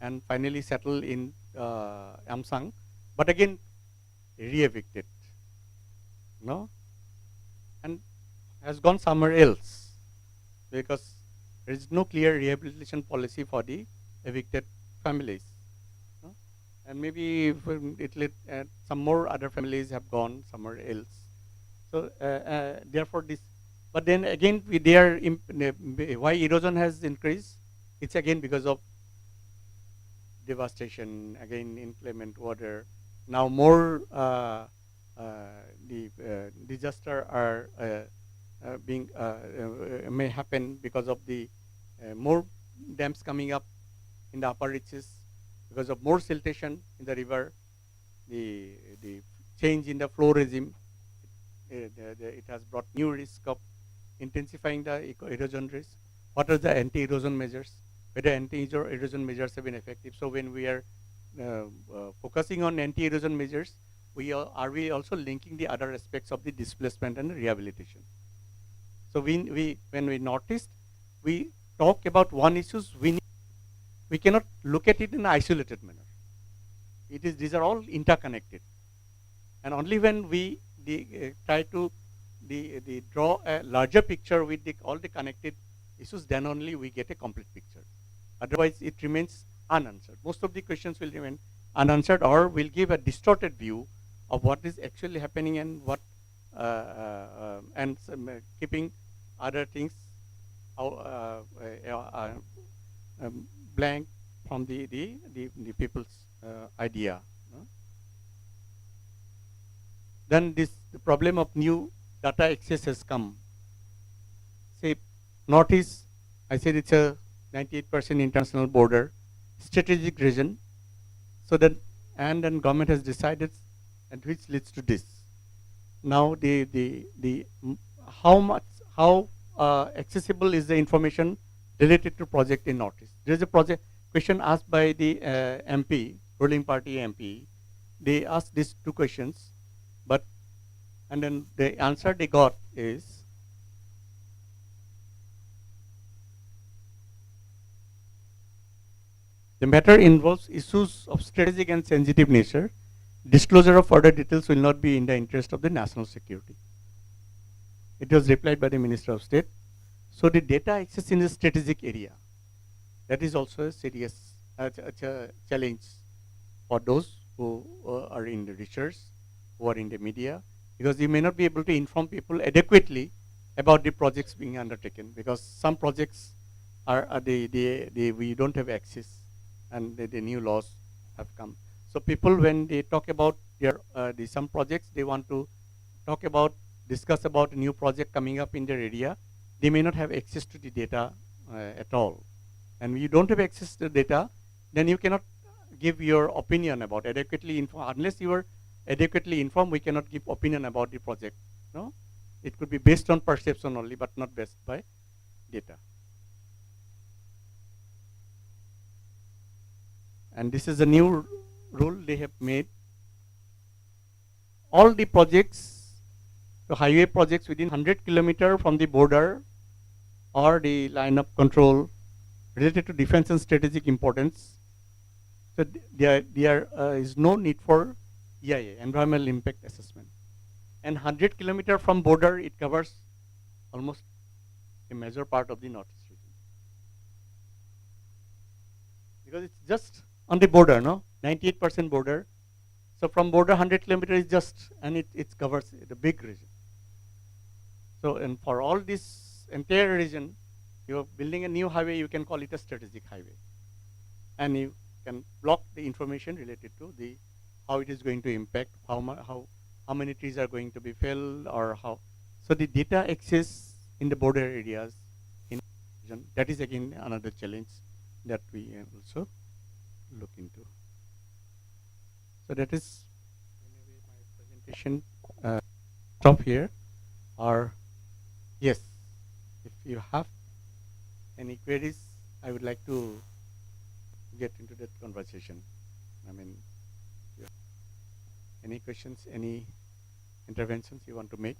and finally settled in Amsang, but again re-evicted. No, and has gone somewhere else because there is no clear rehabilitation policy for the evicted families. No? And maybe some more other families have gone somewhere else. So therefore this, but then again why erosion has increased? It's again because of devastation, again inclement water. Now more the disaster are being may happen because of the more dams coming up in the upper reaches, because of more siltation in the river, the change in the flow regime. It has brought new risk of intensifying the erosion risk. What are the anti-erosion measures? Whether anti-erosion measures have been effective? So when we are focusing on anti-erosion measures, are we also linking the other aspects of the displacement and the rehabilitation? So when we noticed, we talk about one issues, we cannot look at it in an isolated manner. These are all interconnected, and only when we try to draw a larger picture with all the connected issues, then only we get a complete picture. Otherwise, it remains unanswered. Most of the questions will remain unanswered, or will give a distorted view of what is actually happening and what keeping other things blank from the people's idea. No? Then the problem of new data access has come. Say, Northeast, I said it's a 98% international border, strategic region. So that, and then government has decided, and which leads to this. Now how accessible is the information related to project in Northeast? There is a project question asked by the MP, ruling party MP. They asked these two questions, and then the answer they got is, the matter involves issues of strategic and sensitive nature. Disclosure of further details will not be in the interest of the national security. It was replied by the Minister of State. So the data access in the strategic area, that is also a serious challenge for those who are in the research, who are in the media, because you may not be able to inform people adequately about the projects being undertaken, because some projects we don't have access, and the new laws have come. So people, when they talk about some projects, they want to discuss about a new project coming up in their area, they may not have access to the data at all. And when you don't have access to the data, then you cannot give your opinion about unless you are adequately informed, we cannot give opinion about the project. No, it could be based on perception only, but not based by data. And this is a new rule they have made. All the projects, the highway projects within 100 kilometers from the border or the line of control related to defense and strategic importance, so there is no need for EIA, environmental impact assessment. And 100 kilometers from border, it covers almost a major part of the Northeast region. Because it's just on the border, no? 98% border. So from border, 100 kilometers is just, and it covers the big region. So, and for all this entire region, you're building a new highway, you can call it a strategic highway. And you can block the information related to how it is going to impact, how many trees are going to be felled, or how. So the data access in the border areas, in region, that is again another challenge that we also look into. So that is my presentation. Stop here, or yes, if you have any queries, I would like to get into that conversation. I mean, any questions, any interventions you want to make?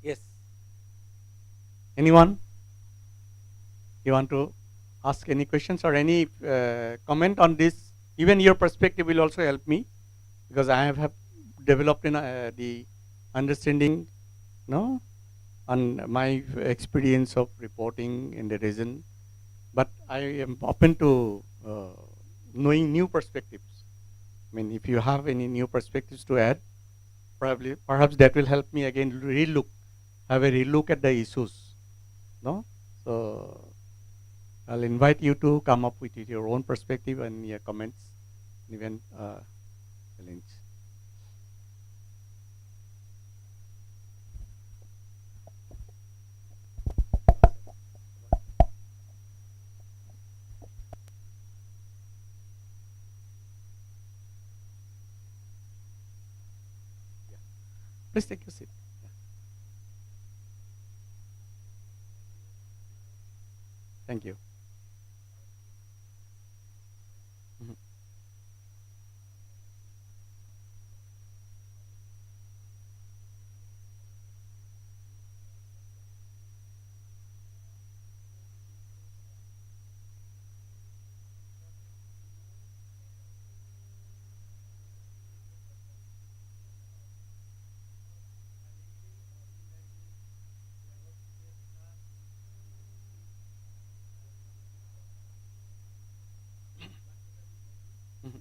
Yes. Anyone? You want to ask any questions or any comment on this? Even your perspective will also help me, because I have developed in the understanding, no, on my experience of reporting in the region. But I am open to knowing new perspectives. I mean, if you have any new perspectives to add, perhaps that will help me again have a relook at the issues. No, so I'll invite you to come up with your own perspective and your comments, even challenge. Please take your seat. Yeah. Thank you. Mhm. Mhm.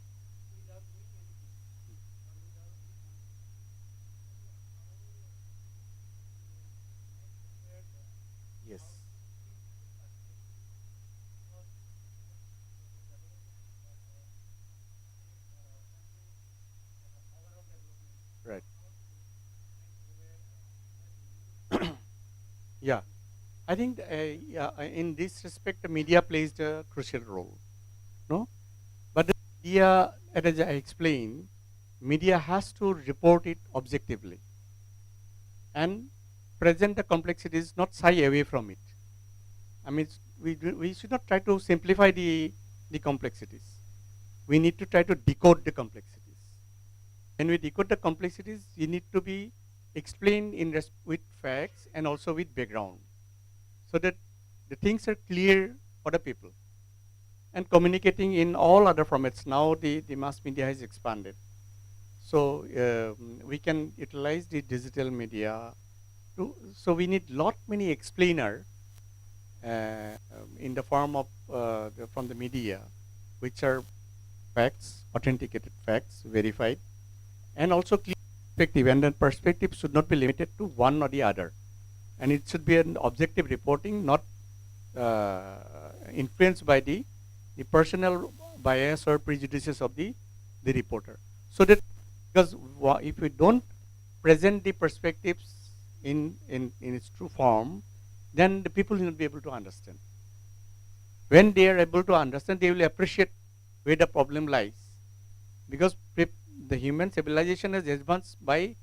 Yes. Right. Yeah. I think yeah, in this respect, the media plays a crucial role. No, but the media, as I explained, media has to report it objectively and present the complexities, not shy away from it. I mean, we should not try to simplify the complexities. We need to try to decode the complexities. When we decode the complexities, you need to be explained with facts and also with background, so that the things are clear for the people. And communicating in all other formats. Now the mass media has expanded. So we can utilize the digital media so we need lot many explainer in the form of from the media, which are facts, authenticated facts, verified, and also clear perspective. And then perspective should not be limited to one or the other, and it should be an objective reporting, not influenced by the personal bias or prejudices of the reporter. So that because if we don't present the perspectives in its true form, then the people will not be able to understand. When they are able to understand, they will appreciate where the problem lies. Because the human civilization is advanced by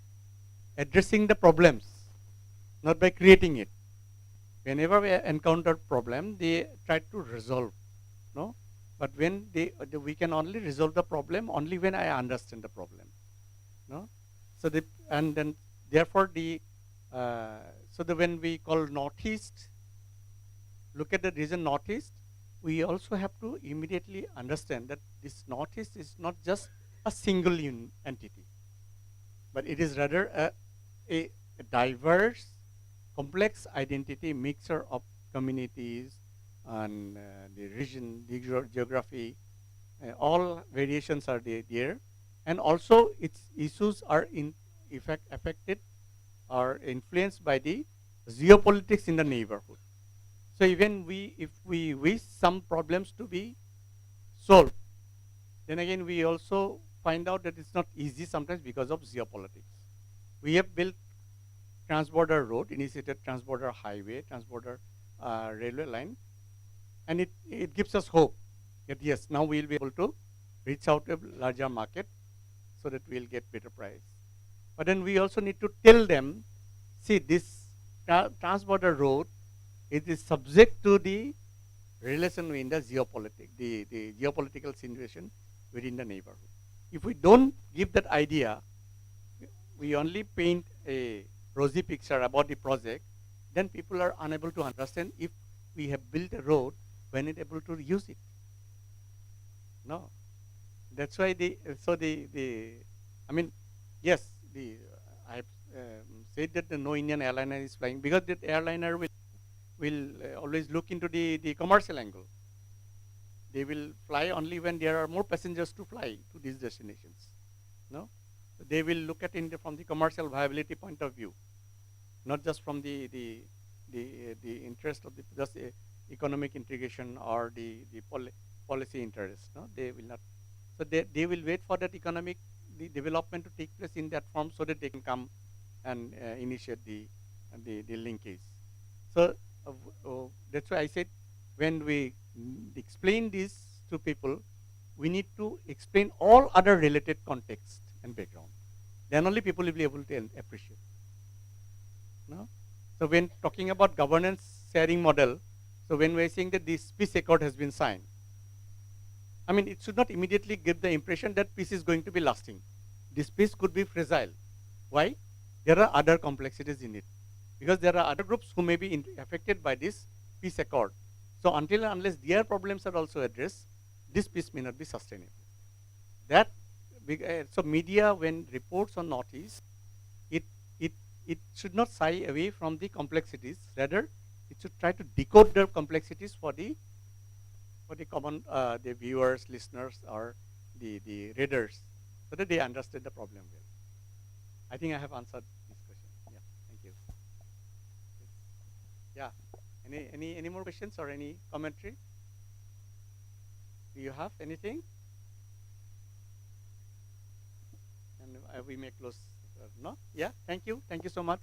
addressing the problems, not by creating it. Whenever we encounter problem, they try to resolve. No, but when we can only resolve the problem only when I understand the problem. No, so and then therefore so the when we call northeast, look at the region northeast, we also have to immediately understand that this northeast is not just a single entity, but it is rather a diverse, complex identity mixture of communities and the region, the geography, all variations are there, and also its issues are in effect affected or influenced by the geopolitics in the neighborhood. So even if we wish some problems to be solved, then again we also find out that it's not easy sometimes because of geopolitics. We have built transborder road, initiated transborder highway, transborder railway line, and it gives us hope that yes, now we'll be able to reach out to a larger market so that we'll get better price. But then we also need to tell them, see, this transborder road, it is subject to the relation in the the geopolitical situation within the neighborhood. If we don't give that idea, we only paint a rosy picture about the project, then people are unable to understand if we have built a road, when it able to use it. No, that's why the I mean, yes, I have said that the no Indian airliner is flying because that airliner will always look into the commercial angle. They will fly only when there are more passengers to fly to these destinations. No, they will look at it from the commercial viability point of view, not just from the interest of the just economic integration or the policy interest. No, they will not. So they will wait for that economic development to take place in that form so that they can come and initiate the linkage. So that's why I said when we explain this to people, we need to explain all other related context and background. Then only people will be able to appreciate. No? So when talking about governance sharing model, so when we're saying that this peace accord has been signed, I mean, it should not immediately give the impression that peace is going to be lasting. This peace could be fragile. Why? There are other complexities in it. Because there are other groups who may be affected by this peace accord. So until and unless their problems are also addressed, this peace may not be sustainable. That so media when reports on Northeast, it it it should not shy away from the complexities. Rather, it should try to decode the complexities for the common the viewers, listeners, or the readers, so that they understand the problem well. I think I have answered this question. Yeah, thank you. Yeah, any more questions or any commentary? Do you have anything? And we may close. No? Yeah. Thank you. Thank you so much.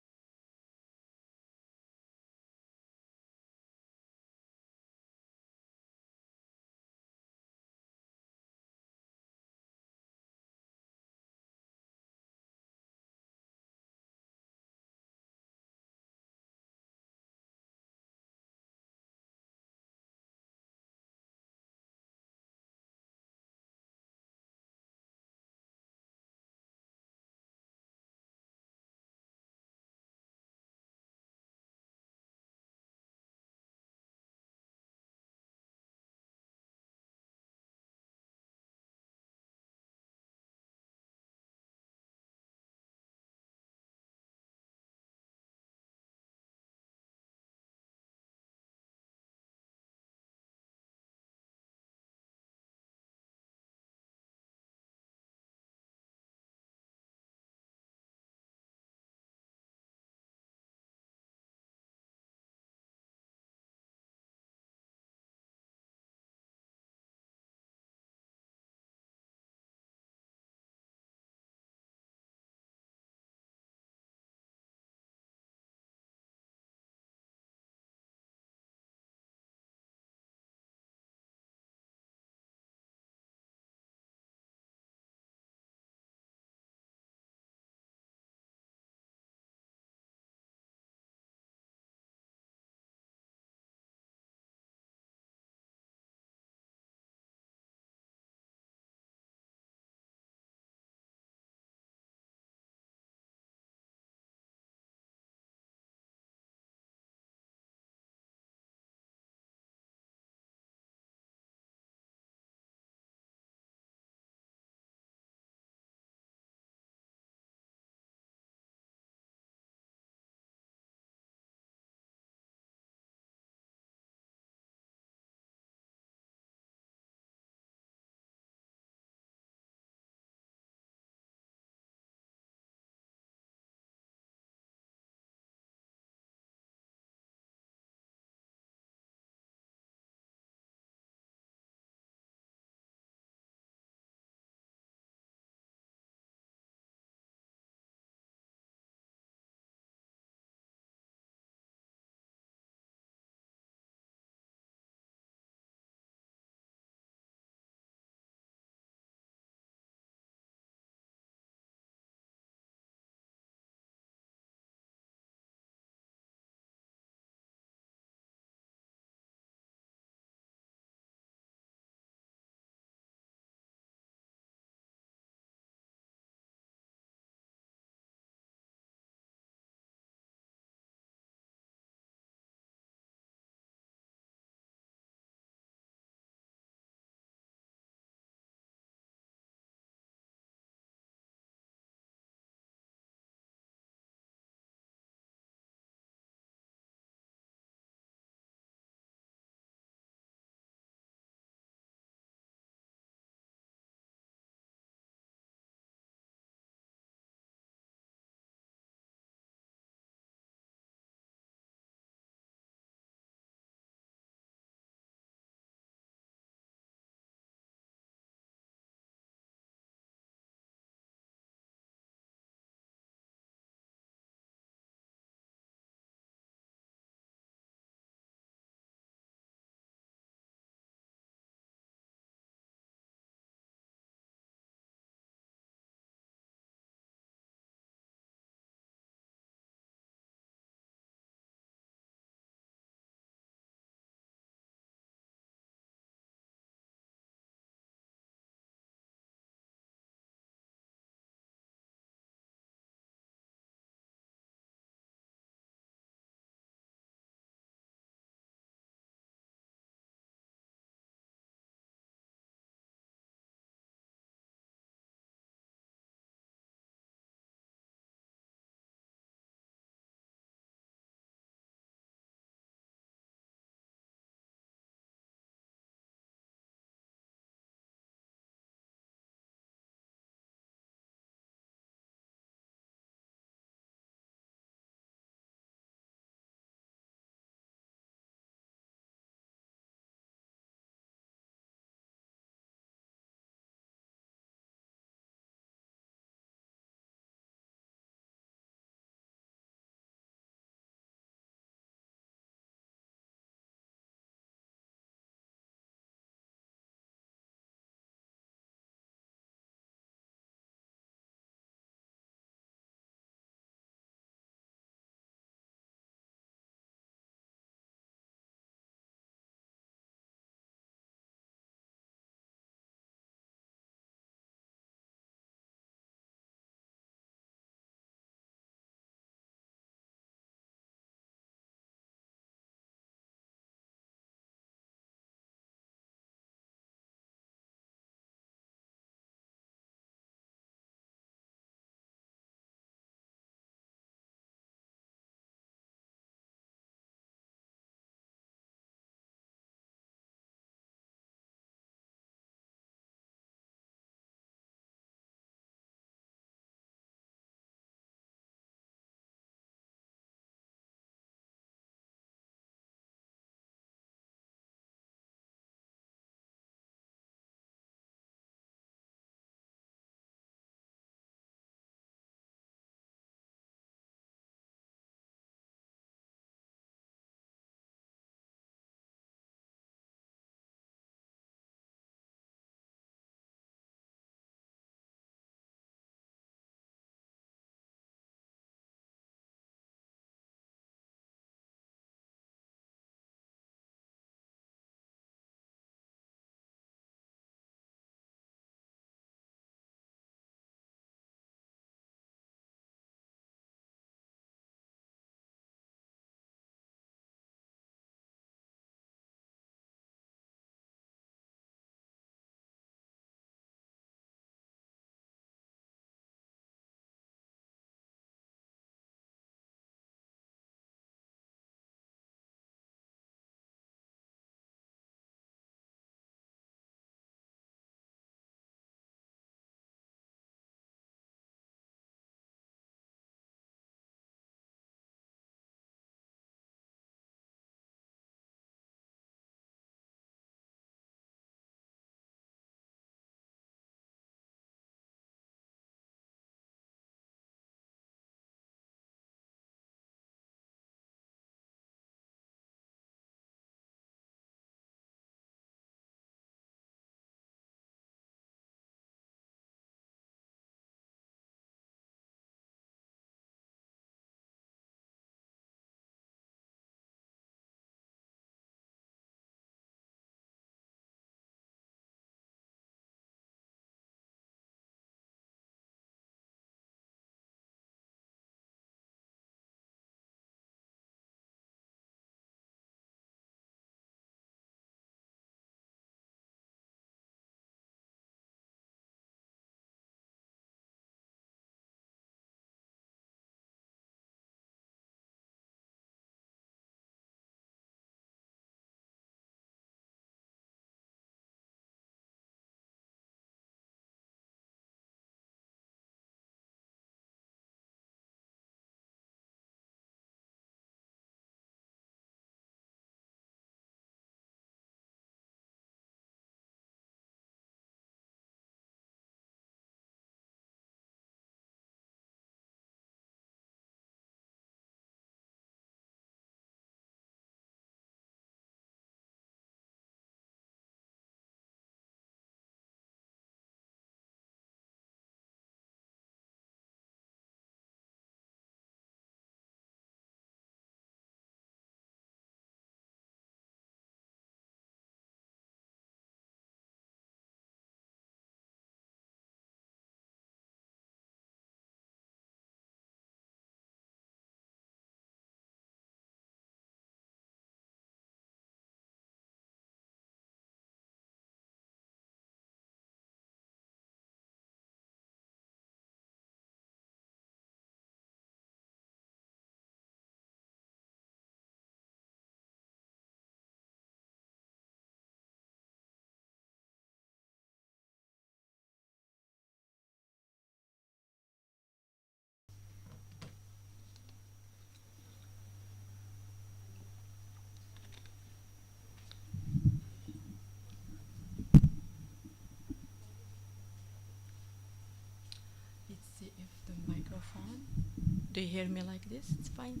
Do you hear me like this? It's fine.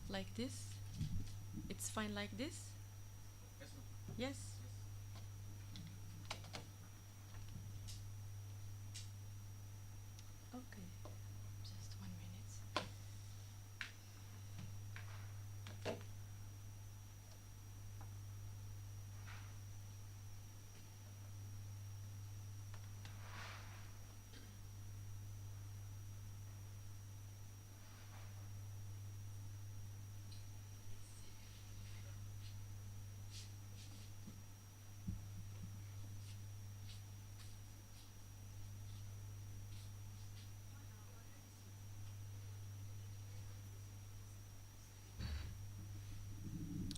Like this? It's fine like this? Yes? Okay. Just 1 minute.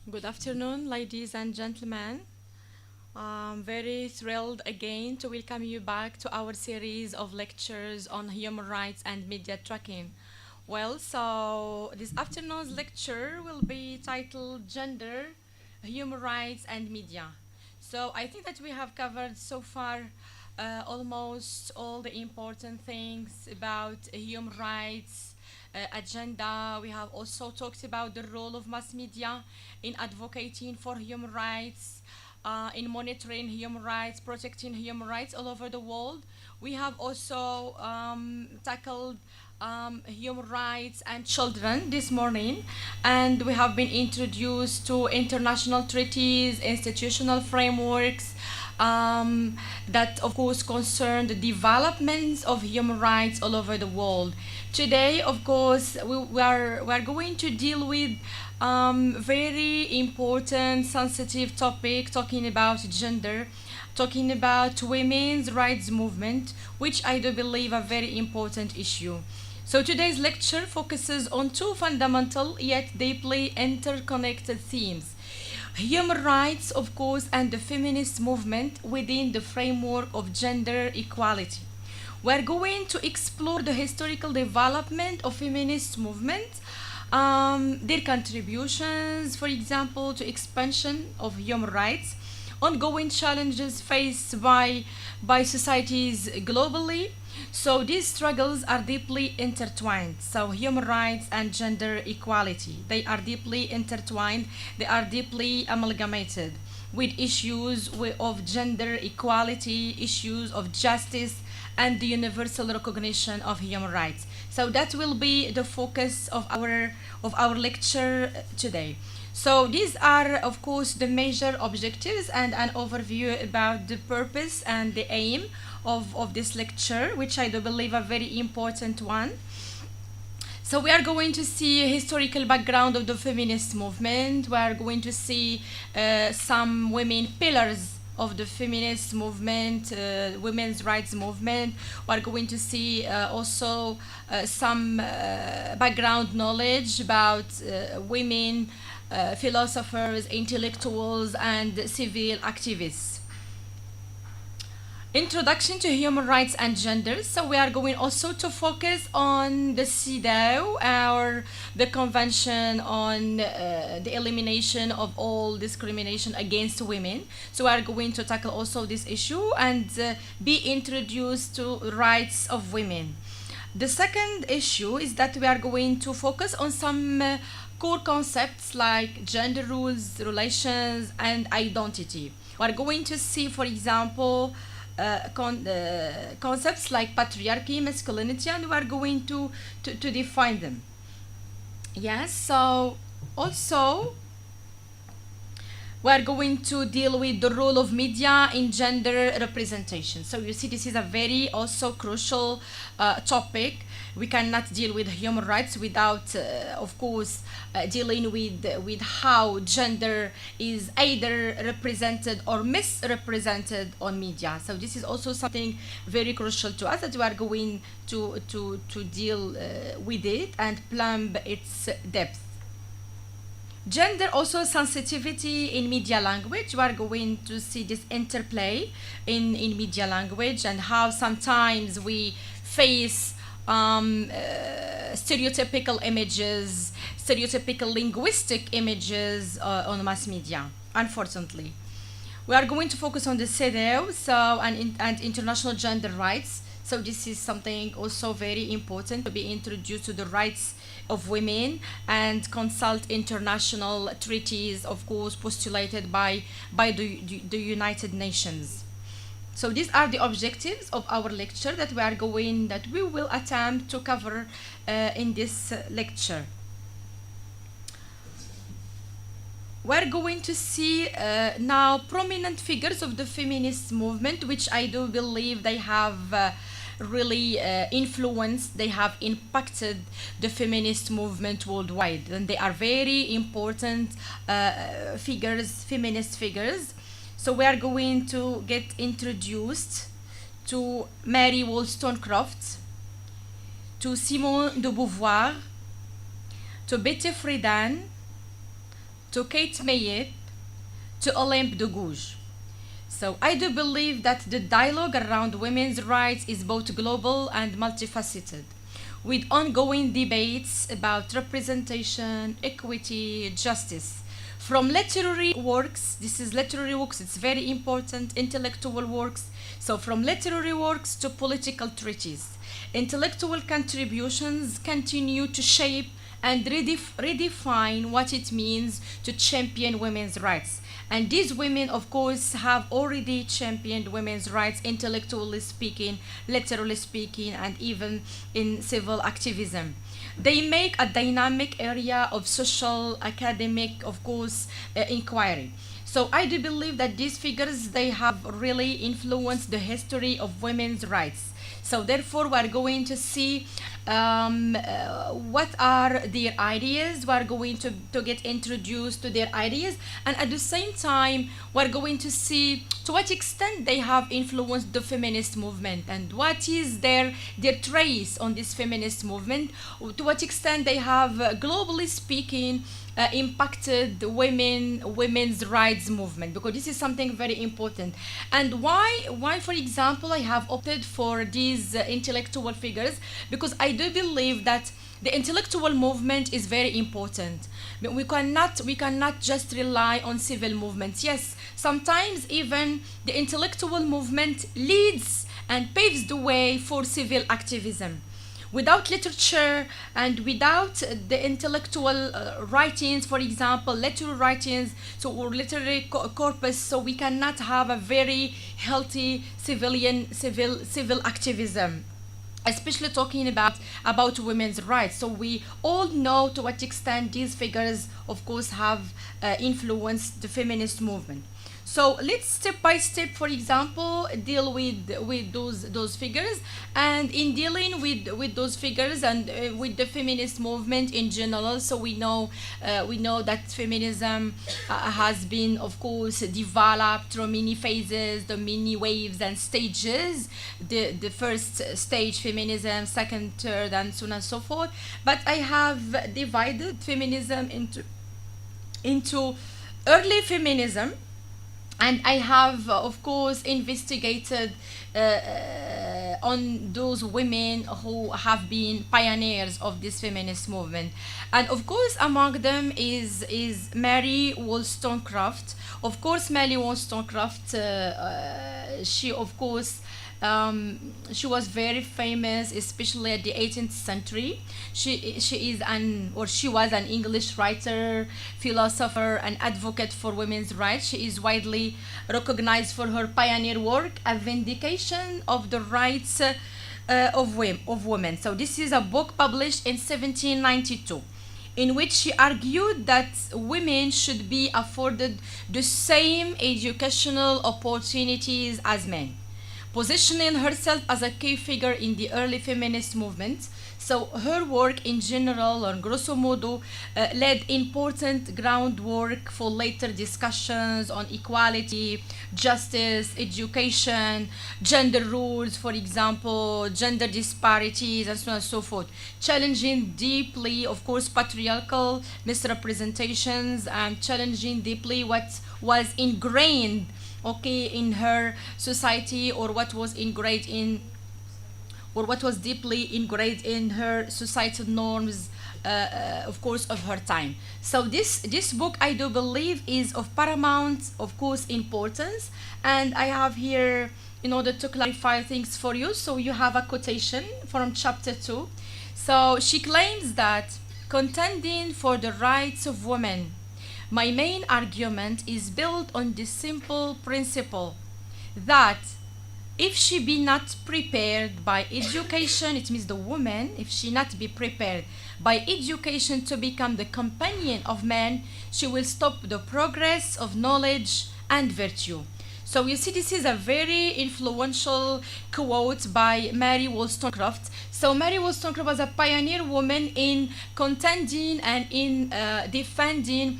Good afternoon, ladies and gentlemen. I'm very thrilled again to welcome you back to our series of lectures on human rights and media tracking. Well, so this afternoon's lecture will be titled Gender, Human Rights and Media. So I think that we have covered so far almost all the important things about human rights agenda. We have also talked about the role of mass media in advocating for human rights, in monitoring human rights, protecting human rights all over the world. We have also tackled human rights and children this morning, and we have been introduced to international treaties, institutional frameworks, that of course concern the developments of human rights all over the world. Today, of course, we are going to deal with very important, sensitive topic, talking about gender, talking about women's rights movement, which I do believe a very important issue. So today's lecture focuses on two fundamental yet deeply interconnected themes: human rights, of course, and the feminist movement within the framework of gender equality. We're going to explore the historical development of feminist movement, their contributions, for example, to expansion of human rights, ongoing challenges faced by societies globally. So these struggles are deeply intertwined. So human rights and gender equality, they are deeply intertwined, they are deeply amalgamated with issues of gender equality, issues of justice, and the universal recognition of human rights. So that will be the focus of our lecture today. So these are, of course, the major objectives and an overview about the purpose and the aim of this lecture, which I do believe a very important one. So we are going to see a historical background of the feminist movement. We are going to see some women pillars of the feminist movement, women's rights movement. We are going to see also some background knowledge about women, philosophers, intellectuals, and civil activists. Introduction to human rights and gender. So we are going also to focus on the CEDAW, or the Convention on the Elimination of All Discrimination Against Women. So we are going to tackle also this issue and be introduced to rights of women. The second issue is that we are going to focus on some core concepts like gender rules, relations, and identity. We are going to see, for example, concepts like patriarchy, masculinity, and we are going to define them. Yes, so also we are going to deal with the role of media in gender representation. So you see, this is a very also crucial topic. We cannot deal with human rights without, of course, dealing with how gender is either represented or misrepresented on media. So this is also something very crucial to us, that we are going to deal with it and plumb its depth. Gender also sensitivity in media language. We are going to see this interplay in media language and how sometimes we face stereotypical images, stereotypical linguistic images on mass media, unfortunately. We are going to focus on the CEDAW, and international gender rights. So this is something also very important to be introduced to the rights of women and consult international treaties, of course, postulated by the United Nations. So these are the objectives of our lecture that we will attempt to cover in this lecture. We're going to see now prominent figures of the feminist movement, which I do believe they have really influenced, they have impacted the feminist movement worldwide, and they are very important figures, feminist figures. So we are going to get introduced to Mary Wollstonecraft, to Simone de Beauvoir, to Betty Friedan, to Kate Mayet, to Olympe de Gouges. So I do believe that the dialogue around women's rights is both global and multifaceted, with ongoing debates about representation, equity, justice. From literary works, this is literary works, it's very important, intellectual works. So from literary works to political treaties, intellectual contributions continue to shape and redefine what it means to champion women's rights. And these women, of course, have already championed women's rights, intellectually speaking, literally speaking, and even in civil activism. They make a dynamic area of social, academic, of course, inquiry. So I do believe that these figures, they have really influenced the history of women's rights. So therefore, we're going to see what are their ideas. We're going to get introduced to their ideas, and at the same time, we're going to see to what extent they have influenced the feminist movement and what is their trace on this feminist movement, to what extent they have, globally speaking, impacted the women's rights movement, because this is something very important. And why for example I have opted for these intellectual figures, because I do believe that the intellectual movement is very important. But we cannot just rely on civil movements. Yes, sometimes even the intellectual movement leads and paves the way for civil activism. Without literature and without the intellectual writings, for example, literary writings, or literary corpus, so we cannot have a very healthy civil activism, especially talking about women's rights. So we all know to what extent these figures, of course, have influenced the feminist movement. So let's step by step, for example, deal with those figures, and in dealing with those figures and with the feminist movement in general. So we know that feminism has been, of course, developed through many phases, the many waves and stages. The first stage feminism, second, third, and so on and so forth. But I have divided feminism into early feminism. And I have, of course, investigated on those women who have been pioneers of this feminist movement. And of course, among them is Mary Wollstonecraft. Of course, Mary Wollstonecraft, she, of course, she was very famous, especially at the 18th century. She was an English writer, philosopher, and advocate for women's rights. She is widely recognized for her pioneer work, A Vindication of the Rights of Women. So this is a book published in 1792. In which she argued that women should be afforded the same educational opportunities as men, positioning herself as a key figure in the early feminist movement. So her work in general, or grosso modo, laid important groundwork for later discussions on equality, justice, education, gender rules, for example, gender disparities, and so on and so forth, challenging deeply, of course, patriarchal misrepresentations, and challenging deeply what was ingrained, okay, in her society, or what was ingrained in or what was deeply ingrained in her societal norms, of course, of her time. So this book, I do believe, is of paramount, of course, importance. And I have here, in order to clarify things for you, so you have a quotation from chapter 2. So she claims that contending for the rights of women, my main argument is built on this simple principle that if she be not prepared by education, it means the woman, if she not be prepared by education to become the companion of man, she will stop the progress of knowledge and virtue. So you see, this is a very influential quote by Mary Wollstonecraft. So Mary Wollstonecraft was a pioneer woman in contending and in defending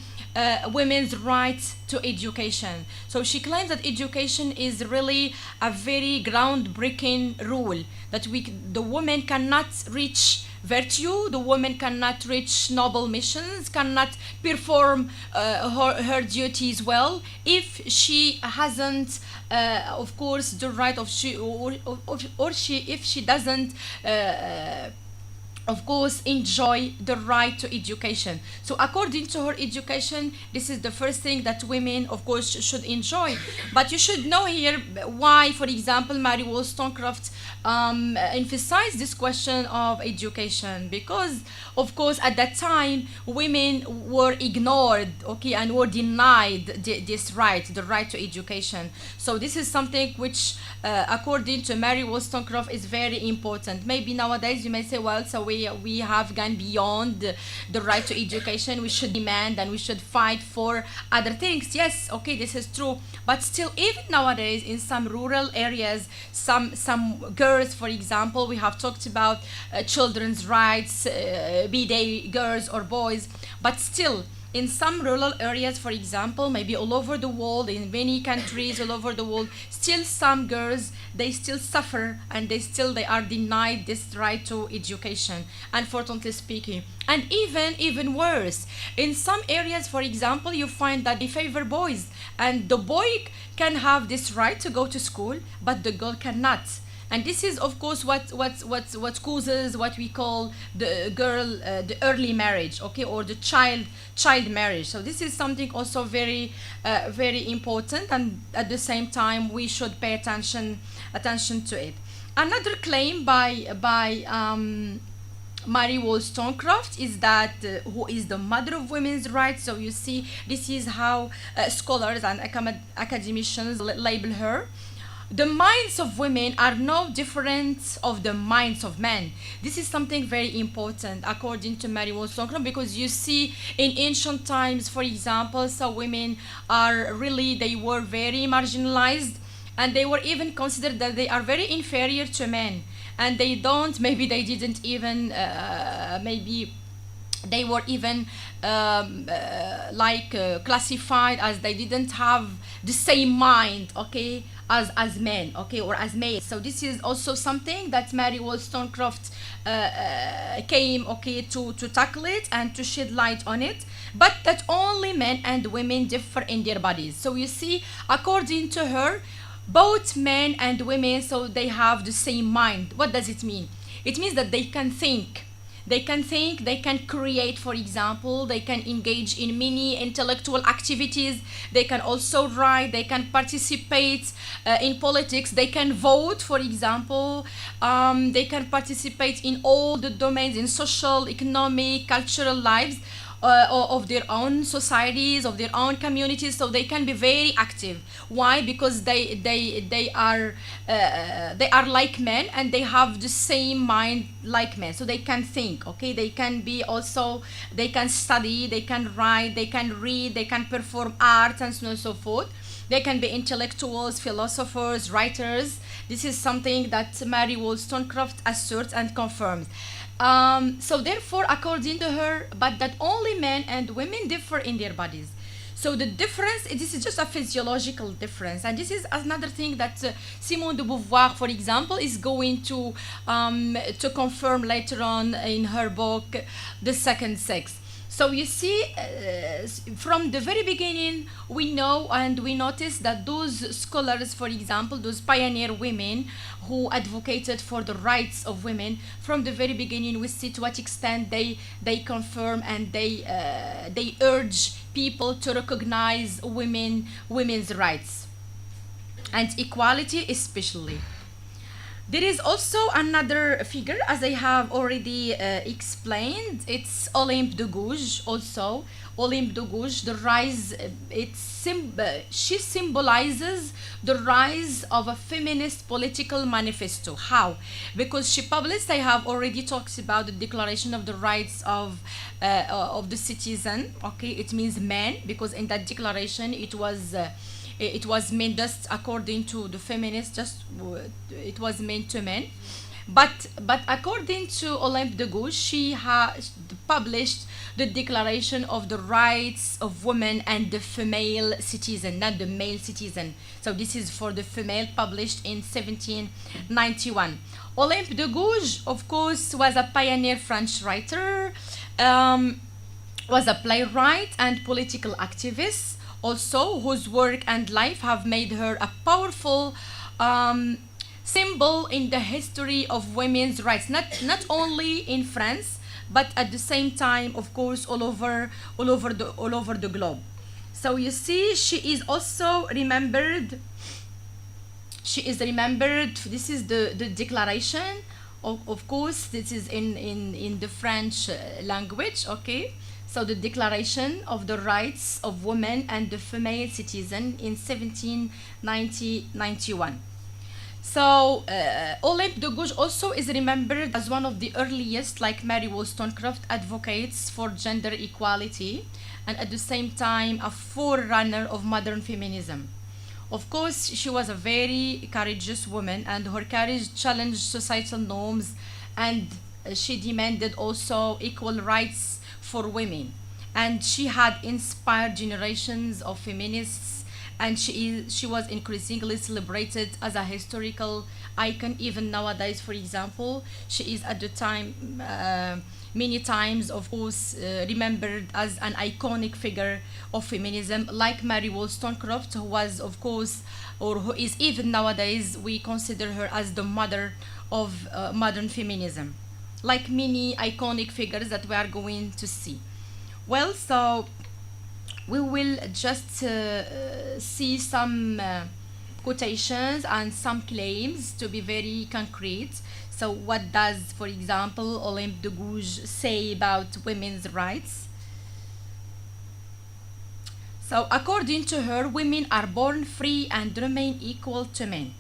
women's rights to education. So she claims that education is really a very groundbreaking rule, that the woman cannot reach virtue, the woman cannot reach noble missions, cannot perform her duties well if she hasn't, of course, the right of she or she if she doesn't. Of course, enjoy the right to education. So according to her, education, this is the first thing that women, of course, should enjoy. But you should know here why, for example, Mary Wollstonecraft emphasized this question of education, because, of course, at that time, women were ignored, okay, and were denied this right, the right to education. So this is something which, according to Mary Wollstonecraft, is very important. Maybe nowadays you may say, well, so we have gone beyond the right to education. We should demand and we should fight for other things. Yes, okay, this is true. But still, even nowadays, in some rural areas, some girls, for example, we have talked about children's rights, be they girls or boys, but still, in some rural areas, for example, maybe all over the world, in many countries all over the world, still some girls, they still suffer and they are denied this right to education, unfortunately speaking. And even worse, in some areas, for example, you find that they favor boys, and the boy can have this right to go to school, but the girl cannot. And this is, of course, what causes what we call the early marriage, okay, or the child marriage. So this is something also very very important, and at the same time we should pay attention to it. Another claim by Mary Wollstonecraft is that who is the mother of women's rights. So you see, this is how scholars and academicians label her. The minds of women are no different of the minds of men. This is something very important, according to Mary Wollstonecraft, because you see, in ancient times, for example, so women they were very marginalized, and they were even considered that they are very inferior to men, and maybe they didn't even, maybe they were even classified as they didn't have the same mind, okay, as men, okay, or as males. So this is also something that Mary Wollstonecraft came, okay, to tackle it and to shed light on it, but that only men and women differ in their bodies. So you see, according to her, both men and women, so they have the same mind. What does it mean? It means that they can think, they can create, for example, they can engage in many intellectual activities, they can also write, they can participate in politics, they can vote, for example, they can participate in all the domains, in social, economic, cultural lives of their own societies, of their own communities. So they can be very active. Why? Because they are like men, and they have the same mind like men. So they can think, okay, they can study, they can write, they can read, they can perform art, and so on and so forth. They can be intellectuals, philosophers, writers. This is something that Mary Wollstonecraft asserts and confirms. So therefore, according to her, but that only men and women differ in their bodies. So the difference, this is just a physiological difference. And this is another thing that Simone de Beauvoir, for example, is going to confirm later on in her book, The Second Sex. So you see, from the very beginning, we know and we notice that those scholars, for example, those pioneer women who advocated for the rights of women, from the very beginning, we see to what extent they confirm and they urge people to recognize women's rights and equality, especially. There is also another figure, as I have already explained. It's Olympe de Gouges. Also, Olympe de Gouges, the rise. She symbolizes the rise of a feminist political manifesto. How? Because she published. I have already talked about the Declaration of the Rights of the Citizen. Okay, it means man, because in that declaration it was meant just according to the feminists, it was meant to men. But according to Olympe de Gouges, she has published the Declaration of the Rights of Women and the Female Citizen, not the male citizen. So this is for the female, published in 1791. Olympe de Gouges, of course, was a pioneer French writer, was a playwright and political activist, also, whose work and life have made her a powerful symbol in the history of women's rights, not only in France, but at the same time, of course, all over the globe. So you see, she is also remembered. She is remembered. This is the declaration. Of course, this is in the French language. Okay. So the Declaration of the Rights of Women and the Female Citizen in 1791. So Olympe de Gouges also is remembered as one of the earliest, like Mary Wollstonecraft, advocates for gender equality, and at the same time a forerunner of modern feminism. Of course, she was a very courageous woman, and her courage challenged societal norms, and she demanded also equal rights for women, and she had inspired generations of feminists, and she was increasingly celebrated as a historical icon. Even nowadays, for example, she is at the time many times, of course, remembered as an iconic figure of feminism, like Mary Wollstonecraft, who was, of course, or who is even nowadays, we consider her as the mother of modern feminism, like many iconic figures that we are going to see. Well, so we will just see some quotations and some claims to be very concrete. So what does, for example, Olympe de Gouges say about women's rights? So according to her, women are born free and remain equal to men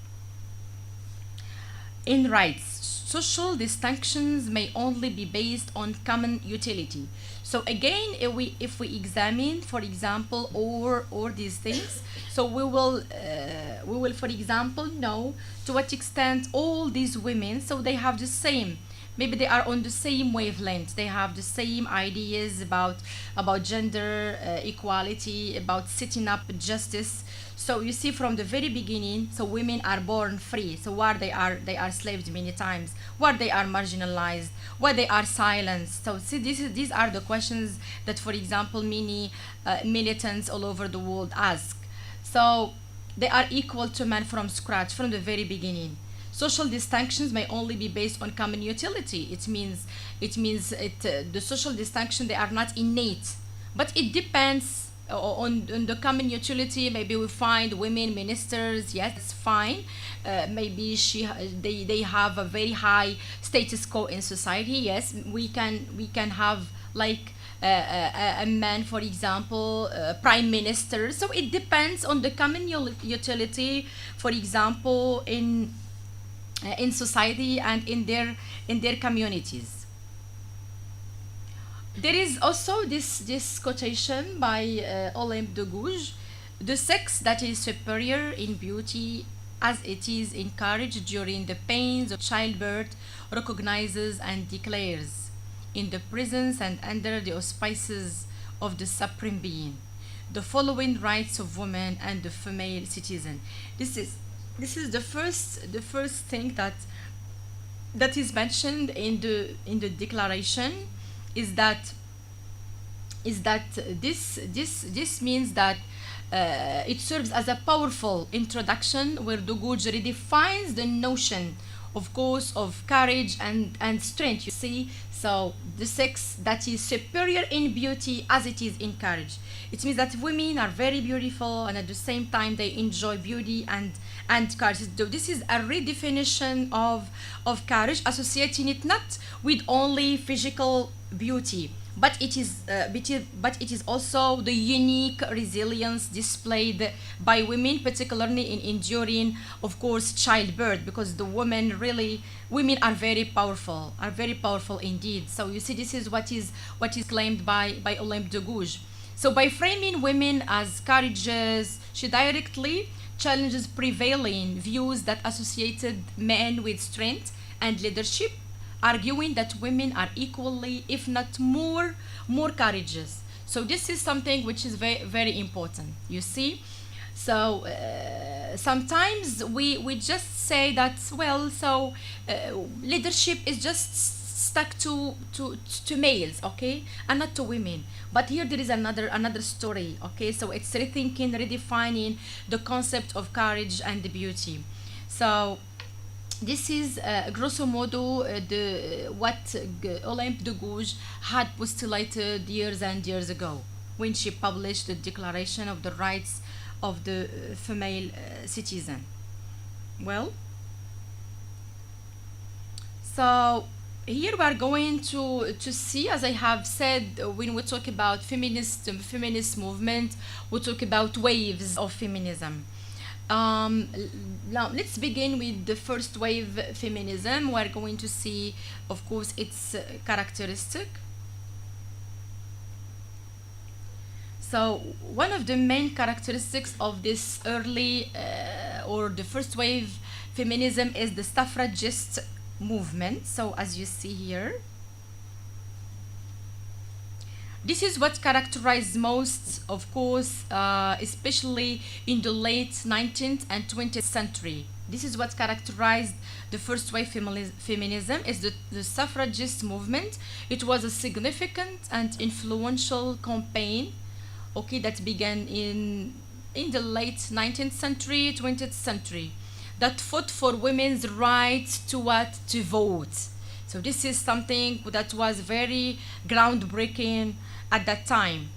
in rights. Social distinctions may only be based on common utility. So again, if we examine, for example, or these things, so we will, for example, know to what extent all these women, so they have the same, maybe they are on the same wavelength, they have the same ideas about gender equality, about setting up justice. So you see, from the very beginning, so women are born free. So where they are slaved many times, where they are marginalized, where they are silenced. So see, these are the questions that, for example, many militants all over the world ask. So they are equal to men from scratch, from the very beginning. Social distinctions may only be based on common utility. It means the social distinction, they are not innate, but it depends on the common utility. Maybe we find women ministers, yes, it's fine. Maybe they have a very high status quo in society. Yes, we can have like a man, for example, prime minister. So it depends on the common utility, for example, in society and in their communities. There is also this quotation by Olympe de Gouges: "The sex that is superior in beauty, as it is encouraged during the pains of childbirth, recognizes and declares, in the presence and under the auspices of the Supreme Being, the following rights of woman and the female citizen." This is the first thing that is mentioned in the declaration, is that is that this means that it serves as a powerful introduction where Duguj redefines the notion, of course, of courage and strength. You see, so the sex that is superior in beauty as it is in courage. It means that women are very beautiful and at the same time they enjoy beauty and courage. So this is a redefinition of courage, associating it not with only physical beauty, but it is also the unique resilience displayed by women, particularly in enduring, of course, childbirth, because the women are very powerful indeed. So you see, this is what is claimed by Olympe de Gouges. So by framing women as courageous, she directly challenges prevailing views that associated men with strength and leadership, arguing that women are equally, if not more courageous. So this is something which is very important. You see, so sometimes we just say that, well, so leadership is just stuck to males, okay, and not to women. But here there is another story, okay. So it's rethinking, redefining the concept of courage and beauty. So this is grosso modo what Olympe de Gouges had postulated years and years ago when she published the Declaration of the Rights of the Female Citizen. Well, so here we are going to see, as I have said, when we talk about feminist movement, we talk about waves of feminism. Now let's begin with the first wave feminism. We're going to see, of course, its characteristic. So one of the main characteristics of this early or the first wave feminism is the suffragist movement. So as you see here, this is what characterized most, of course, especially in the late 19th and 20th century. This is what characterized the first wave feminism, is the suffragist movement. It was a significant and influential campaign, okay, that began in the late 19th century, 20th century, that fought for women's right to vote. So this is something that was very groundbreaking at that time.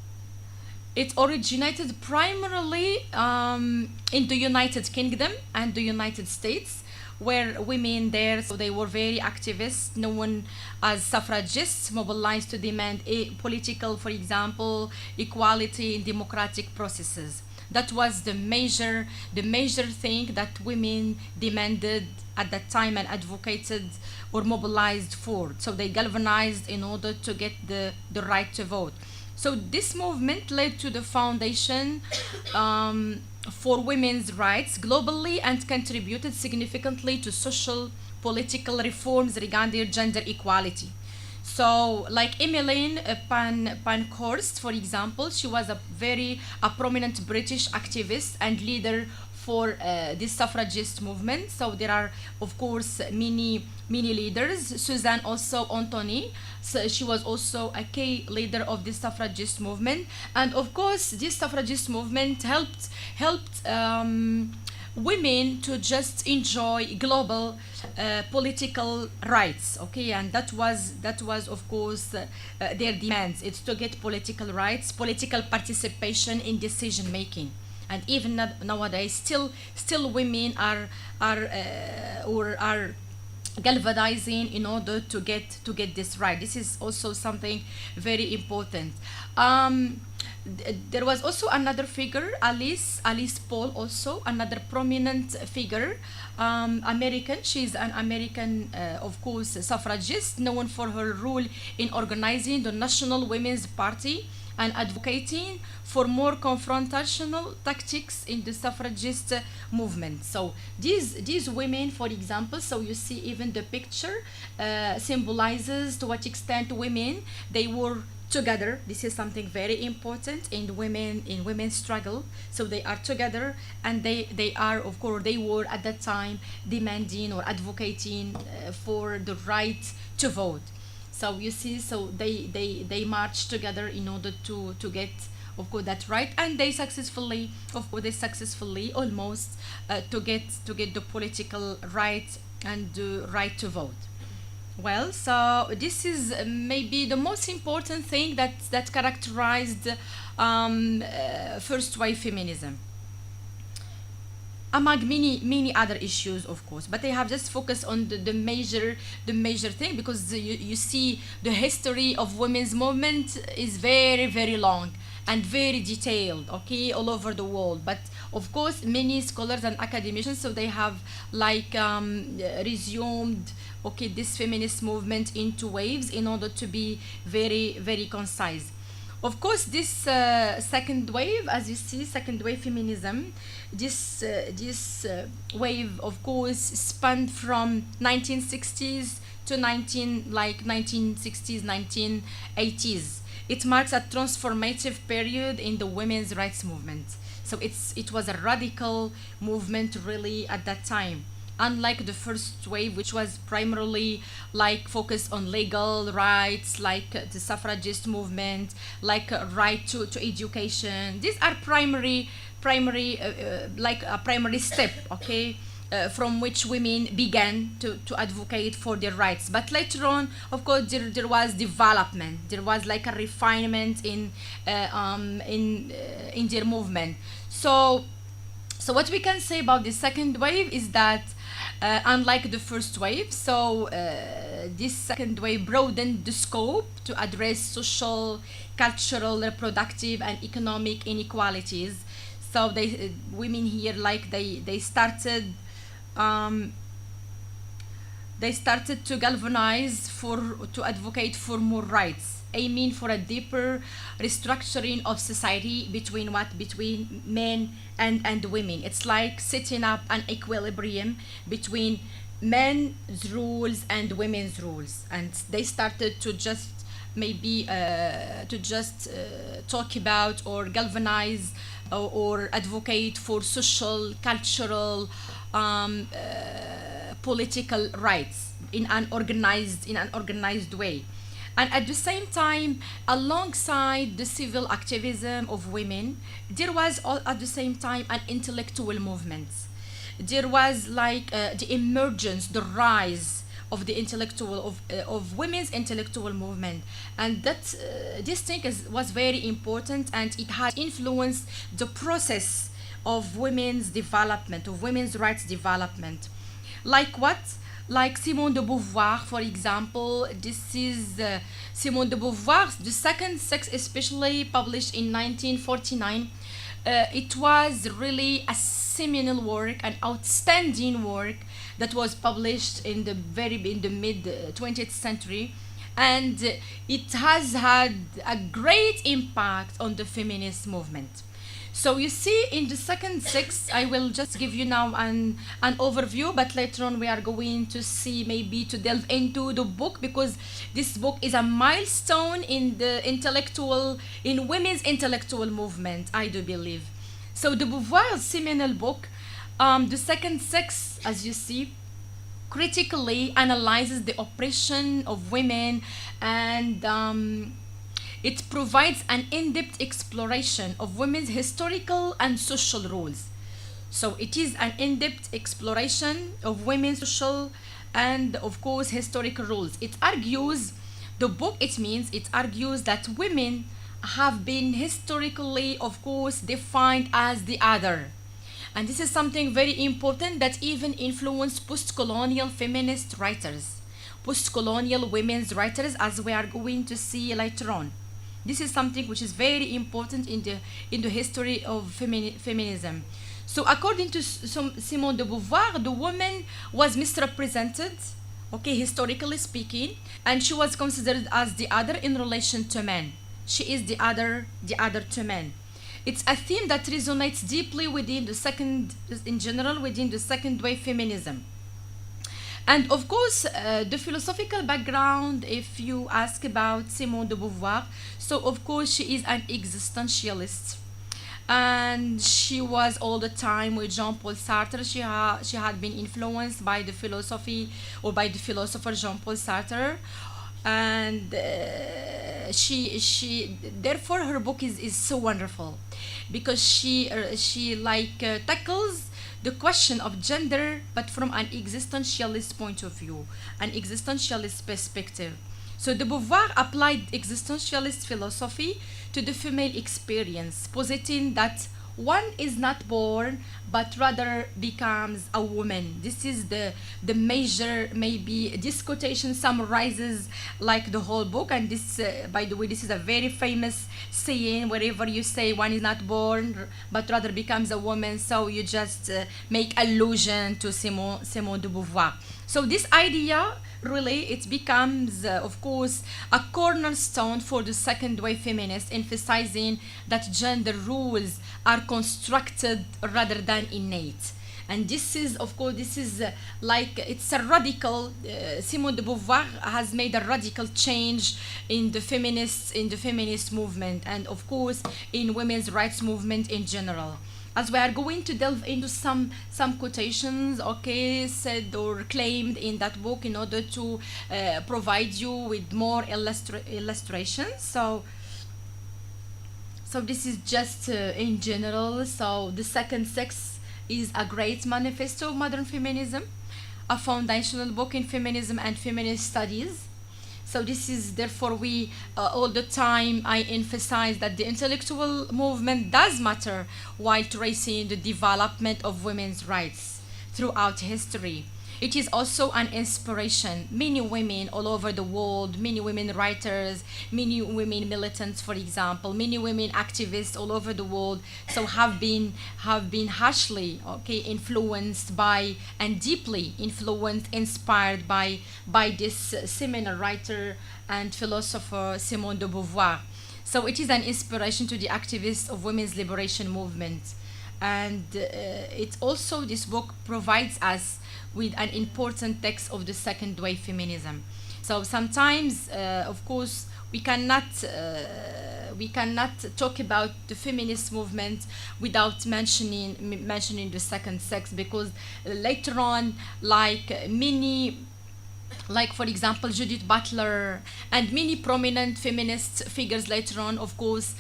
It originated primarily in the United Kingdom and the United States, where women there, so they were very activists, known as suffragists, mobilized to demand political, for example, equality in democratic processes. That was the major thing that women demanded at that time and advocated or mobilized for. So they galvanized in order to get the right to vote. So this movement led to the foundation for women's rights globally and contributed significantly to social political reforms regarding gender equality. So, like Emmeline Pankhurst, for example, she was a prominent British activist and leader for this suffragist movement. So there are, of course, many leaders. Suzanne also Anthony, so she was also a key leader of this suffragist movement. And of course, this suffragist movement helped women to just enjoy global political rights, okay, and that was of course their demands. It's to get political rights, political participation in decision making. And even nowadays, still women are galvanizing in order to get this right. This is also something very important. There was also another figure, Alice Paul, also another prominent figure, American. She's an American, of course, suffragist, known for her role in organizing the National Women's Party and advocating for more confrontational tactics in the suffragist movement. So these women, for example, so you see even the picture symbolizes to what extent women, they were together. This is something very important in women's struggle. So they are together, and they are, of course, they were at that time demanding or advocating for the right to vote. So you see, so they march together in order to get, of course, that right, and they successfully, of course, they successfully almost to get the political right and the right to vote. Well, so this is maybe the most important thing that characterized first wave feminism, among many other issues, of course, but they have just focused on the major thing, because you see the history of women's movement is very long and very detailed, okay, all over the world. But of course many scholars and academicians, so they have like resumed, okay, this feminist movement into waves in order to be very concise. Of course, this second wave, as you see, second wave feminism, this wave, of course, spanned from 1960s to 1960s, 1980s. It marks a transformative period in the women's rights movement. So it was a radical movement really at that time. Unlike the first wave, which was primarily like focused on legal rights, like the suffragist movement, like right to education. These are like a primary step, okay, from which women began to advocate for their rights. But later on, of course, there was development. There was like a refinement in their movement. So what we can say about the second wave is that unlike the first wave, so this second wave broadened the scope to address social, cultural, reproductive, and economic inequalities. So women here, like they started to galvanize to advocate for more rights, aiming for a deeper restructuring of society between men and women. It's like setting up an equilibrium between men's rules and women's rules, and they started to just maybe talk about or galvanize or advocate for social, cultural, political rights in an organized way. And at the same time, alongside the civil activism of women, there was at the same time an intellectual movement. There was like the emergence, the rise of the intellectual of women's intellectual movement, and that this thing was very important, and it had influenced the process of women's development, of women's rights development. Like what? Like Simone de Beauvoir, for example. This is Simone de Beauvoir, The Second Sex, especially published in 1949. It was really a seminal work, an outstanding work that was published in the mid 20th century, and it has had a great impact on the feminist movement. So you see, in the second six, I will just give you now an overview, but later on we are going to see, maybe to delve into the book, because this book is a milestone in women's intellectual movement, I do believe. So the Beauvoir's seminal book, The Second Sex, as you see, critically analyzes the oppression of women, and it provides an in-depth exploration of women's historical and social roles. So it is an in-depth exploration of women's social and, of course, historical roles. It argues that women have been historically, of course, defined as the other. And this is something very important that even influenced post-colonial feminist writers, post-colonial women's writers, as we are going to see later on. This is something which is very important in the history of feminism. So according to Simone de Beauvoir, the woman was misrepresented, okay, historically speaking, and she was considered as the other in relation to men. She is the other to men. It's a theme that resonates deeply within the second wave feminism. And of course, the philosophical background, if you ask about Simone de Beauvoir, so of course she is an existentialist. And she was all the time with Jean-Paul Sartre. She had been influenced by the philosophy, or by the philosopher Jean-Paul Sartre. and she therefore her book is so wonderful because she like tackles the question of gender but from an existentialist point of view, an existentialist perspective. So de Beauvoir applied existentialist philosophy to the female experience, positing that one is not born but rather becomes a woman. This is the major, maybe this quotation summarizes like the whole book. And this by the way, this is a very famous saying: wherever you say one is not born but rather becomes a woman, so you just make allusion to Simone de Beauvoir. So this idea really it becomes of course a cornerstone for the second wave feminists, emphasizing that gender rules are constructed rather than innate. And this is of course this is like it's a radical Simone de Beauvoir has made a radical change in the feminist movement, and of course in women's rights movement in general. As we are going to delve into some quotations, okay, said or claimed in that book in order to provide you with more illustrations. So this is just in general. So the second sex is a great manifesto of modern feminism, a foundational book in feminism and feminist studies. So this is therefore we all the time I emphasize that the intellectual movement does matter while tracing the development of women's rights throughout history. It is also an inspiration. Many women all over the world, many women writers, many women militants, for example, many women activists all over the world, so have been harshly influenced by and deeply influenced, inspired by this seminal writer and philosopher Simone de Beauvoir. So it is an inspiration to the activists of women's liberation movement. And it also, this book provides us with an important text of the second wave feminism. So sometimes, of course, we cannot talk about the feminist movement without mentioning the second sex, because later on, like for example Judith Butler and many prominent feminist figures later on, of course,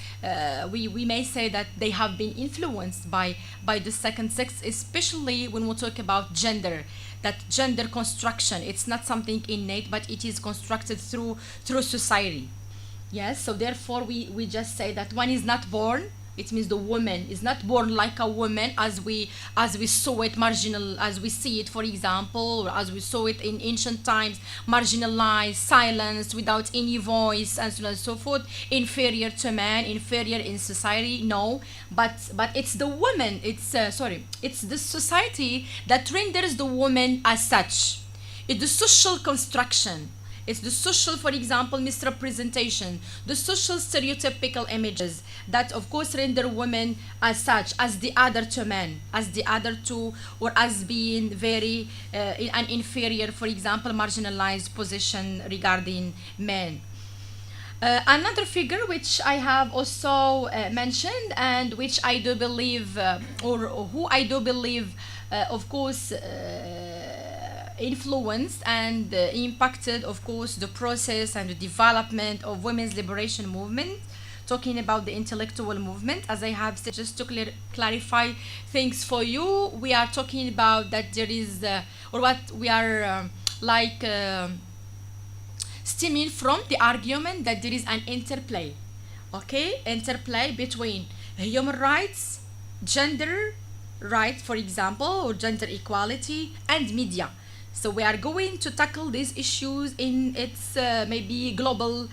we may say that they have been influenced by the second sex, especially when we talk about gender. That gender construction, it's not something innate, but it is constructed through society. Yes, so therefore we just say that one is not born. It means the woman is not born like a woman as we saw it marginal, as we see it, for example, or as we saw it in ancient times, marginalized, silenced, without any voice, and so on and so forth, inferior to man, inferior in society. No, but it's the woman. It's it's the society that renders the woman as such. It's the social construction. It's the social, for example, misrepresentation, the social stereotypical images that, of course, render women as such, as the other to men, as the other to, or as being very an inferior, for example, marginalized position regarding men. Another figure which I have also mentioned, and which I do believe, or who I do believe, of course, influenced and impacted, of course, the process and the development of women's liberation movement, talking about the intellectual movement. As I have said, just to clarify things for you, we are talking about that there is or what we are stemming from the argument that there is an interplay between human rights, gender rights, for example, or gender equality, and media. So we are going to tackle these issues in its maybe global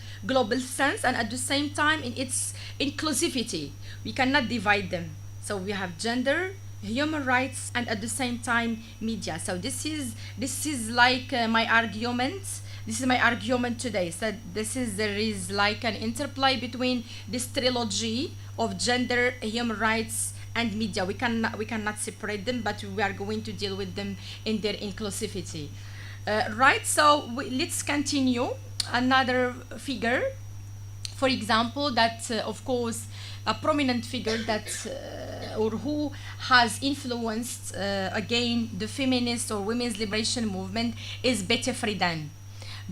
sense, and at the same time in its inclusivity. We cannot divide them. So we have gender, human rights, and at the same time media. So this is like my argument. This is my argument today. So there is like an interplay between this trilogy of gender, human rights, and media. We cannot separate them, but we are going to deal with them in their inclusivity. Right, so let's continue. Another figure, for example, that of course a prominent figure that or who has influenced again the feminist or women's liberation movement is Betty Friedan.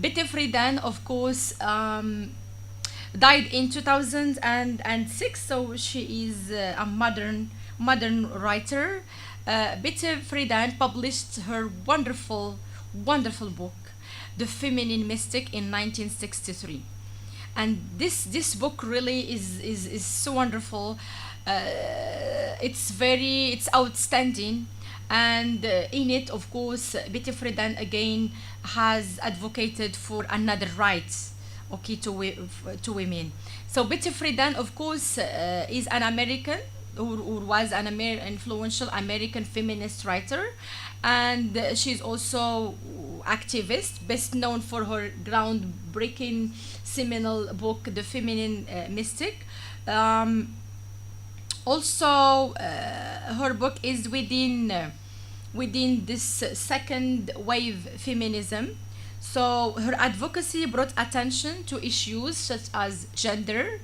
Betty Friedan, of course, died in 2006, so she is a modern writer. Betty Friedan published her wonderful book, The Feminine Mystic, in 1963, and this book really is so wonderful. It's outstanding, and in it, of course, Betty Friedan again has advocated for another rights, okay, to women. So Betty Friedan, of course, is an American, or was an influential American feminist writer, and she's also activist, best known for her groundbreaking seminal book, The Feminine Mystic. Um, Also, her book is within this second wave feminism. So her advocacy brought attention to issues such as gender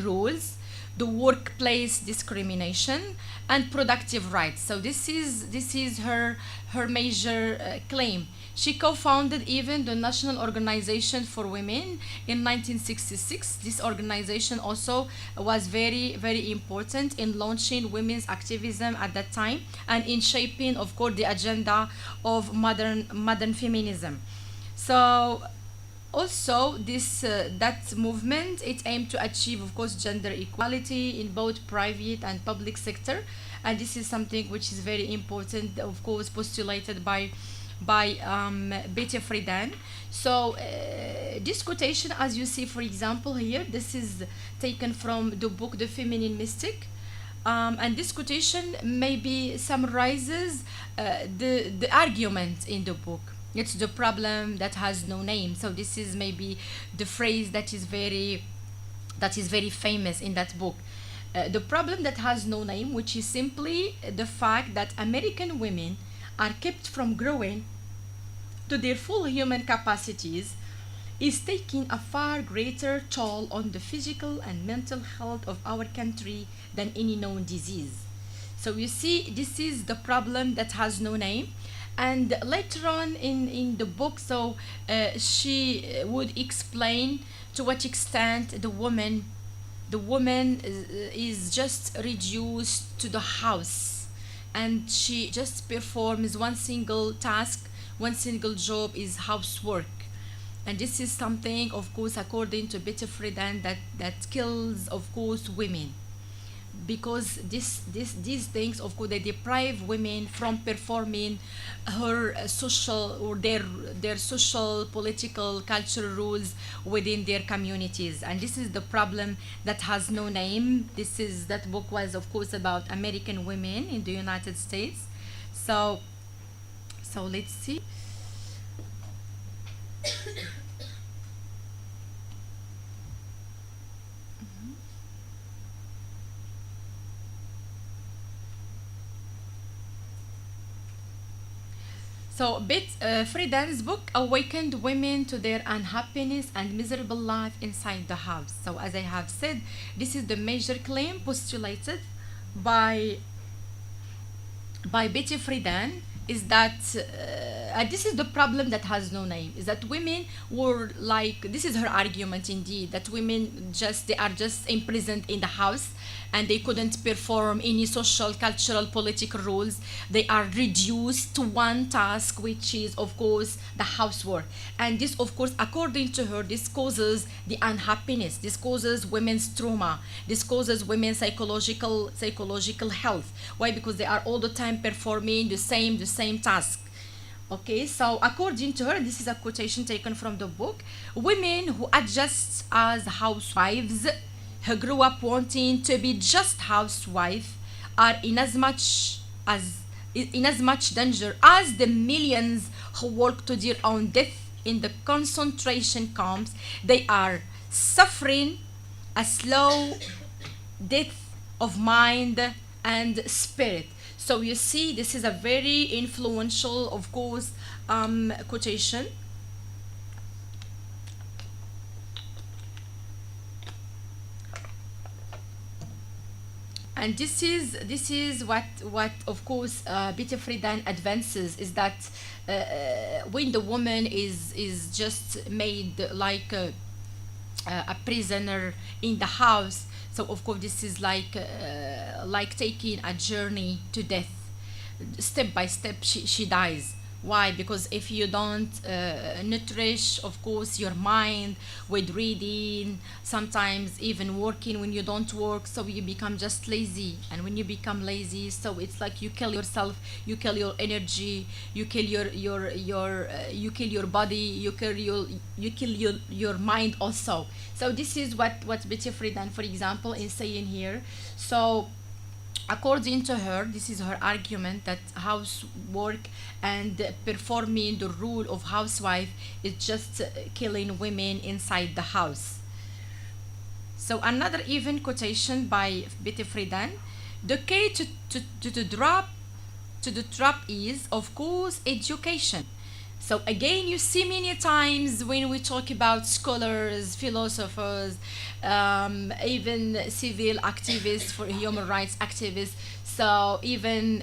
roles, the workplace discrimination, and productive rights. So this is her major claim. She co-founded even the National Organization for Women in 1966. This organization also was very important in launching women's activism at that time and in shaping, of course, the agenda of modern feminism. So also this that movement, it aimed to achieve, of course, gender equality in both private and public sector, and this is something which is very important, of course, postulated by Betty Friedan. So this quotation, as you see, for example, here, this is taken from the book The Feminine Mystic, and this quotation maybe summarizes the argument in the book. It's the problem that has no name. So this is maybe the phrase that is very famous in that book. The problem that has no name, which is simply the fact that American women are kept from growing to their full human capacities, is taking a far greater toll on the physical and mental health of our country than any known disease. So you see, this is the problem that has no name. And later on in the book, so she would explain to what extent the woman is just reduced to the house, and she just performs one single task, one single job, is housework. And this is something, of course, according to Betty Friedan, that kills, of course, women, because these things, of course, they deprive women from performing her social, or their social, political, cultural roles within their communities. And this is the problem that has no name. That book was, of course, about American women in the United States. So let's see. So, Friedan's book awakened women to their unhappiness and miserable life inside the house. So, as I have said, this is the major claim postulated by Betty Friedan, is that this is the problem that has no name, is that women were like, this is her argument indeed, that women they are just imprisoned in the house, and they couldn't perform any social, cultural, political roles. They are reduced to one task, which is, of course, the housework. And this, of course, according to her, this causes the unhappiness, this causes women's trauma, this causes women's psychological health. Why? Because they are all the time performing the same task. Okay, so according to her, this is a quotation taken from the book, women who adjust as housewives, who grew up wanting to be just housewife, are in as much danger as the millions who work to their own death in the concentration camps. They are suffering a slow death of mind and spirit. So you see, this is a very influential, of course, quotation. And this is what of course Peter Friedan advances is that when the woman is just made a prisoner in the house, so of course this is like taking a journey to death. Step by step she dies. Why? Because if you don't nourish of course your mind with reading, sometimes even working, when you don't work, so you become just lazy. And when you become lazy, so it's like you kill yourself, you kill your energy, you kill you kill your body, you kill your mind also. So this is what Betty Friedan, for example, is saying here. So according to her, this is her argument, that housework and performing the role of housewife is just killing women inside the house. So another even quotation by Betty Friedan: the key to the trap is, of course, education. So again, you see many times when we talk about scholars, philosophers, even civil activists, for human rights activists, so even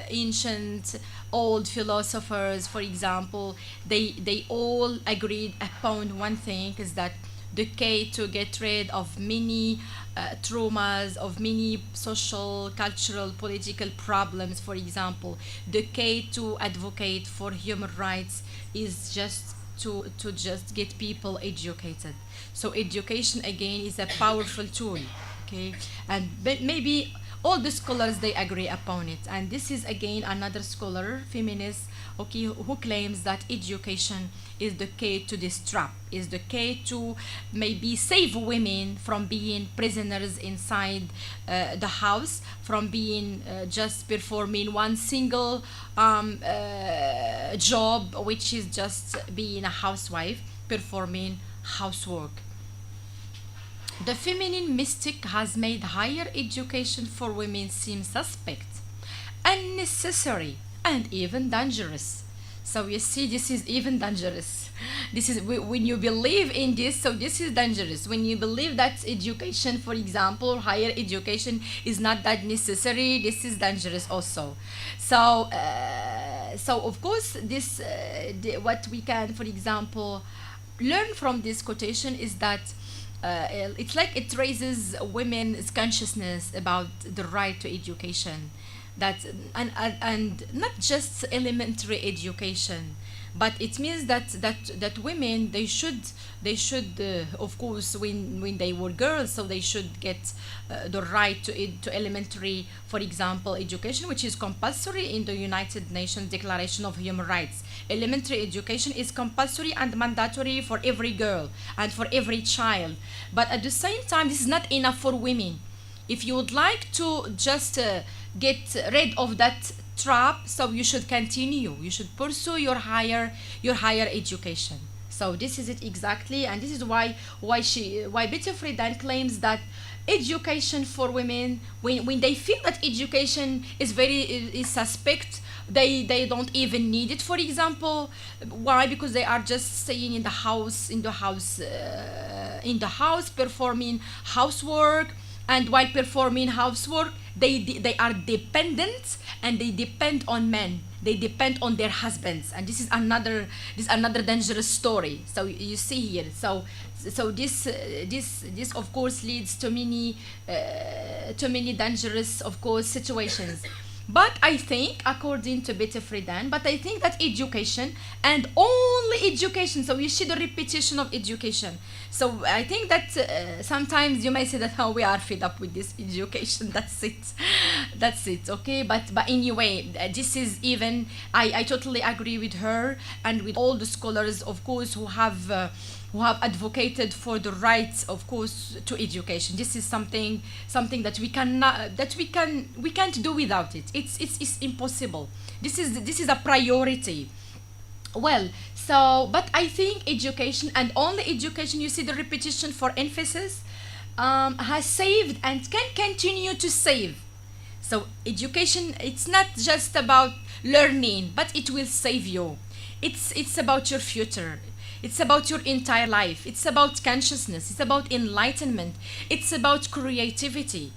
ancient old philosophers, for example, they all agreed upon one thing, is that the key to get rid of many traumas, of many social, cultural, political problems, for example, the key to advocate for human rights is just to just get people educated. So education again is a powerful tool, okay? And maybe all the scholars they agree upon it. And this is again another scholar, feminist, okay, who claims that education is the key to this trap, is the key to maybe save women from being prisoners inside the house, from being just performing one single job, which is just being a housewife, performing housework. The feminine mystic has made higher education for women seem suspect, unnecessary, and even dangerous. So you see, this is even dangerous. This is when you believe in this, so this is dangerous. When you believe that education, for example, higher education is not that necessary, this is dangerous also. So, so of course, this what we can, for example, learn from this quotation is that it's like it raises women's consciousness about the right to education, that and not just elementary education, but it means that women they should of course when they were girls, so they should get the right to elementary, for example, education, which is compulsory in the United Nations Declaration of Human Rights. Elementary education is compulsory and mandatory for every girl and for every child. But at the same time, this is not enough for women. If you would like to just get rid of that trap, so you should continue, you should pursue your higher education. So this is it exactly, and this is why Betty Friedan claims that education for women, when they feel that education is suspect, they don't even need it, for example. Why? Because they are just staying in the house performing housework, and while performing housework, they are dependent, and they depend on men, they depend on their husbands, and this is another dangerous story. So you see here, so this of course leads to many dangerous, of course, situations. But I think, according to Betty Friedan, but I think that education, and only education, so you see the repetition of education. So I think that sometimes you may say that, oh, we are fed up with this education, that's it, okay? But anyway, this is even, I totally agree with her and with all the scholars, of course, who have advocated for the rights, of course, to education. This is something that we can't do without it. It's impossible. This is a priority. Well, so, but I think education, and only education, you see the repetition for emphasis, has saved and can continue to save. So education, it's not just about learning, but it will save you. It's about your future. It's about your entire life. It's about consciousness. It's about enlightenment. It's about creativity.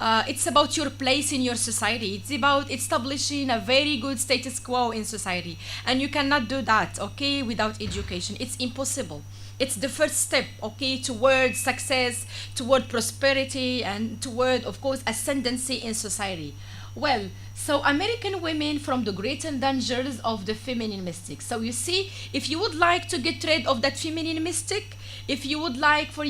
It's about your place in your society. It's about establishing a very good status quo in society. And you cannot do that, okay, without education. It's impossible. It's the first step, okay, toward success, toward prosperity, and toward, of course, ascendancy in society. Well, so American women from the great dangers of the feminine mystic. So you see, if you would like to get rid of that feminine mystic, if you would like, for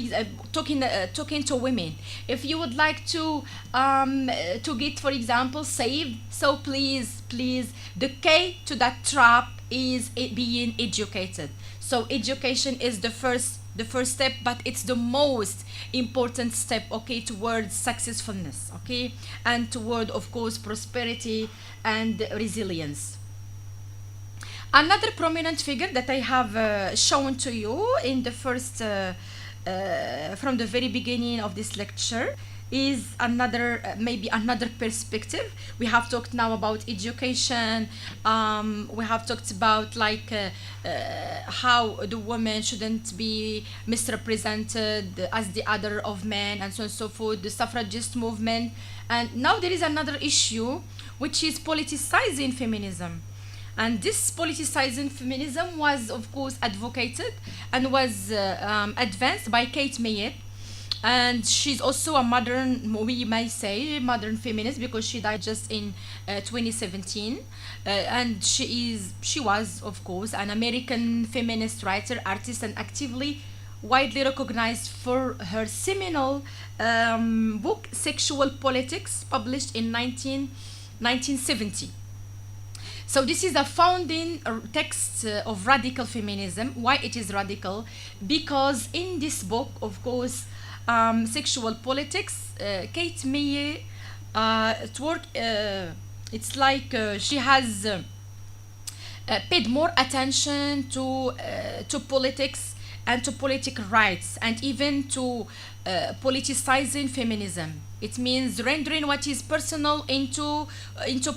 talking to women, if you would like to get, for example, saved, so please, the key to that trap is being educated. So education is the first step, but it's the most important step, okay, towards successfulness, okay, and toward, of course, prosperity and resilience. Another prominent figure that I have shown to you in the first, from the very beginning of this lecture, is another, maybe another perspective. We have talked now about education. We have talked about like how the woman shouldn't be misrepresented as the other of men, and so on and so forth. The suffragist movement, and now there is another issue, which is politicizing feminism. And this politicizing feminism was, of course, advocated and was advanced by Kate Mayett. And she's also a modern, we may say, modern feminist, because she died just in 2017. And she was, of course, an American feminist writer, artist, and actively widely recognized for her seminal book, Sexual Politics, published in 1970. So this is a founding text of radical feminism. Why it is radical? Because in this book, of course, Sexual Politics, Kate May, it's like she has paid more attention to politics and to political rights, and even to politicizing feminism. It means rendering what is personal into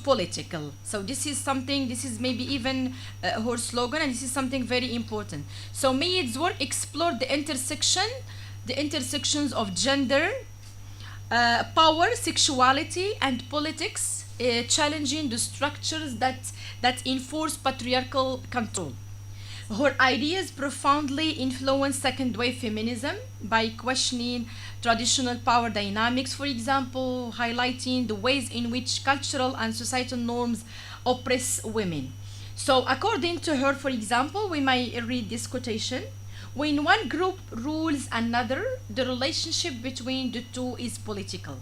political. So this is something. This is maybe even her slogan, and this is something very important. So Mayed's work explored the intersections of gender, power, sexuality, and politics, challenging the structures that enforce patriarchal control. Her ideas profoundly influenced second wave feminism by questioning traditional power dynamics, for example, highlighting the ways in which cultural and societal norms oppress women. So, according to her, for example, we may read this quotation: when one group rules another, the relationship between the two is political.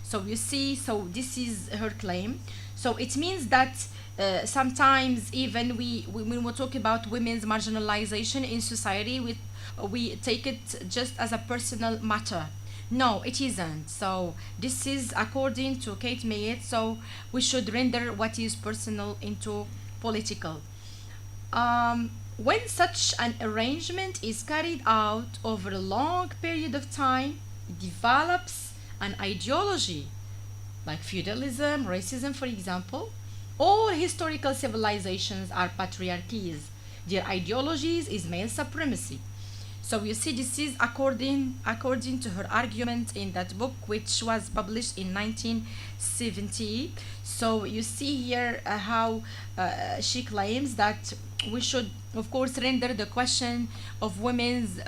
So you see, so this is her claim. So it means that sometimes even when we talk about women's marginalization in society, we take it just as a personal matter. No, it isn't. So this is according to Kate Mayett. So we should render what is personal into political. When such an arrangement is carried out over a long period of time, it develops an ideology like feudalism, racism, for example. All historical civilizations are patriarchies. Their ideologies is male supremacy. So you see, this is according to her argument in that book, which was published in 1970. So you see here how she claims that we should, of course, render the question of women's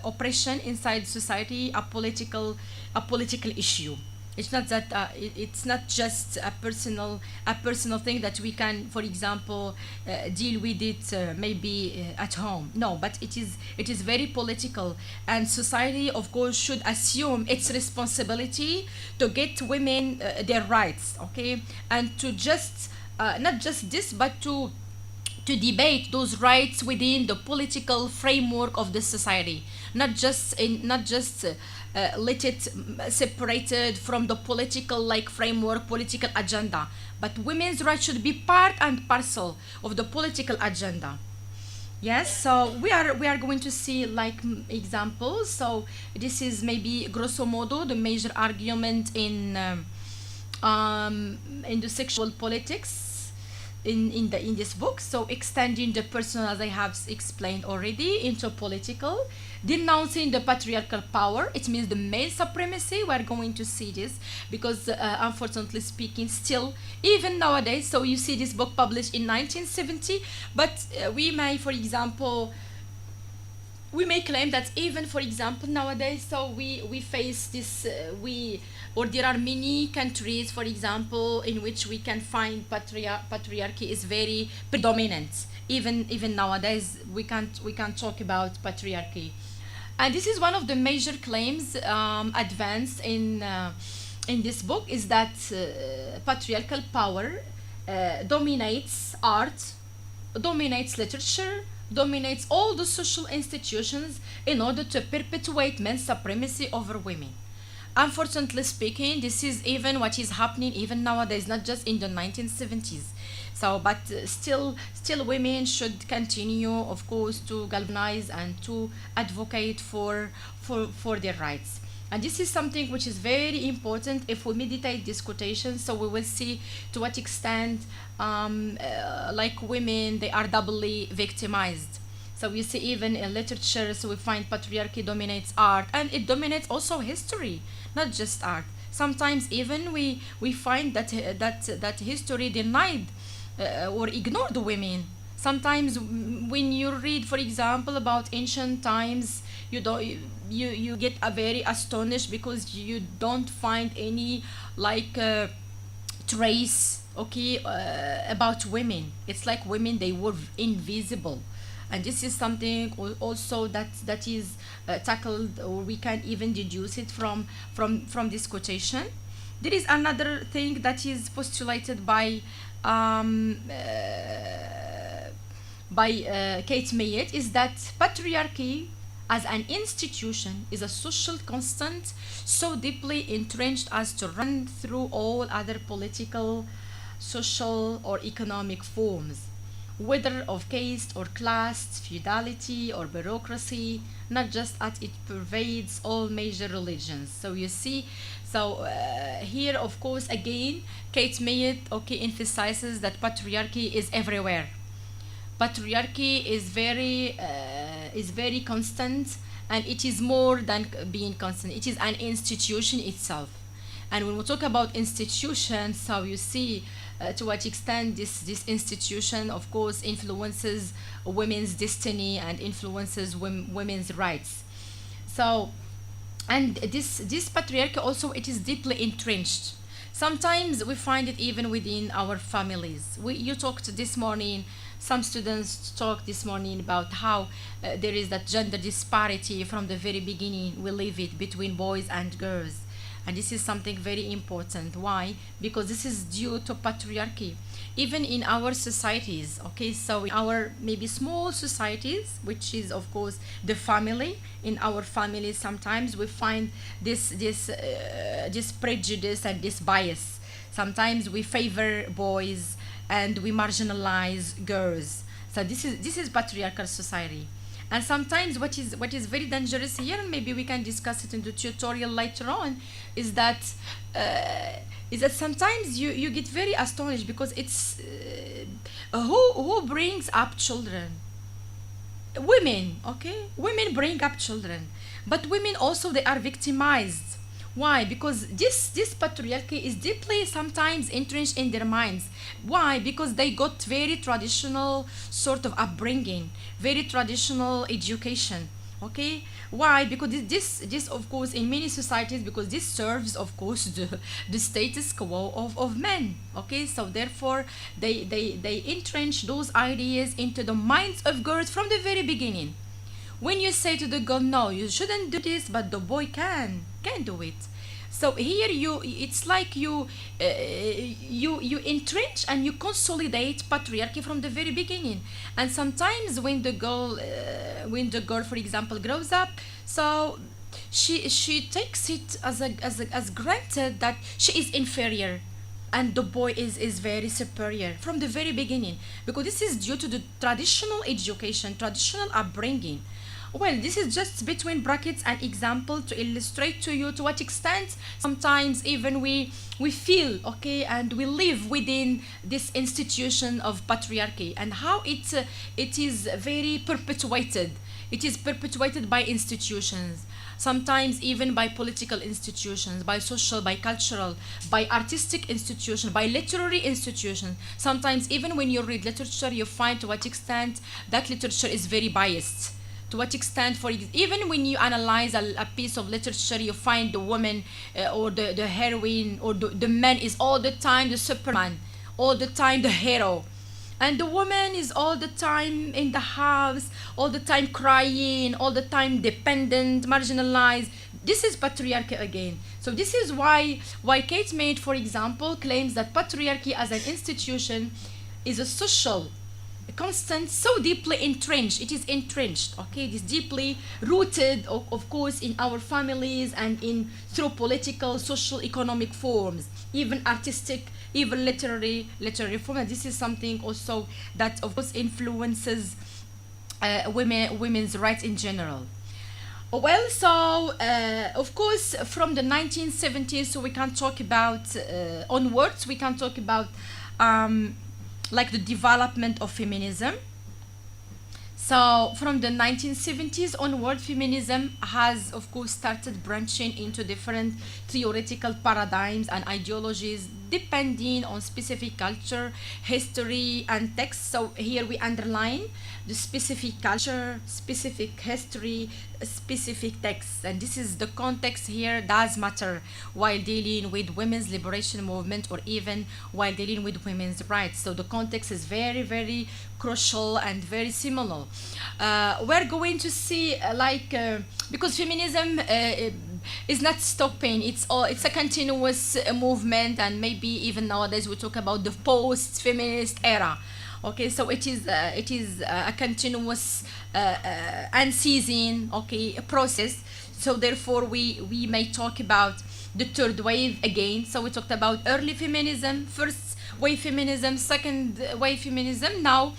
oppression inside society a political issue. It's not that it's not just a personal thing that we can, for example, deal with it maybe at home. No, but it is very political, and society, of course, should assume its responsibility to get women their rights, okay, and to just not just this, but to debate those rights within the political framework of the society, not just let it separated from the political framework, political agenda, but women's rights should be part and parcel of the political agenda. Yes, so we are going to see examples. So this is maybe grosso modo the major argument in the sexual politics. in this book. So extending the personal, as I have explained already, into political, denouncing the patriarchal power. It means the male supremacy. We are going to see this because, unfortunately speaking, still even nowadays. So you see this book published in 1970, but we may, for example, we may claim that even, for example, nowadays, so we face this, or there are many countries, for example, in which we can find patriarchy is very predominant. Even nowadays, we can't talk about patriarchy, and this is one of the major claims advanced in this book, is that patriarchal power dominates art, dominates literature, dominates all the social institutions in order to perpetuate men's supremacy over women. Unfortunately speaking, this is even what is happening even nowadays, not just in the 1970s. So, but still women should continue, of course, to galvanize and to advocate for their rights. And this is something which is very important if we meditate this quotation. So we will see to what extent, like women, they are doubly victimized. So you see even in literature, so we find patriarchy dominates art, and it dominates also history, not just art. Sometimes even we find that history denied or ignored women. Sometimes when you read, for example, about ancient times, you get a very astonished because you don't find any like trace, okay, about women. It's like women, they were invisible, and this is something also that is tackled, or we can even deduce it from this quotation. There is another thing that is postulated by Kate Mayett, is that patriarchy as an institution is a social constant so deeply entrenched as to run through all other political, social, or economic forms, whether of caste or class, feudality or bureaucracy, not just as it pervades all major religions. So you see, so here, of course, again, Kate Mayett, okay, emphasizes that patriarchy is everywhere. Patriarchy is very constant, and it is more than being constant. It is an institution itself. And when we talk about institutions, so you see to what extent this institution, of course, influences women's destiny and influences women's rights. So, and this patriarchy also, it is deeply entrenched. Sometimes we find it even within our families. You talked this morning, some students talked this morning about how there is that gender disparity from the very beginning. We live it between boys and girls. And this is something very important. Why? Because this is due to patriarchy. Even in our societies, okay, so in our maybe small societies, which is of course the family, in our families sometimes we find this prejudice and this bias. Sometimes we favor boys and we marginalize girls. So this is patriarchal society. And sometimes what is very dangerous here, and maybe we can discuss it in the tutorial later on, is that sometimes you get very astonished because it's who brings up children? Women, okay? Women bring up children, but women also, they are victimized. Why? Because this patriarchy is deeply sometimes entrenched in their minds. Why? Because they got very traditional sort of upbringing, very traditional education. Okay? Why? Because this of course in many societies, because this serves of course the status quo of men. Okay? So therefore they entrench those ideas into the minds of girls from the very beginning. When you say to the girl, no, you shouldn't do this, but the boy can do it. So here it's like you entrench and you consolidate patriarchy from the very beginning. And sometimes when the girl, for example, grows up, so she takes it as granted that she is inferior, and the boy is very superior from the very beginning, because this is due to the traditional education, traditional upbringing. Well, this is just between brackets an example to illustrate to you to what extent sometimes even we feel okay and we live within this institution of patriarchy and how it is very perpetuated. It is perpetuated by institutions, sometimes even by political institutions, by social, by cultural, by artistic institutions, by literary institutions. Sometimes even when you read literature, you find to what extent that literature is very biased. To what extent, even when you analyze a piece of literature, you find the woman or the heroine or the man is all the time the Superman, all the time the hero, and the woman is all the time in the house, all the time crying, all the time dependent, marginalized. This is patriarchy again. So this is why Kate Mead, for example, claims that patriarchy as an institution is a social constant, so deeply entrenched. It is entrenched, okay? It is deeply rooted, of course, in our families and in through political, social, economic forms, even artistic, even literary form. And this is something also that, of course, influences women's rights in general. Well, so of course, from the 1970s, so we can talk about onwards. We can talk about like the development of feminism. So from the 1970s onward, feminism has, of course, started branching into different theoretical paradigms and ideologies depending on specific culture, history, and text. So here we underline the specific culture, specific history, specific text. And this is the context here does matter while dealing with women's liberation movement or even while dealing with women's rights. So the context is very, very crucial and very similar. We're going to see because feminism is not stopping. It's a continuous movement, and maybe even nowadays we talk about the post-feminist era. Okay, so it is a continuous unceasing process. So therefore we may talk about the third wave again. So we talked about early feminism, first wave feminism, second wave feminism, now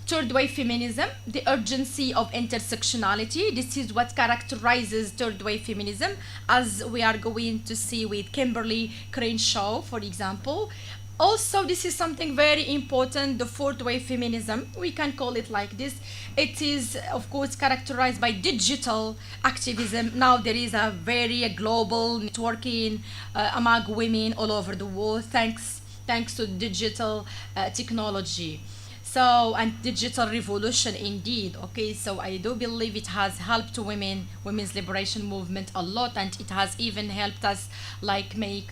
third wave feminism, the urgency of intersectionality. This is what characterizes third wave feminism, as we are going to see with Kimberly Crenshaw, for example. Also, this is something very important, the fourth wave feminism, we can call it like this. It is, of course, characterized by digital activism. Now there is a very global networking among women all over the world, thanks to digital technology. So, and digital revolution indeed. Okay, so I do believe it has helped women's liberation movement a lot, and it has even helped us like make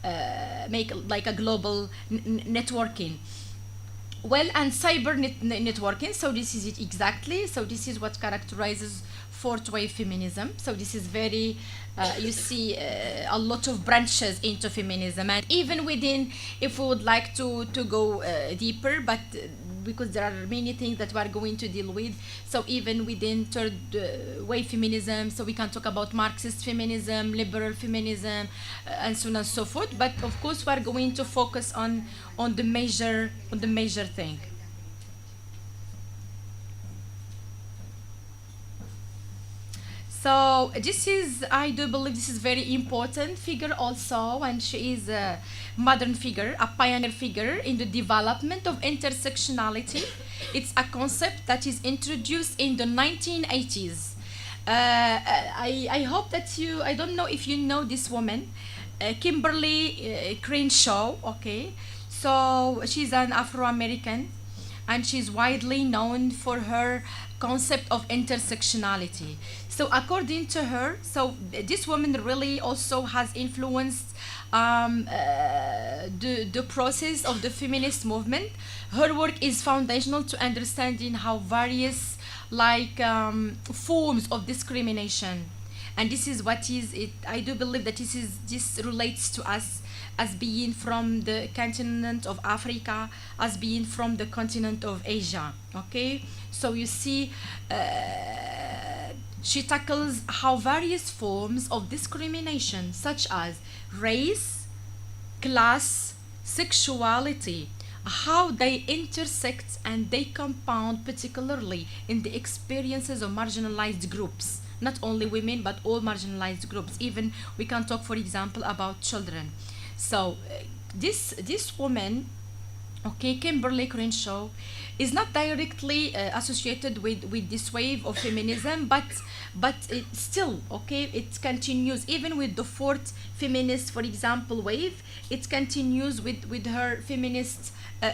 like a global networking. Well, and cyber networking, so this is it exactly. So this is what characterizes fourth wave feminism. So this is very you see a lot of branches into feminism, and even within, if we would like to go deeper, but because there are many things that we are going to deal with. So even within third wave feminism, so we can talk about Marxist feminism, liberal feminism, and so on and so forth. But of course, we are going to focus on the major thing. So this is, I do believe this is very important figure also, and she is a modern figure, a pioneer figure in the development of intersectionality. It's a concept that is introduced in the 1980s. I hope that I don't know if you know this woman, Kimberly Crenshaw, okay? So she's an Afro-American, and she's widely known for her concept of intersectionality. So according to her, so this woman really also has influenced the process of the feminist movement. Her work is foundational to understanding how various forms of discrimination, and this is what is it. I do believe that this relates to us as being from the continent of Africa, as being from the continent of Asia. Okay, so you see, she tackles how various forms of discrimination, such as race, class, sexuality, how they intersect and they compound, particularly in the experiences of marginalized groups, not only women but all marginalized groups. Even we can talk, for example, about children. So this woman, okay, Kimberly Crenshaw, is not directly associated with this wave of feminism, but it still, okay, it continues even with the fourth feminist, for example, wave. It continues with her feminist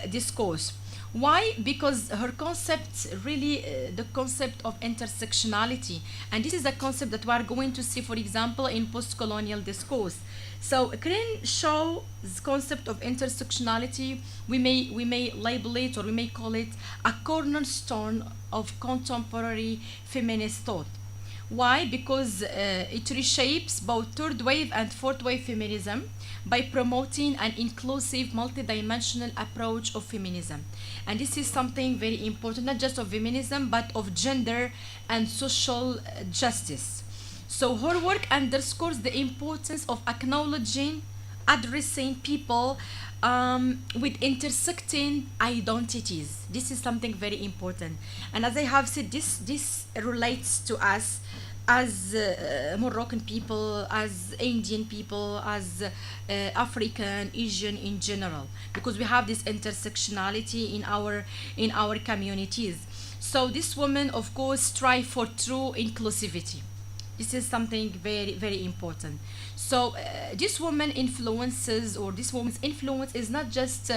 discourse. Why? Because her concept really, the concept of intersectionality, and this is a concept that we are going to see, for example, in post-colonial discourse. So Crenshaw's concept of intersectionality, we may label it, or we may call it, a cornerstone of contemporary feminist thought. Why? Because it reshapes both third wave and fourth wave feminism by promoting an inclusive, multidimensional approach of feminism. And this is something very important, not just of feminism, but of gender and social justice. So her work underscores the importance of acknowledging, addressing people with intersecting identities. This is something very important. And as I have said, this relates to us as Moroccan people, as Indian people, as African, Asian in general, because we have this intersectionality in our communities. So this woman, of course, strive for true inclusivity. This is something very, very important. So this woman influences, or this woman's influence is not just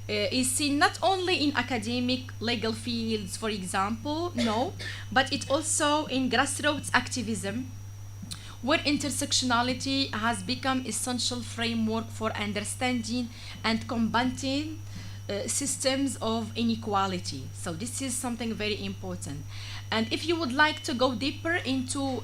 is seen not only in academic legal fields, for example, no, but it also in grassroots activism, where intersectionality has become essential framework for understanding and combating systems of inequality. So this is something very important. And if you would like to go deeper into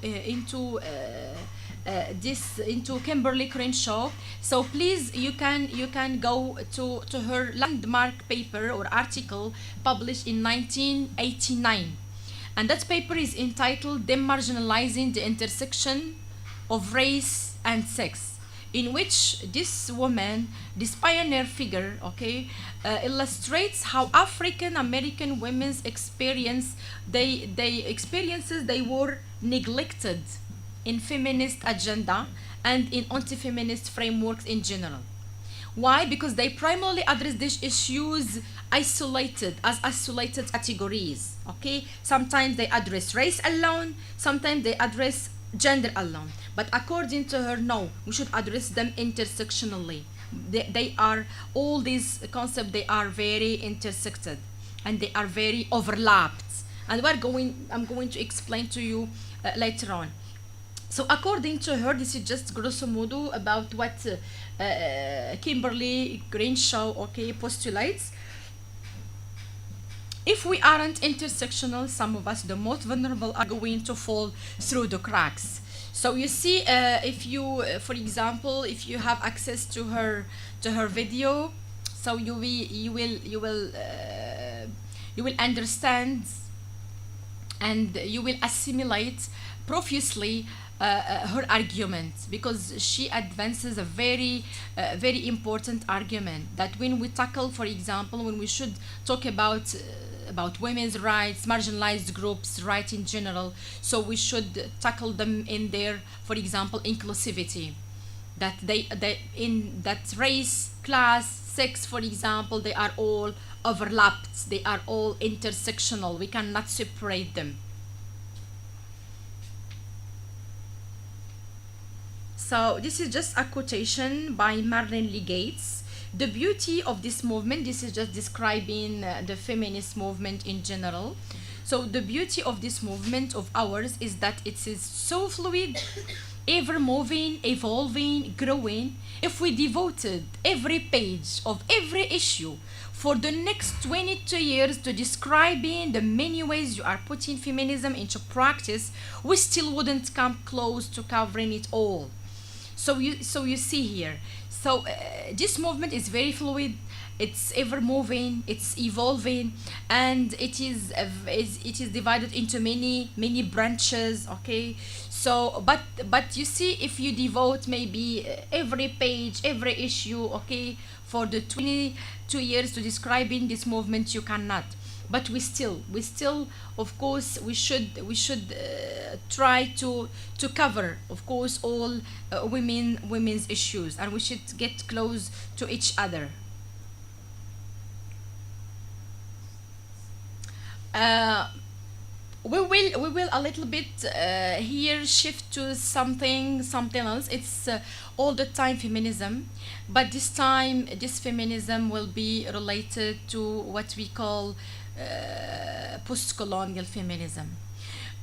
Kimberly Crenshaw, so please you can go to her landmark paper or article published in 1989, and that paper is entitled "Demarginalizing the Intersection of Race and Sex," in which this woman, this pioneer figure, okay, illustrates how African American women's experiences they were neglected in feminist agenda and in anti-feminist frameworks in general. Why? Because they primarily address these issues as isolated categories. Okay, sometimes they address race alone, sometimes they address gender alone. But according to her, no, we should address them intersectionally. They are, all these concepts, they are very intersected and they are very overlapped. And I'm going to explain to you later on. So according to her, this is just grosso modo about what Kimberly Crenshaw, okay, postulates. If we aren't intersectional, some of us, the most vulnerable, are going to fall through the cracks. So you see, if you, for example, if you have access to her video, so you will understand and you will assimilate profusely her argument, because she advances a very important argument that when we tackle, for example, when we should talk about women's rights, marginalized groups rights in general, so we should tackle them in their, for example, inclusivity, that they in that race, class, sex, for example, they are all overlapped, they are all intersectional, we cannot separate them. So this is just a quotation by Marlene Lee Gates. The beauty of this movement, this is just describing the feminist movement in general. So the beauty of this movement of ours is that it is so fluid, ever moving, evolving, growing. If we devoted every page of every issue for the next 22 years to describing the many ways you are putting feminism into practice, we still wouldn't come close to covering it all. So you see here. So this movement is very fluid. It's ever moving. It's evolving, and it is divided into many branches. Okay, so but you see, if you devote maybe every page, every issue, okay, for the 22 years to describing this movement, you cannot. But we still of course we should try to cover, of course, all women's issues, and we should get close to each other. uh, we will a little bit here shift to something else. It's all the time feminism, but this time this feminism will be related to what we call post-colonial feminism.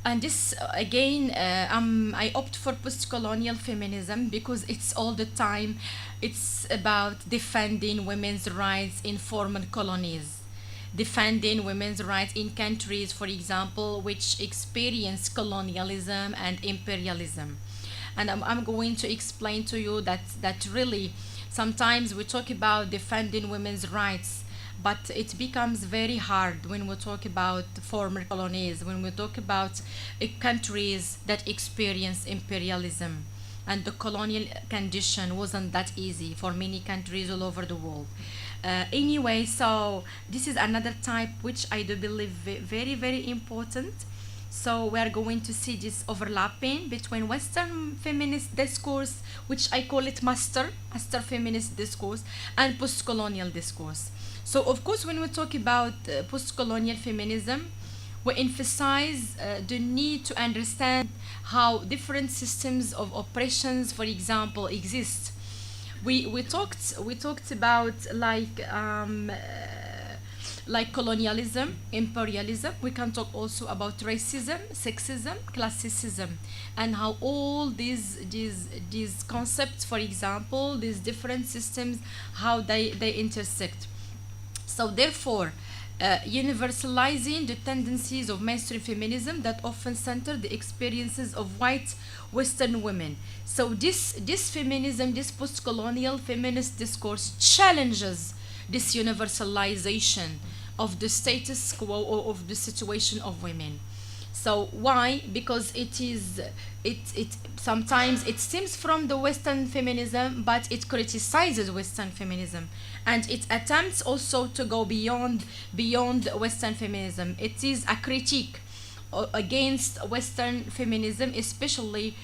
And this again, I opt for post-colonial feminism because it's all the time, it's about defending women's rights in former colonies, defending women's rights in countries, for example, which experience colonialism and imperialism. And I'm going to explain to you that really sometimes we talk about defending women's rights, but it becomes very hard when we talk about former colonies, when we talk about countries that experience imperialism. And the colonial condition wasn't that easy for many countries all over the world. Anyway, so this is another type which I do believe very, very important. So we are going to see this overlapping between Western feminist discourse, which I call it master feminist discourse, and post-colonial discourse. So of course, when we talk about post-colonial feminism, we emphasize the need to understand how different systems of oppressions, for example, exist. We talked about like colonialism, imperialism. We can talk also about racism, sexism, classism, and how all these concepts, for example, these different systems, how they intersect. So therefore, universalizing the tendencies of mainstream feminism that often center the experiences of white Western women. So this feminism, this post-colonial feminist discourse challenges this universalization of the status quo or of the situation of women. So why? Because it sometimes it stems from the Western feminism, but it criticizes Western feminism, and it attempts also to go beyond Western feminism. It is a critique against Western feminism, especially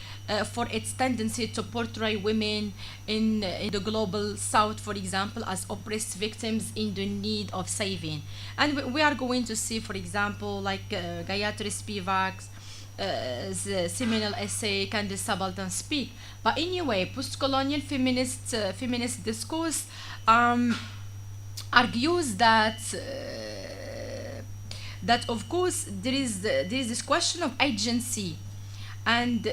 for its tendency to portray women in the global South, for example, as oppressed victims in the need of saving. And we are going to see, for example, like Gayatri Spivak's the seminal essay "Can the Subaltern Speak?" But anyway, post-colonial feminist discourse argues that of course there is this question of agency and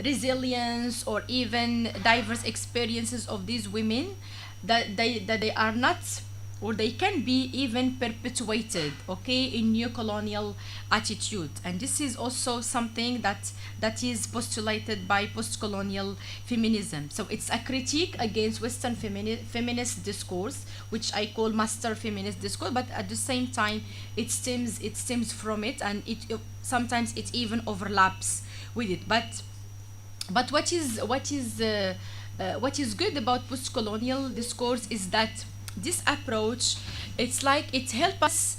resilience, or even diverse experiences of these women, that they are not, or they can be even perpetuated, okay, in new colonial attitude. And this is also something that is postulated by post-colonial feminism. So it's a critique against Western feminist discourse, which I call master feminist discourse, but at the same time it stems from it, and it sometimes it even overlaps with it. But what is good about post-colonial discourse is that this approach, it's like it helps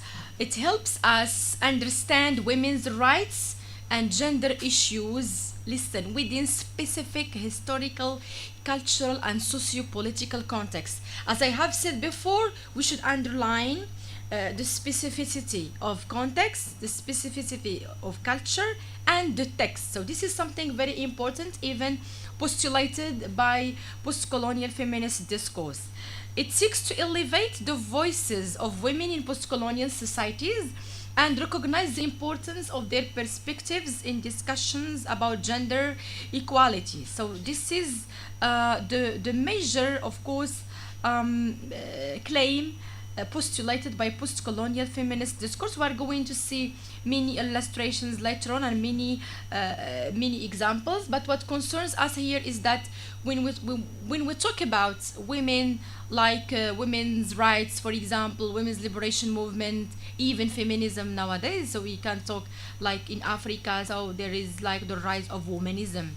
us understand women's rights and gender issues, listen, within specific historical, cultural, and socio-political context. As I have said before, we should underline the specificity of context, the specificity of culture, and the text. So this is something very important, even postulated by post-colonial feminist discourse. It seeks to elevate the voices of women in post-colonial societies and recognize the importance of their perspectives in discussions about gender equality. So this is the major, of course, claim postulated by post-colonial feminist discourse. We are going to see many illustrations later on and many examples. But what concerns us here is that when we talk about women, like women's rights, for example, women's liberation movement, even feminism nowadays. So we can talk like in Africa, so there is like the rise of womanism,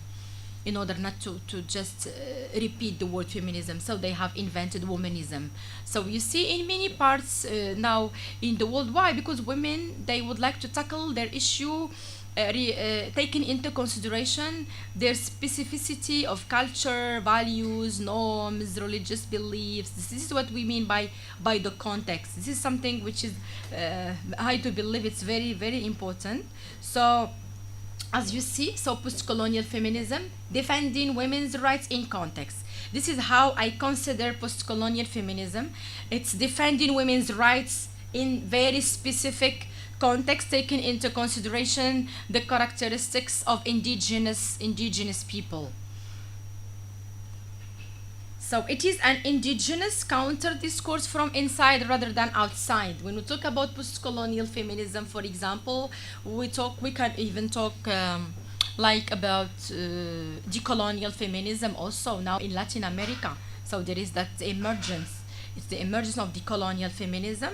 in order not to just repeat the word feminism. So they have invented womanism. So you see in many parts now in the world. Why? Because women, they would like to tackle their issue taking into consideration their specificity of culture, values, norms, religious beliefs. This is what we mean by the context. This is something which is I do believe it's very, very important. So as you see, so post-colonial feminism, defending women's rights in context. This is how I consider post-colonial feminism. It's defending women's rights in very specific context, taking into consideration the characteristics of indigenous people. So it is an indigenous counter discourse from inside rather than outside. When we talk about post-colonial feminism, for example, we can even talk like about decolonial feminism also now in Latin America. So there is that emergence. It's the emergence of decolonial feminism.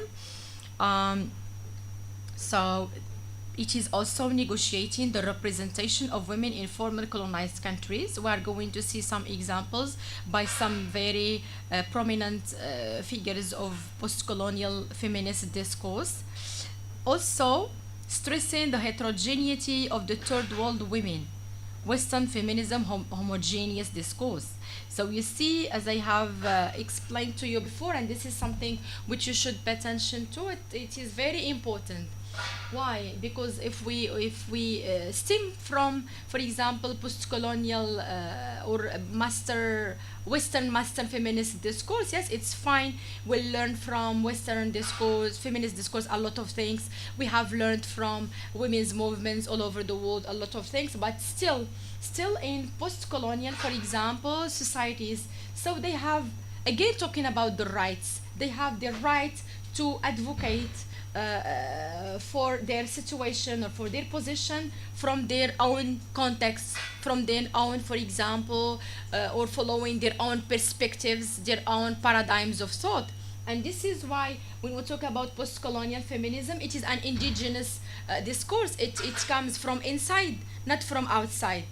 So it is also negotiating the representation of women in former colonized countries. We are going to see some examples by some very prominent figures of post-colonial feminist discourse. Also, stressing the heterogeneity of the third world women, Western feminism homogeneous discourse. So you see, as I have explained to you before, and this is something which you should pay attention to, it is very important. Why? Because if we stem from, for example, post-colonial or Western master feminist discourse, yes, it's fine. We'll learn from Western discourse, feminist discourse, a lot of things. We have learned from women's movements all over the world, a lot of things. But still in post-colonial, for example, societies, so they have, again, talking about the rights. They have the right to advocate for their situation or for their position from their own context, from their own, for example, or following their own perspectives, their own paradigms of thought. And this is why when we talk about post-colonial feminism, it is an indigenous discourse. It comes from inside, not from outside.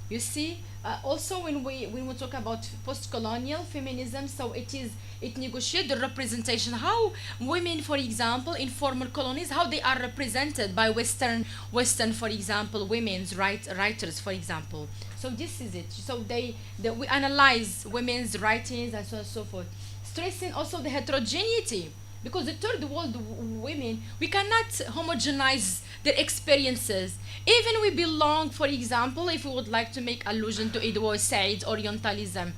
You see, also when we talk about post-colonial feminism, so it negotiates the representation, how women, for example, in former colonies, how they are represented by Western, for example, women's writers, for example. So this is it. So we analyze women's writings and so on and so forth, stressing also the heterogeneity. Because the third world women, we cannot homogenize their experiences. Even we belong, for example, if we would like to make allusion to Edward Said's Orientalism,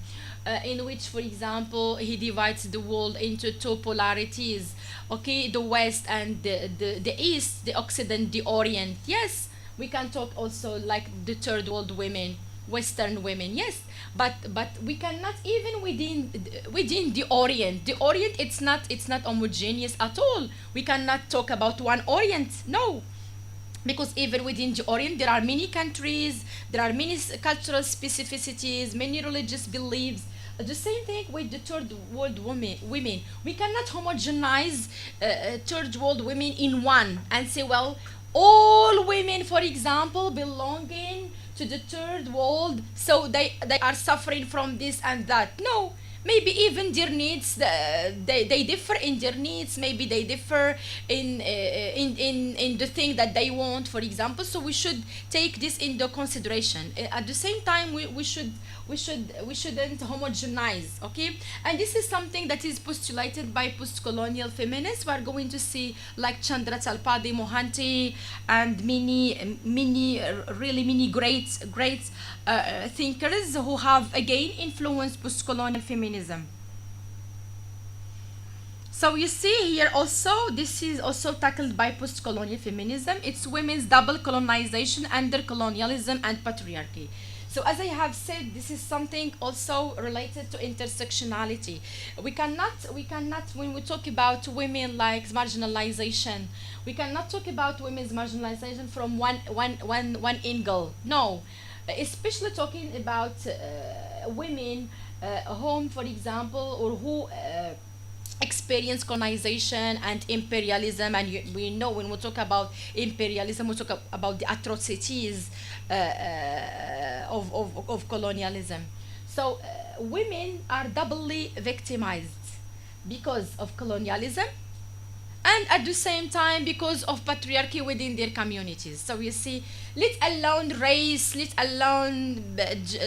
in which, for example, he divides the world into two polarities, okay, the West and the East, the Occident, the Orient. Yes, we can talk also like the third world women, Western women, yes, but we cannot, even within the Orient. The Orient, it's not homogeneous at all. We cannot talk about one Orient, no, because even within the Orient there are many countries, there are many cultural specificities, many religious beliefs. The same thing with the third world women. We cannot homogenize third world women in one and say, well, all women, for example, belonging to the third world, so they are suffering from this and that. No, maybe even their needs, they differ in their needs. Maybe they differ in the thing that they want, for example. So we should take this into consideration. At the same time, we shouldn't homogenize, okay? And this is something that is postulated by post-colonial feminists. We are going to see like Chandra Chalpade Mohanty and many great thinkers who have again influenced post-colonial feminism. So you see here also, this is also tackled by post-colonial feminism. It's women's double colonization under colonialism and patriarchy. So as I have said, this is something also related to intersectionality. We cannot, when we talk about women like marginalization, we cannot talk about women's marginalization from one angle. No, especially talking about women home, for example, or who experience colonization and imperialism. And we know when we talk about imperialism, we talk about the atrocities of colonialism. So women are doubly victimized because of colonialism, and at the same time because of patriarchy within their communities. So you see, let alone race, let alone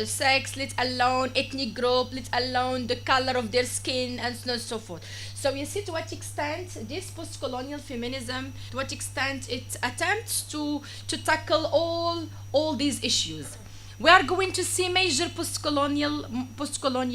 sex, let alone ethnic group, let alone the color of their skin, and so on and so forth. So you see to what extent this post-colonial feminism, to what extent it attempts to tackle all these issues. We are going to see major post-colonial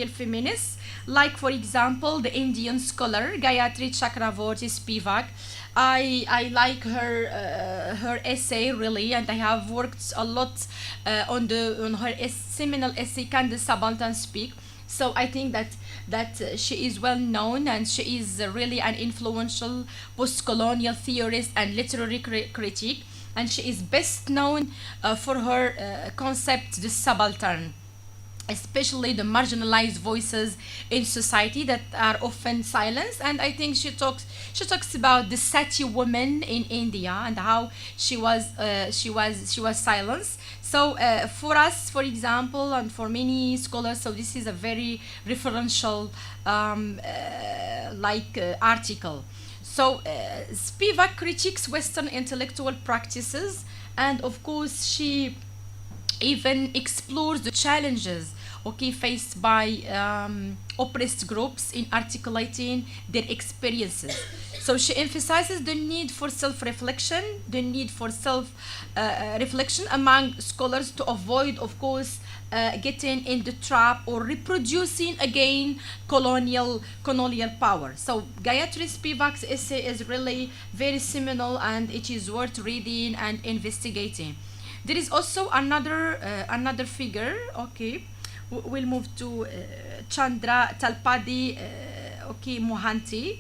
feminists, like for example the Indian scholar Gayatri Chakravorty Spivak. I like her essay really, and I have worked a lot on her seminal essay "Can the Subaltern Speak?" So I think that she is well known, and she is really an influential post-colonial theorist and literary critic, and she is best known for her concept, the subaltern, especially the marginalized voices in society that are often silenced. And I think she talks about the Sati woman in India and how she was silenced. So for us, for example, and for many scholars, so this is a very referential article. So Spivak critiques Western intellectual practices, and of course she even explores the challenges, okay, faced by oppressed groups in articulating their experiences. So she emphasizes the need for self-reflection, the need for self-reflection among scholars to avoid, of course, getting in the trap or reproducing again colonial power. So Gayatri Spivak's essay is really very seminal, and it is worth reading and investigating. There is also another figure. Okay, we'll move to Chandra Talpadi. Okay, Mohanty.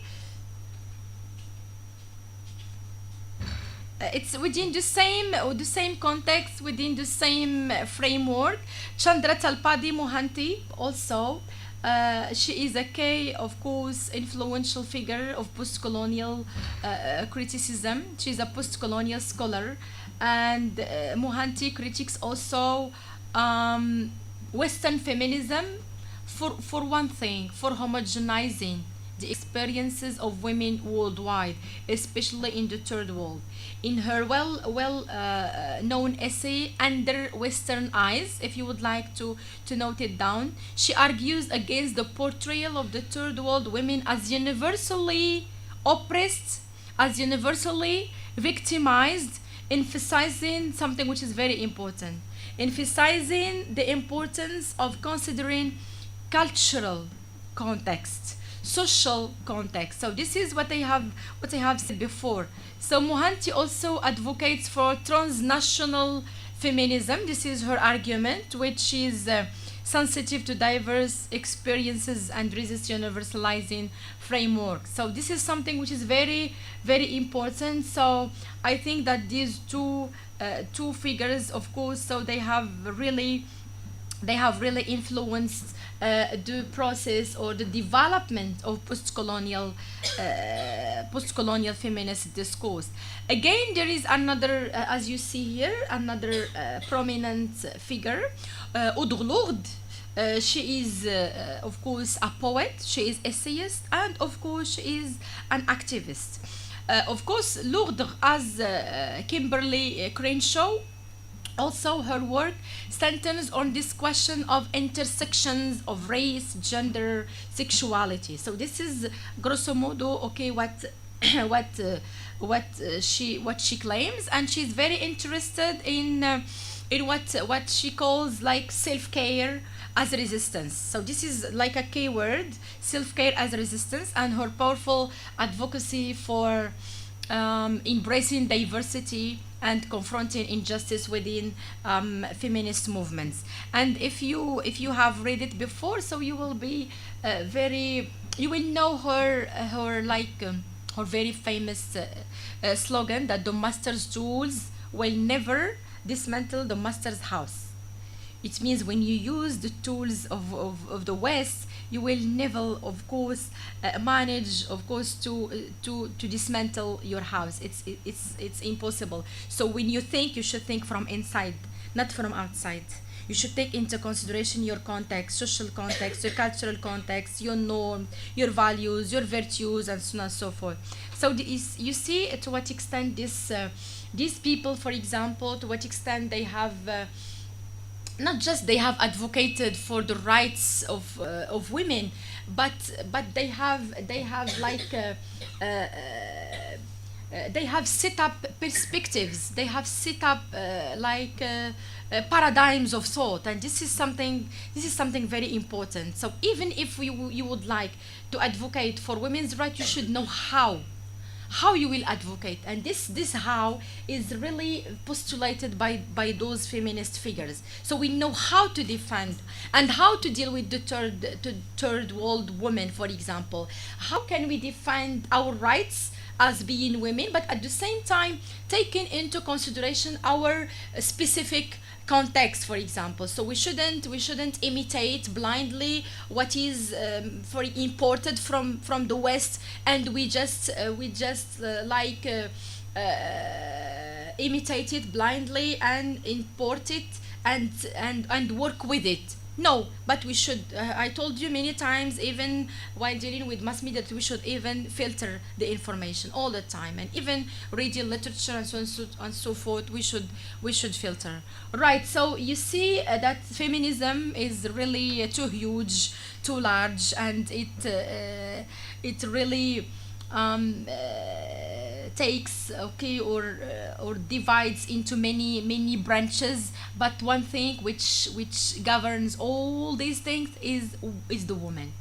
It's within the same context, within the same framework. Chandra Talpadi Mohanty also. She is a key, of course, influential figure of post-colonial criticism. She's a post-colonial scholar, and Mohanty critiques also Western feminism for one thing, for homogenizing the experiences of women worldwide, especially in the third world. In her known essay "Under Western Eyes," if you would like to note it down, she argues against the portrayal of the third world women as universally oppressed, as universally victimized, emphasizing something which is very important, emphasizing the importance of considering cultural context, social context. So this is what I have said before. So Mohanty also advocates for transnational feminism. This is her argument, which is sensitive to diverse experiences and resists universalizing framework. So this is something which is very, very important. So I think that these two figures, of course, so they have really influenced the process or the development of post-colonial feminist discourse. Again, there is another, as you see here, another prominent figure, Audre. She is, of course, a poet. She is essayist, and of course, she is an activist. Of course, Lourdes, as Kimberly Crenshaw. Also, her work centers on this question of intersections of race, gender, sexuality. So this is grosso modo, okay, what she claims, and she's very interested in what she calls like self-care as resistance. So this is like a key word, self-care as resistance, and her powerful advocacy for embracing diversity and confronting injustice within feminist movements. And if you have read it before, so you will be very, you will know her like her very famous slogan that the master's tools will never dismantle the master's house. It means when you use the tools of the West, you will never, of course, manage, of course, to dismantle your house. It's impossible. So when you think, you should think from inside, not from outside. You should take into consideration your context, social context, your cultural context, your norms, your values, your virtues, and so on and so forth. So you see to what extent these people, for example, to what extent they have. Not just they have advocated for the rights of women, but they have like they have set up perspectives. They have set up paradigms of thought, and this is something very important. So even if you would like to advocate for women's rights, you should know how you will advocate, and this how is really postulated by those feminist figures. So we know how to defend and how to deal with the third world women, for example. How can we defend our rights as being women, but at the same time taking into consideration our specific context, for example. So we shouldn't imitate blindly what is for imported from the West, and we just imitate it blindly and import it and work with it. No, but we should. I told you many times, even while dealing with mass media, that we should even filter the information all the time, and even reading literature and so on and so forth. We should filter. Right. So you see that feminism is really too huge, too large, and it really takes or divides into many branches, but one thing which governs all these things is the woman.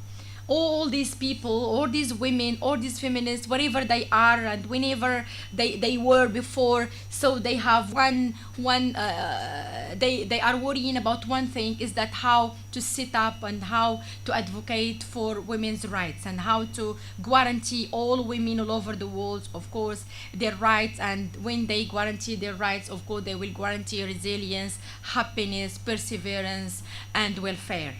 All these people, all these women, all these feminists, wherever they are and whenever they were before, so they have one they are worrying about one thing, is that how to set up and how to advocate for women's rights and how to guarantee all women all over the world, of course, their rights. And when they guarantee their rights, of course, they will guarantee resilience, happiness, perseverance, and welfare.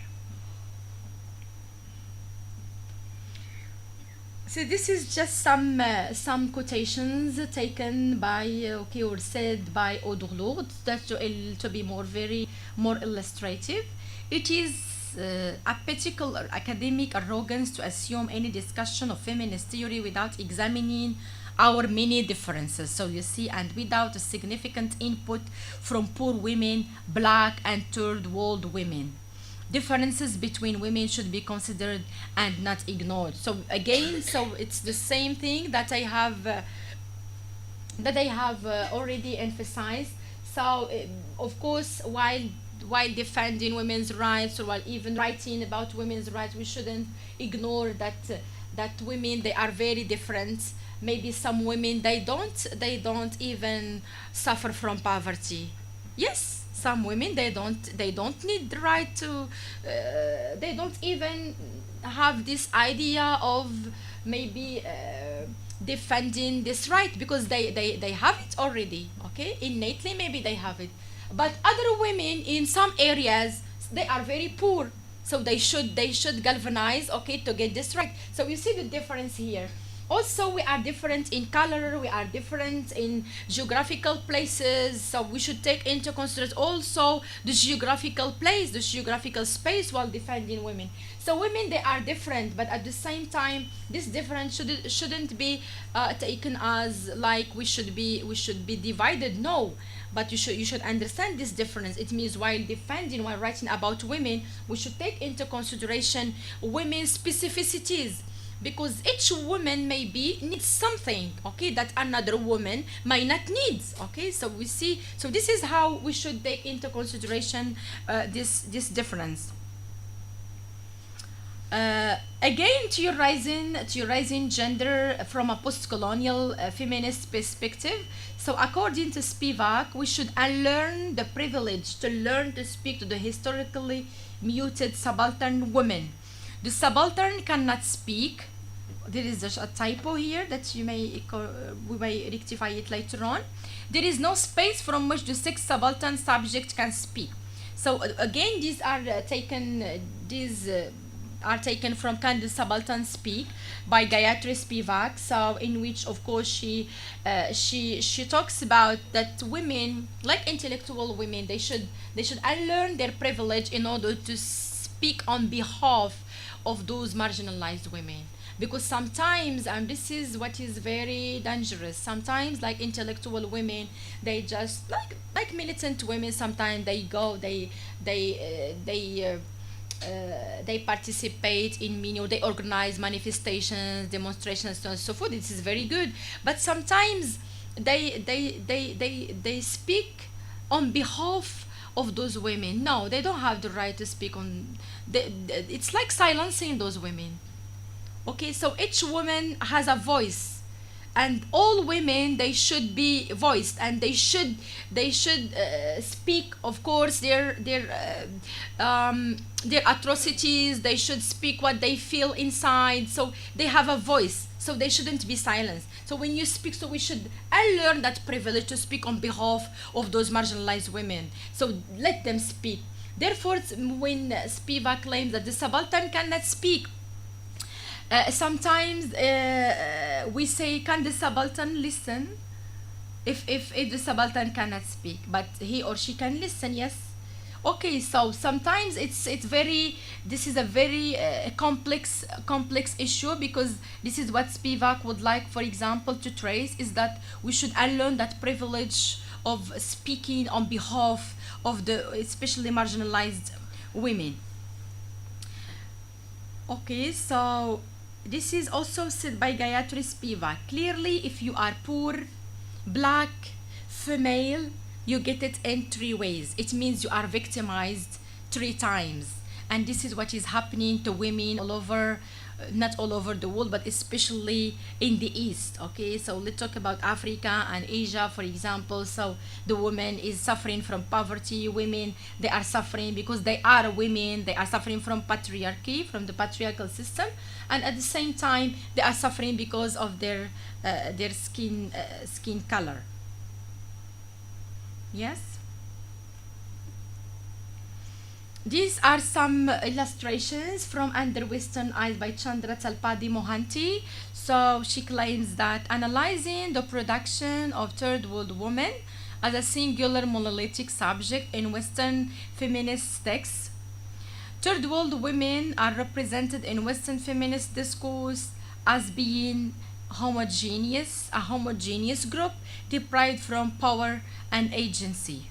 So this is just some quotations taken by or said by Audre that to be more illustrative. It is a particular academic arrogance to assume any discussion of feminist theory without examining our many differences. So you see, and without a significant input from poor women, black and third world women. Differences between women should be considered and not ignored. So again, so it's the same thing that I have already emphasized. So of course, while defending women's rights, or while even writing about women's rights, we shouldn't ignore that women, they are very different. Maybe some women, they don't even suffer from poverty. Yes, some women, they don't need the right to they don't even have this idea of maybe defending this right, because they have it already, okay, innately. Maybe they have it, but other women in some areas, they are very poor, so they should galvanize, okay, to get this right. So you see the difference here. Also, we are different in color, we are different in geographical places, so we should take into consideration also the geographical place, the geographical space, while defending women. So women, they are different, but at the same time, this difference shouldn't be taken as like we should be divided. No, but you should understand this difference. It means while defending, while writing about women, we should take into consideration women's specificities, because each woman maybe needs something, okay, that another woman might not need, okay. So we see, so this is how we should take into consideration this difference. Again, theorizing gender from a post-colonial feminist perspective. So according to Spivak, we should unlearn the privilege to learn to speak to the historically muted subaltern women. The subaltern cannot speak. There is a typo here that we may rectify it later on. There is no space from which the sex subaltern subject can speak. So again, these are taken from Can the Subaltern Speak by Gayatri Spivak. So in which, of course, she talks about that women, like intellectual women, they should unlearn their privilege in order to speak on behalf of those marginalized women. Because sometimes, and this is what is very dangerous, sometimes like intellectual women, they just like militant women, sometimes they participate in many, or they organize manifestations, demonstrations, so on and so forth. This is very good, but sometimes they speak on behalf of those women. No, they don't have the right to speak on. It's like silencing those women. Okay, so each woman has a voice, and all women, they should be voiced, and they should speak, of course, their atrocities. They should speak what they feel inside, so they have a voice, so they shouldn't be silenced. So when you speak, so we should unlearn that privilege to speak on behalf of those marginalized women, so let them speak. Therefore, when Spivak claims that the subaltern cannot speak, sometimes we say, can the subaltern listen? If the subaltern cannot speak, but he or she can listen, yes. Okay, so sometimes this is a very complex issue, because this is what Spivak would like, for example, to trace, is that we should unlearn that privilege of speaking on behalf of the especially marginalized women. Okay, so this is also said by Gayatri Spivak. Clearly, if you are poor, black, female, you get it in 3 ways. It means you are victimized 3 times. And this is what is happening to women all over, not all over the world, but especially in the East. Okay, so let's talk about Africa and Asia, for example. So the woman is suffering from poverty. Women, they are suffering because they are women. They are suffering from patriarchy, from the patriarchal system. And at the same time, they are suffering because of their skin color. Yes. These are some illustrations from Under Western Eyes by Chandra Talpadi Mohanty. So she claims that analyzing the production of third world women as a singular monolithic subject in Western feminist texts, third world women are represented in Western feminist discourse as being a homogeneous group deprived from power and agency.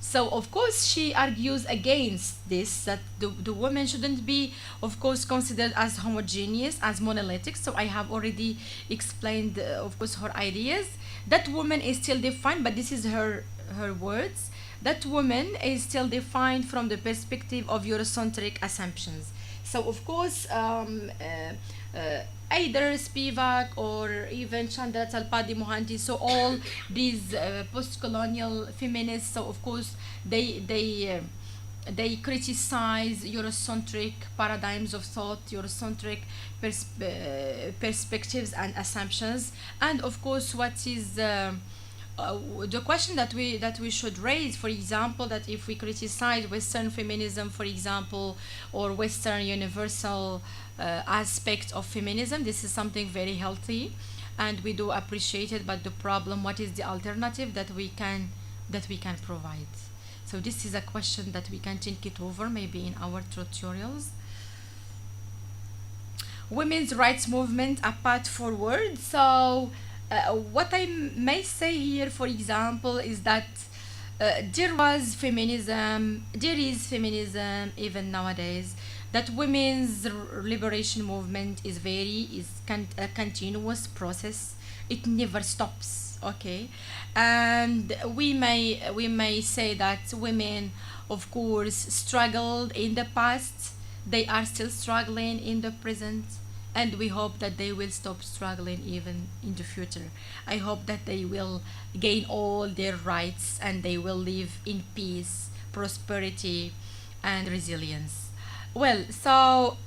So of course she argues against this, that the women shouldn't be, of course, considered as homogeneous, as monolithic. So I have already explained, of course, her ideas. That woman is still defined, but this is her words. That woman is still defined from the perspective of Eurocentric assumptions. So of course, either Spivak or even Chandra Talpadi Mohanty, so all these post-colonial feminists, so of course they criticize Eurocentric paradigms of thought, Eurocentric perspectives and assumptions. And of course, what is the question that we should raise, for example, that if we criticize Western feminism, for example, or Western universal aspect of feminism, this is something very healthy, and we do appreciate it. But the problem, what is the alternative that we can provide? So this is a question that we can think it over, maybe in our tutorials. Women's rights movement, a path forward. So what I may say here, for example, is that there is feminism even nowadays. That women's liberation movement is a continuous process. It never stops. Okay, and we may say that women, of course, struggled in the past, They are still struggling in the present, and we hope that they will stop struggling even in the future. I hope that they will gain all their rights and they will live in peace, prosperity, and resilience. Well, so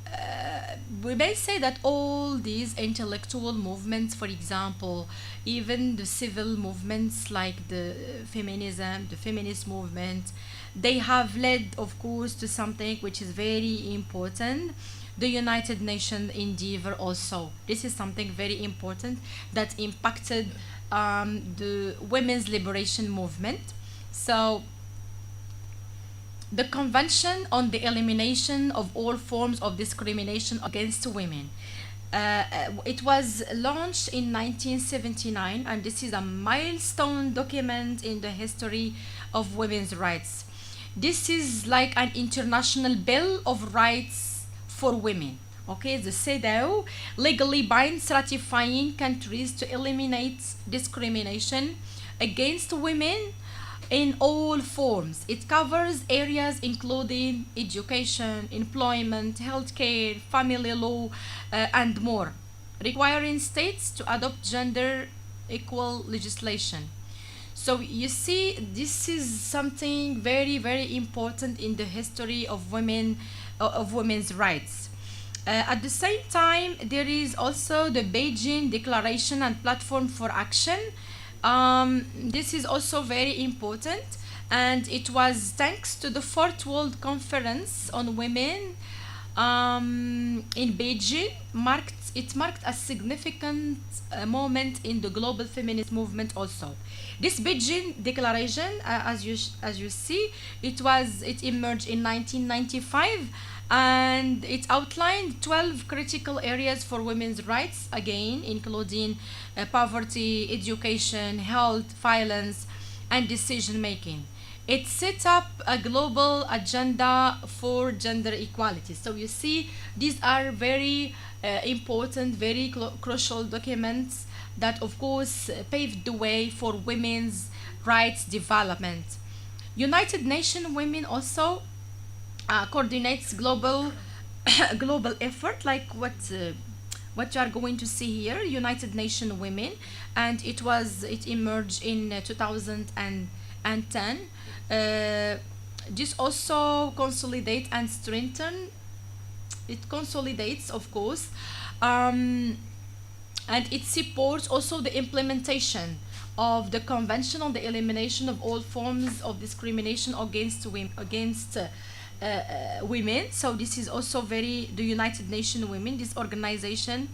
we may say that all these intellectual movements, for example, even the civil movements like the feminism, the feminist movement, they have led, of course, to something which is very important, the United Nations endeavor also. This is something very important that impacted the women's liberation movement. So the Convention on the Elimination of All Forms of Discrimination Against Women. It was launched in 1979, and this is a milestone document in the history of women's rights. This is like an international bill of rights for women. Okay, the CEDAW legally binds ratifying countries to eliminate discrimination against women in all forms. It covers areas including education, employment, healthcare, family law, and more, requiring states to adopt gender equal legislation. So you see, this is something very, very important in the history of women's rights. At the same time, there is also the Beijing Declaration and Platform for Action. This is also very important, and it was thanks to the Fourth World Conference on Women in Beijing. It marked a significant moment in the global feminist movement also. This Beijing Declaration, as you see, it emerged in 1995, and it outlined 12 critical areas for women's rights, again including poverty, education, health, violence, and decision making. It set up a global agenda for gender equality. So you see, these are very important, very crucial documents that, of course, paved the way for women's rights development. United Nations Women also coordinates global global effort, like what you are going to see here, United Nations Women, and it emerged in 2010. This also consolidate and strengthen. It consolidates, of course, and it supports also the implementation of the Convention on the Elimination of All Forms of Discrimination against women. So this is also the United Nations Women. This organization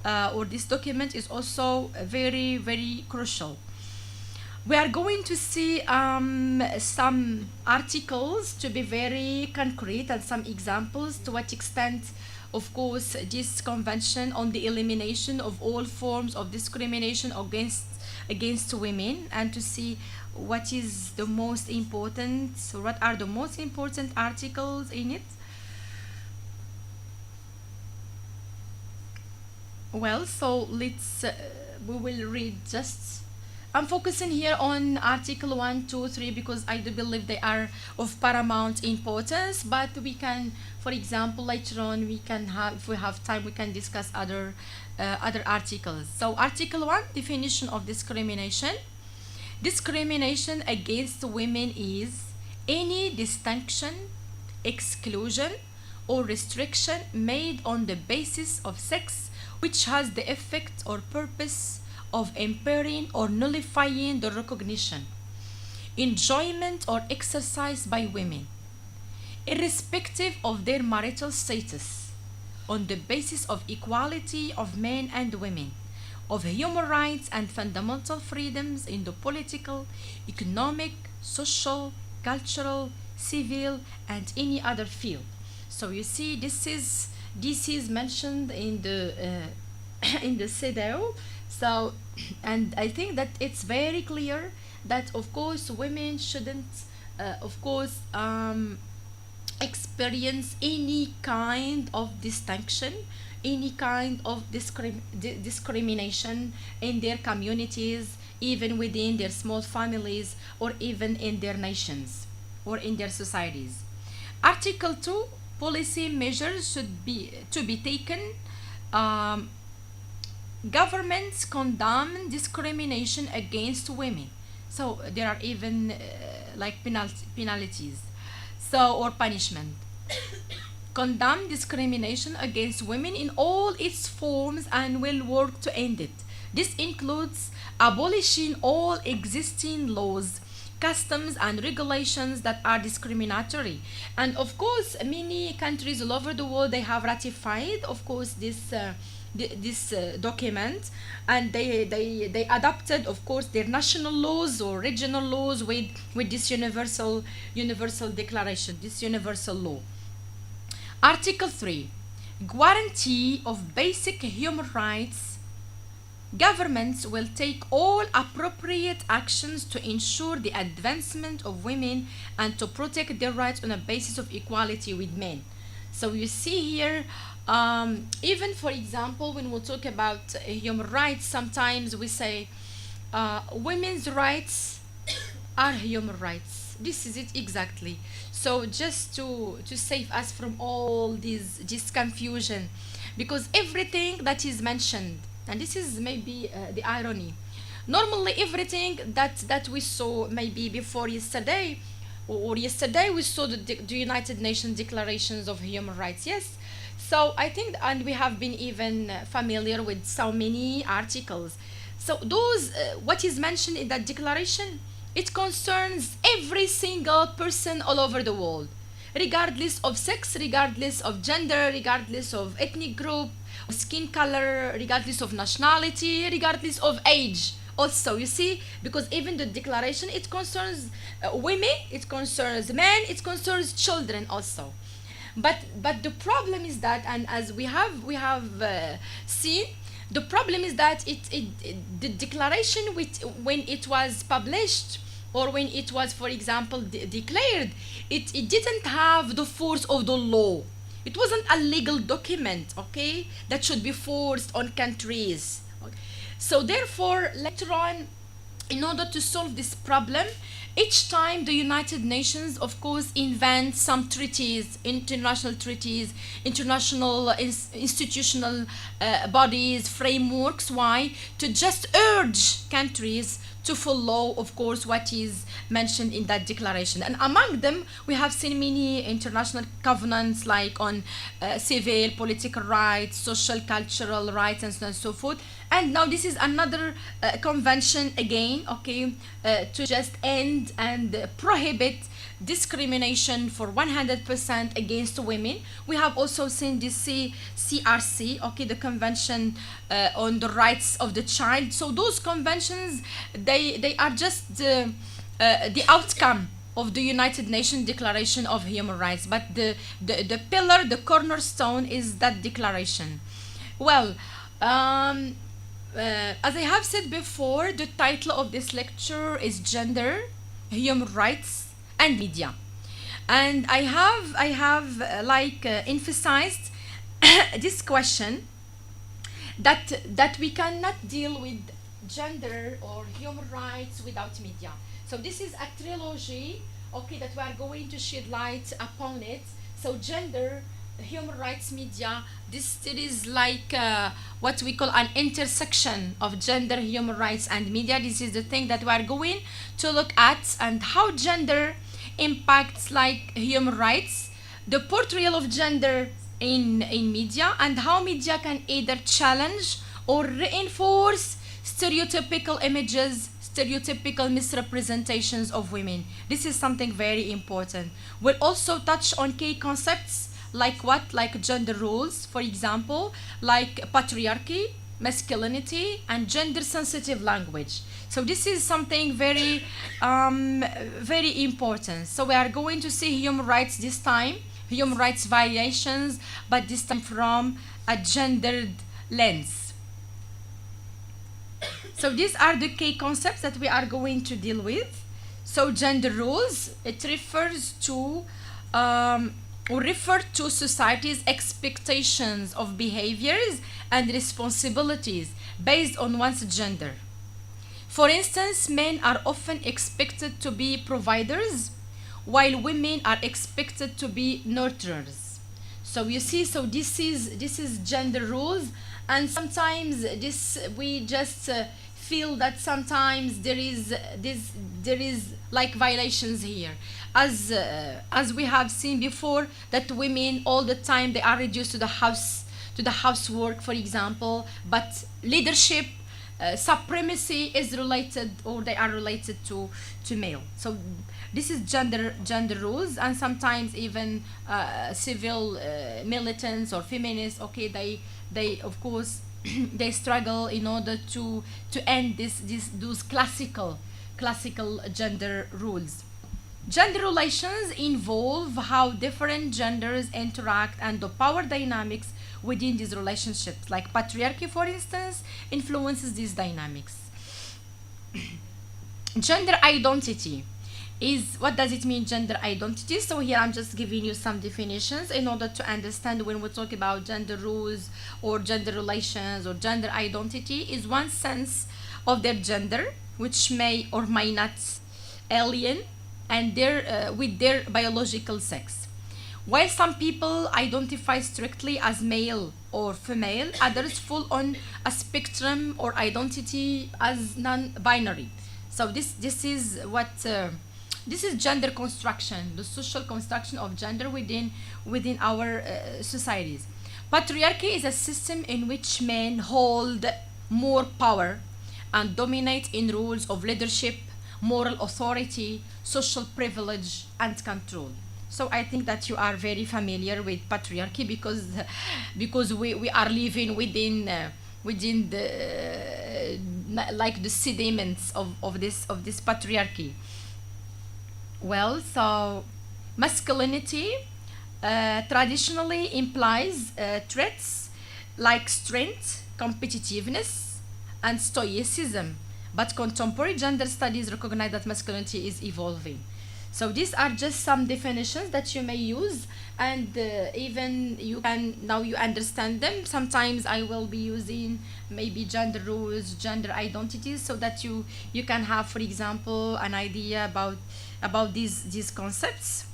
or this document is also very, very crucial. We are going to see some articles to be very concrete and some examples to what extent, of course, this convention on the elimination of all forms of discrimination against women, and to see what is the most important, so what are the most important articles in it. Well, so let's we will read just. I'm focusing here on Article 1, 2, 3 because I do believe they are of paramount importance, but we can, for example, later on we can have, if we have time, we can discuss other articles. So Article 1, definition of discrimination. Discrimination against women is any distinction, exclusion, or restriction made on the basis of sex which has the effect or purpose of impairing or nullifying the recognition, enjoyment, or exercise by women, irrespective of their marital status, on the basis of equality of men and women, of human rights and fundamental freedoms in the political, economic, social, cultural, civil, and any other field. So you see, this is mentioned in the in the CEDAW. So, and I think that it's very clear that, of course, women shouldn't, of course, experience any kind of distinction, any kind of discrimination in their communities, even within their small families, or even in their nations or in their societies. Article 2 policy measures should be to be taken. Um, Governments condemn discrimination against women. So there are even like penalties, so or punishment. Condemn discrimination against women in all its forms and will work to end it. This includes abolishing all existing laws, customs, and regulations that are discriminatory. And of course, many countries all over the world they have ratified, of course, this document, and they adopted, of course, their national laws or regional laws with this universal declaration, this universal law. Article 3, guarantee of basic human rights. Governments will take all appropriate actions to ensure the advancement of women and to protect their rights on a basis of equality with men. So you see here, even for example, when we talk about human rights, sometimes we say women's rights are human rights. This is it exactly. So just to save us from all this confusion, because everything that is mentioned, and this is maybe the irony, normally everything that we saw maybe before yesterday or yesterday we saw the United Nations declarations of human rights, yes. So I think, and we have been even familiar with so many articles. So those what is mentioned in that declaration, it concerns every single person all over the world, regardless of sex, regardless of gender, regardless of ethnic group, skin color, regardless of nationality, regardless of age. Also, you see, because even the declaration, it concerns women, it concerns men, it concerns children also. But the problem is that, and as we have seen, the problem is that the declaration when it was published, or when it was, for example, declared, it didn't have the force of the law. It wasn't a legal document, okay, that should be forced on countries. So therefore, later on, in order to solve this problem, each time the United Nations, of course, invent some treaties, international institutional bodies, frameworks. Why? To just urge countries to follow, of course, what is mentioned in that declaration. And among them, we have seen many international covenants, like on civil, political rights, social, cultural rights, and so on and so forth. And now this is another convention again, okay, to just end and prohibit discrimination for 100% against women. We have also seen the CRC, okay, the Convention on the Rights of the Child. So those conventions, they are just the outcome of the United Nations Declaration of Human Rights. But the pillar, the cornerstone is that declaration. Well, as I have said before, the title of this lecture is Gender, Human Rights, and Media. And I have emphasized this question that we cannot deal with gender or human rights without media. So this is a trilogy, okay, that we are going to shed light upon it. So gender, human rights, media, it is like what we call an intersection of gender, human rights, and media. This is the thing that we are going to look at, and how gender impacts like human rights, the portrayal of gender in media, and how media can either challenge or reinforce stereotypical images, stereotypical misrepresentations of women. This is something very important. We'll also touch on key concepts like what? Like gender roles, for example, like patriarchy, masculinity, and gender sensitive language. So this is something very very important. So we are going to see human rights this time, human rights violations, but this time from a gendered lens. So these are the key concepts that we are going to deal with. So gender roles, it refers to or refer to society's expectations of behaviors and responsibilities based on one's gender. For instance, men are often expected to be providers, while women are expected to be nurturers. So you see, so this is gender roles, and sometimes this we just feel that sometimes there is like violations here, as we have seen before, that women all the time they are reduced to the housework, for example, but leadership, supremacy is related, or they are related to male. So this is gender roles, and sometimes even civil militants or feminists, okay, they of course they struggle in order to end those classical gender rules. Gender relations involve how different genders interact and the power dynamics within these relationships. Like patriarchy, for instance, influences these dynamics. Gender identity is, what does it mean, gender identity? So here I'm just giving you some definitions in order to understand when we talk about gender rules or gender relations or gender identity, is one sense of their gender which may or may not alien and their with their biological sex. While some people identify strictly as male or female, others fall on a spectrum or identity as non-binary. So this is what this is gender construction, the social construction of gender within our societies. Patriarchy is a system in which men hold more power and dominate in roles of leadership, moral authority, social privilege, and control. So I think that you are very familiar with patriarchy because we are living within the like the sediments of this patriarchy. Well, so masculinity traditionally implies traits like strength, competitiveness, and stoicism. But contemporary gender studies recognize that masculinity is evolving. So these are just some definitions that you may use, and even you can now you understand them. Sometimes I will be using maybe gender roles, gender identities, so that you can have, for example, an idea about these concepts.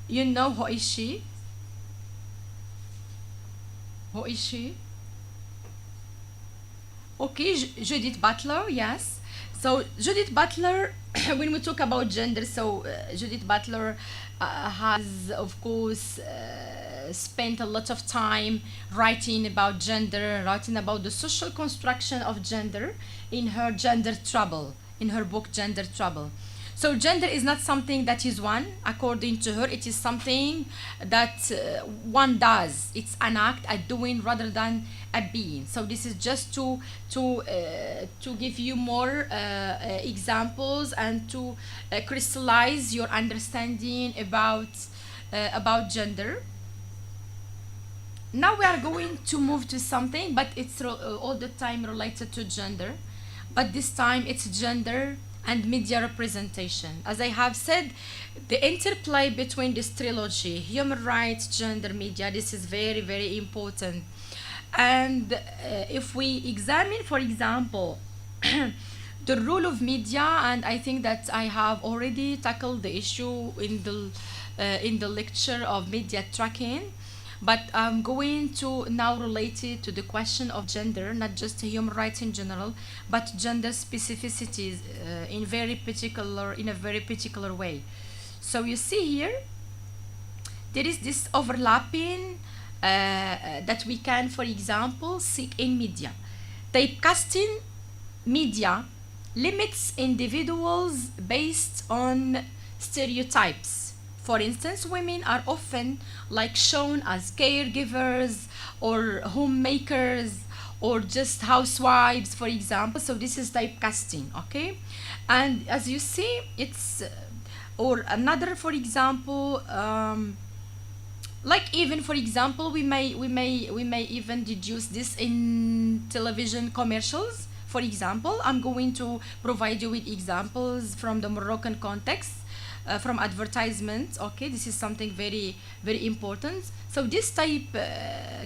You know who is she? Who is she? Okay, Judith Butler, yes. So Judith Butler, when we talk about gender, so Judith Butler has, of course, spent a lot of time writing about gender, writing about the social construction of gender in her Gender Trouble, in her book Gender Trouble. So gender is not something that is one, according to her. It is something that one does. It's an act, a doing, rather than a being. So this is just to give you more examples and to crystallize your understanding about gender. Now we are going to move to something, but it's all the time related to gender, but this time it's gender and media representation. As I have said, the interplay between this trilogy, human rights, gender, media, this is very, very important. And if we examine, for example, the role of media, and I think that I have already tackled the issue in the lecture of media tracking, but I'm going to now relate it to the question of gender, not just human rights in general, but gender specificities in a very particular way. So you see here, there is this overlapping that we can, for example, see in media. Typecasting media limits individuals based on stereotypes. For instance, women are often like shown as caregivers or homemakers or just housewives, for example. So this is typecasting, okay? And as you see, it's or another, for example, like even for example, we may even deduce this in television commercials. For example, I'm going to provide you with examples from the Moroccan context. From advertisements, okay, this is something very, very important. So this type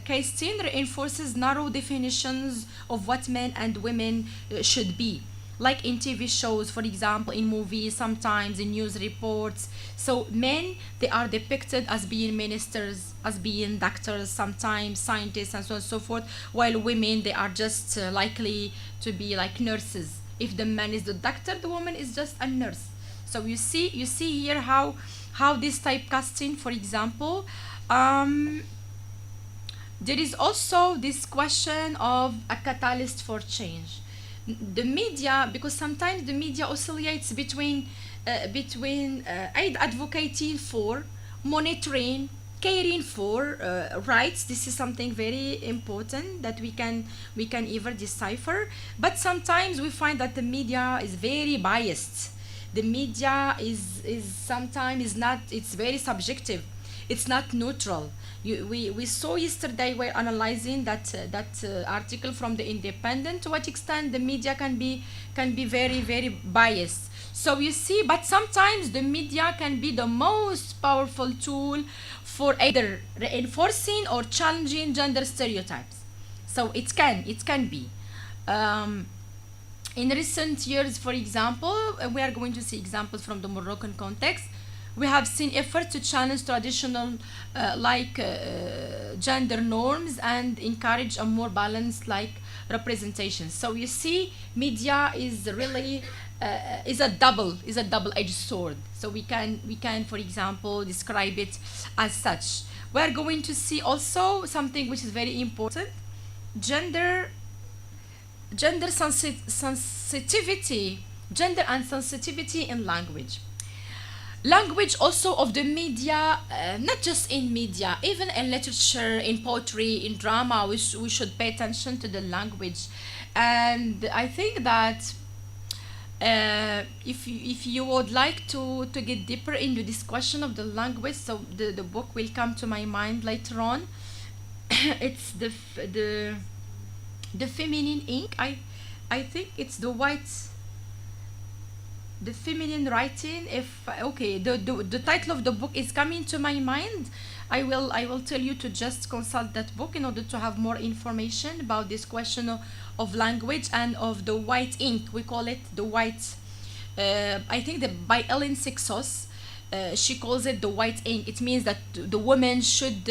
casting reinforces narrow definitions of what men and women should be. like in TV shows, for example, in movies, sometimes in news reports. So men, they are depicted as being ministers, as being doctors, sometimes scientists, and so on and so forth, while women, they are just likely to be like nurses. If the man is the doctor, the woman is just a nurse. So you see here how this typecasting, for example, there is also this question of a catalyst for change. The media, because sometimes the media oscillates between advocating for, monitoring, caring for rights. This is something very important that we can even decipher. But sometimes we find that the media is very biased. The media is sometimes is not. It's very subjective. It's not neutral. We saw yesterday, we're analyzing that article from the Independent, to what extent the media can be very, very biased. So you see, but sometimes the media can be the most powerful tool for either reinforcing or challenging gender stereotypes. So it can be. Um, in recent years, for example, we are going to see examples from the Moroccan context. We have seen efforts to challenge traditional gender norms and encourage a more balanced representation. So you see, media is really is a double-edged sword. So we can for example describe it as such. We are going to see also something which is very important: gender sensitivity, gender and sensitivity in language also of the media, not just in media, even in literature, in poetry, in drama. We should pay attention to the language. And I think that if you would like to get deeper into this question of the language, so the book will come to my mind later on. It's the feminine ink. I think it's the feminine writing. If okay, the title of the book is coming to my mind. I will tell you to just consult that book in order to have more information about this question of language and of the white ink. We call it the white. I think that by Ellen Sixos, she calls it the white ink. It means that the woman should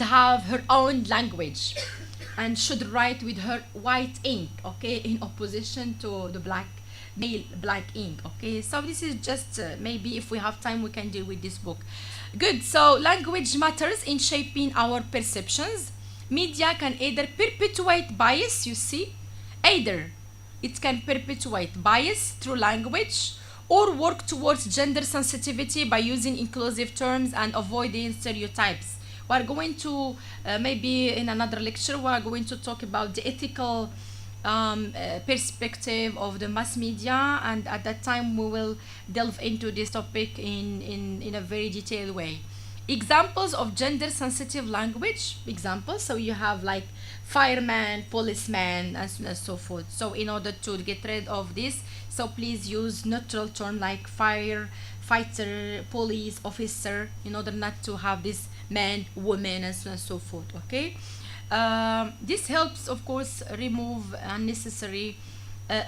have her own language and should write with her white ink, okay, in opposition to the male black ink, okay. So this is just maybe if we have time we can deal with this book. Good. So language matters in shaping our perceptions. Media can either perpetuate bias, you see, either it can perpetuate bias through language or work towards gender sensitivity by using inclusive terms and avoiding stereotypes. We are going to maybe in another lecture we are going to talk about the ethical perspective of the mass media, and at that time we will delve into this topic in a very detailed way. Examples of gender sensitive language examples: so you have like fireman, policeman, and so forth. So in order to get rid of this, so please use neutral term like fire fighter, police officer, in order not to have this man, woman, and so forth, okay. This helps, of course, remove unnecessary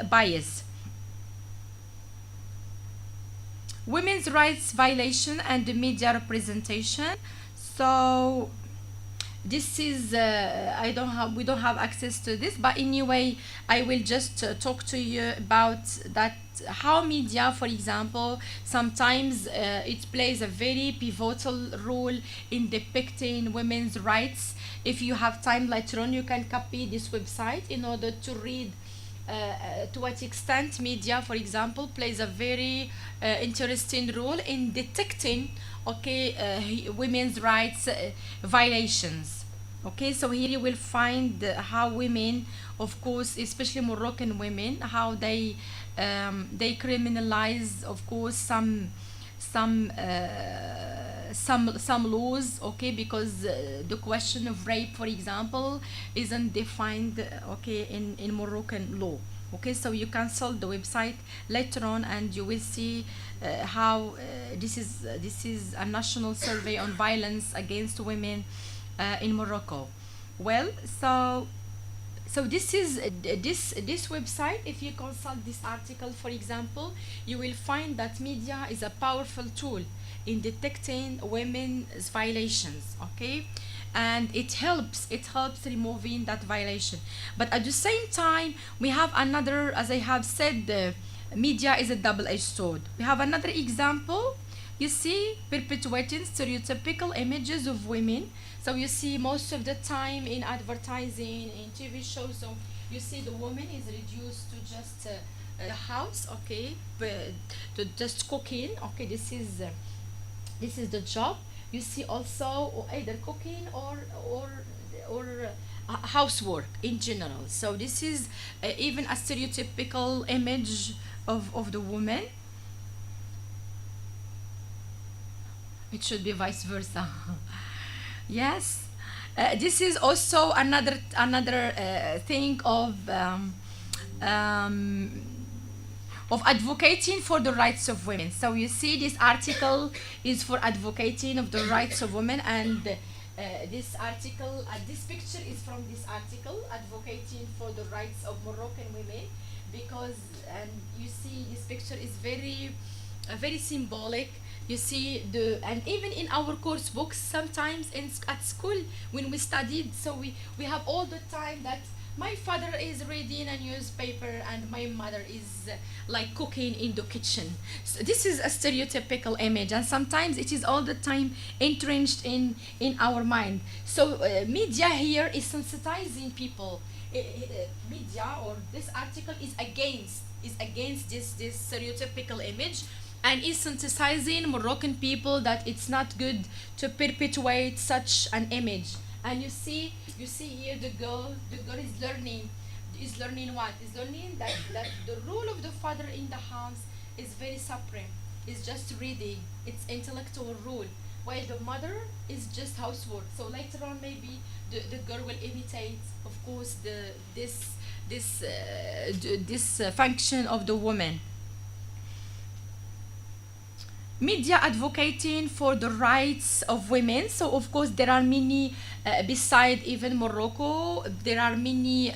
bias. Women's rights violation and the media representation. So this is we don't have access to this, but anyway I will just talk to you about that, how media, for example, sometimes it plays a very pivotal role in depicting women's rights. If you have time later on, you can copy this website in order to read to what extent media, for example, plays a very interesting role in detecting, okay, women's rights violations. Okay, so here you will find how women, of course, especially Moroccan women, how they criminalize, of course, some laws, okay, because the question of rape, for example, isn't defined, okay, in Moroccan law. Okay, so you consult the website later on and you will see how this is a national survey on violence against women in Morocco. Well, so So this is this website. If you consult this article, for example, you will find that media is a powerful tool in detecting women's violations. Okay, and it helps removing that violation. But at the same time, we have another, as I have said, media is a double-edged sword. We have another example. You see, perpetuating stereotypical images of women. So you see most of the time in advertising, in TV shows, so you see the woman is reduced to just a house, okay, but to just cooking, okay. This is the job. You see also either cooking or housework in general. So this is even a stereotypical image of the woman. It should be vice versa. Yes. This is also another thing um, of advocating for the rights of women. So you see, this article is for advocating of the rights of women, and this picture is from this article, advocating for the rights of Moroccan women, because, and you see, this picture is very symbolic. You see and even in our course books, sometimes at school when we studied, so we have all the time that my father is reading a newspaper and my mother is like cooking in the kitchen. So this is a stereotypical image, and sometimes it is all the time entrenched in our mind. So media here is sensitizing people. Media, or this article, is against this stereotypical image, and is sensitizing Moroccan people that it's not good to perpetuate such an image. And you see here the girl is learning what? Is learning that the role of the father in the house is very supreme. It's just reading. It's intellectual rule. While the mother is just housework. So later on, maybe the girl will imitate, of course, this function of the woman. Media advocating for the rights of women. So of course there are many, beside even Morocco, there are many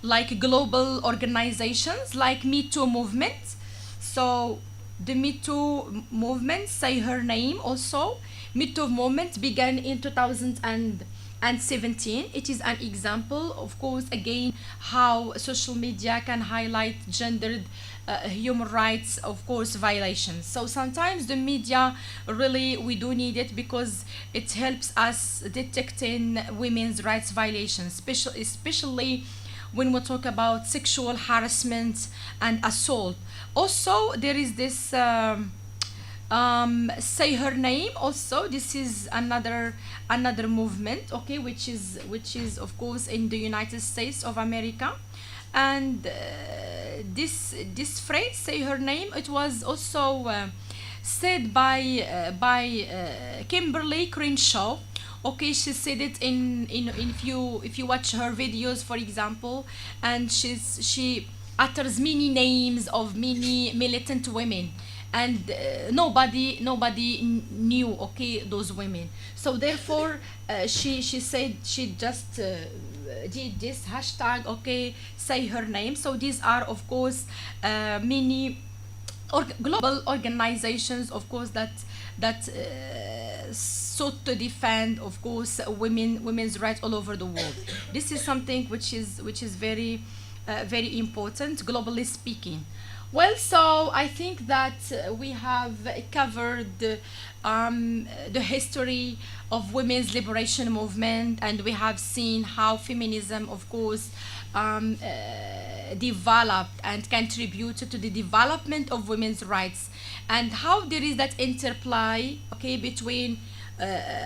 like global organizations like Me Too movement. So the Me Too movement, say her name also. Me Too movement began in 2017. It is an example, of course, again, how social media can highlight gendered human rights, of course, violations. So sometimes the media, really, we do need it because it helps us detecting women's rights violations, especially when we talk about sexual harassment and assault. Also, there is this say her name. Also, this is another movement, okay, which is of course in the United States of America. And this phrase, say her name, it was also said by Kimberly Crenshaw. Okay, she said it in if you watch her videos, for example, and she utters many names of many militant women, and nobody knew, okay, those women. So therefore she said, she just did this hashtag, okay, say her name. So these are, of course, many global organizations, of course, that sought to defend, of course, women's rights all over the world. This is something which is very very important, globally speaking. Well, so I think that we have covered the history of women's liberation movement, and we have seen how feminism, of course, developed and contributed to the development of women's rights, and how there is that interplay, okay, between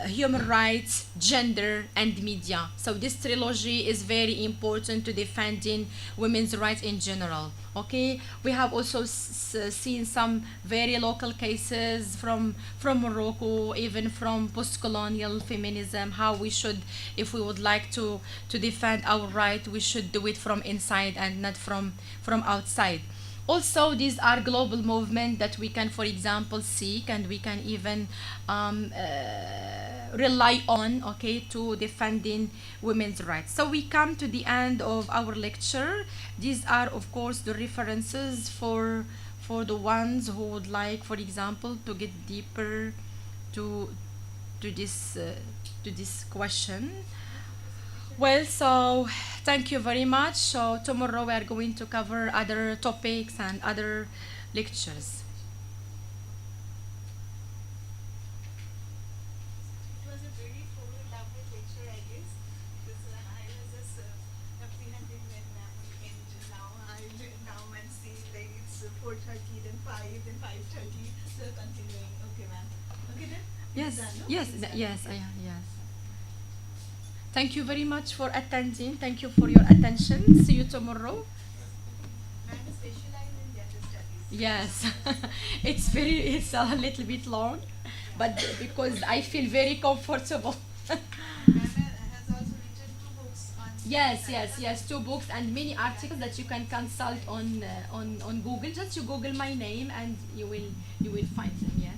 human rights, gender, and media. So this trilogy is very important to defending women's rights in general. Okay, we have also seen some very local cases from Morocco, even from post-colonial feminism. How we should, if we would like to defend our right, we should do it from inside and not from outside. Also, these are global movements that we can, for example, seek, and we can even rely on, okay, to defending women's rights. So we come to the end of our lecture. These are, of course, the references for the ones who would like, for example, to get deeper to to this question. Well, so thank you very much. So tomorrow we are going to cover other topics and other lectures. It was a very full, elaborate lecture, I guess, because I was just apprehending when ma'am will end now. I will now and see like it's 4:30, then 5, then 5:30, so continuing. Okay, ma'am. Okay then? Yes, It's done, no? yes, It's done. yes, Okay. yes. Thank you very much for attending. Thank you for your attention. See you tomorrow. Ma'am is specialized in gender studies. Yes, it's a little bit long, but because I feel very comfortable. Ma'am has also written 2 books on Yes, gender yes, studies. yes. 2 books and many articles that you can consult on Google. Just you Google my name and you will find them. Yes.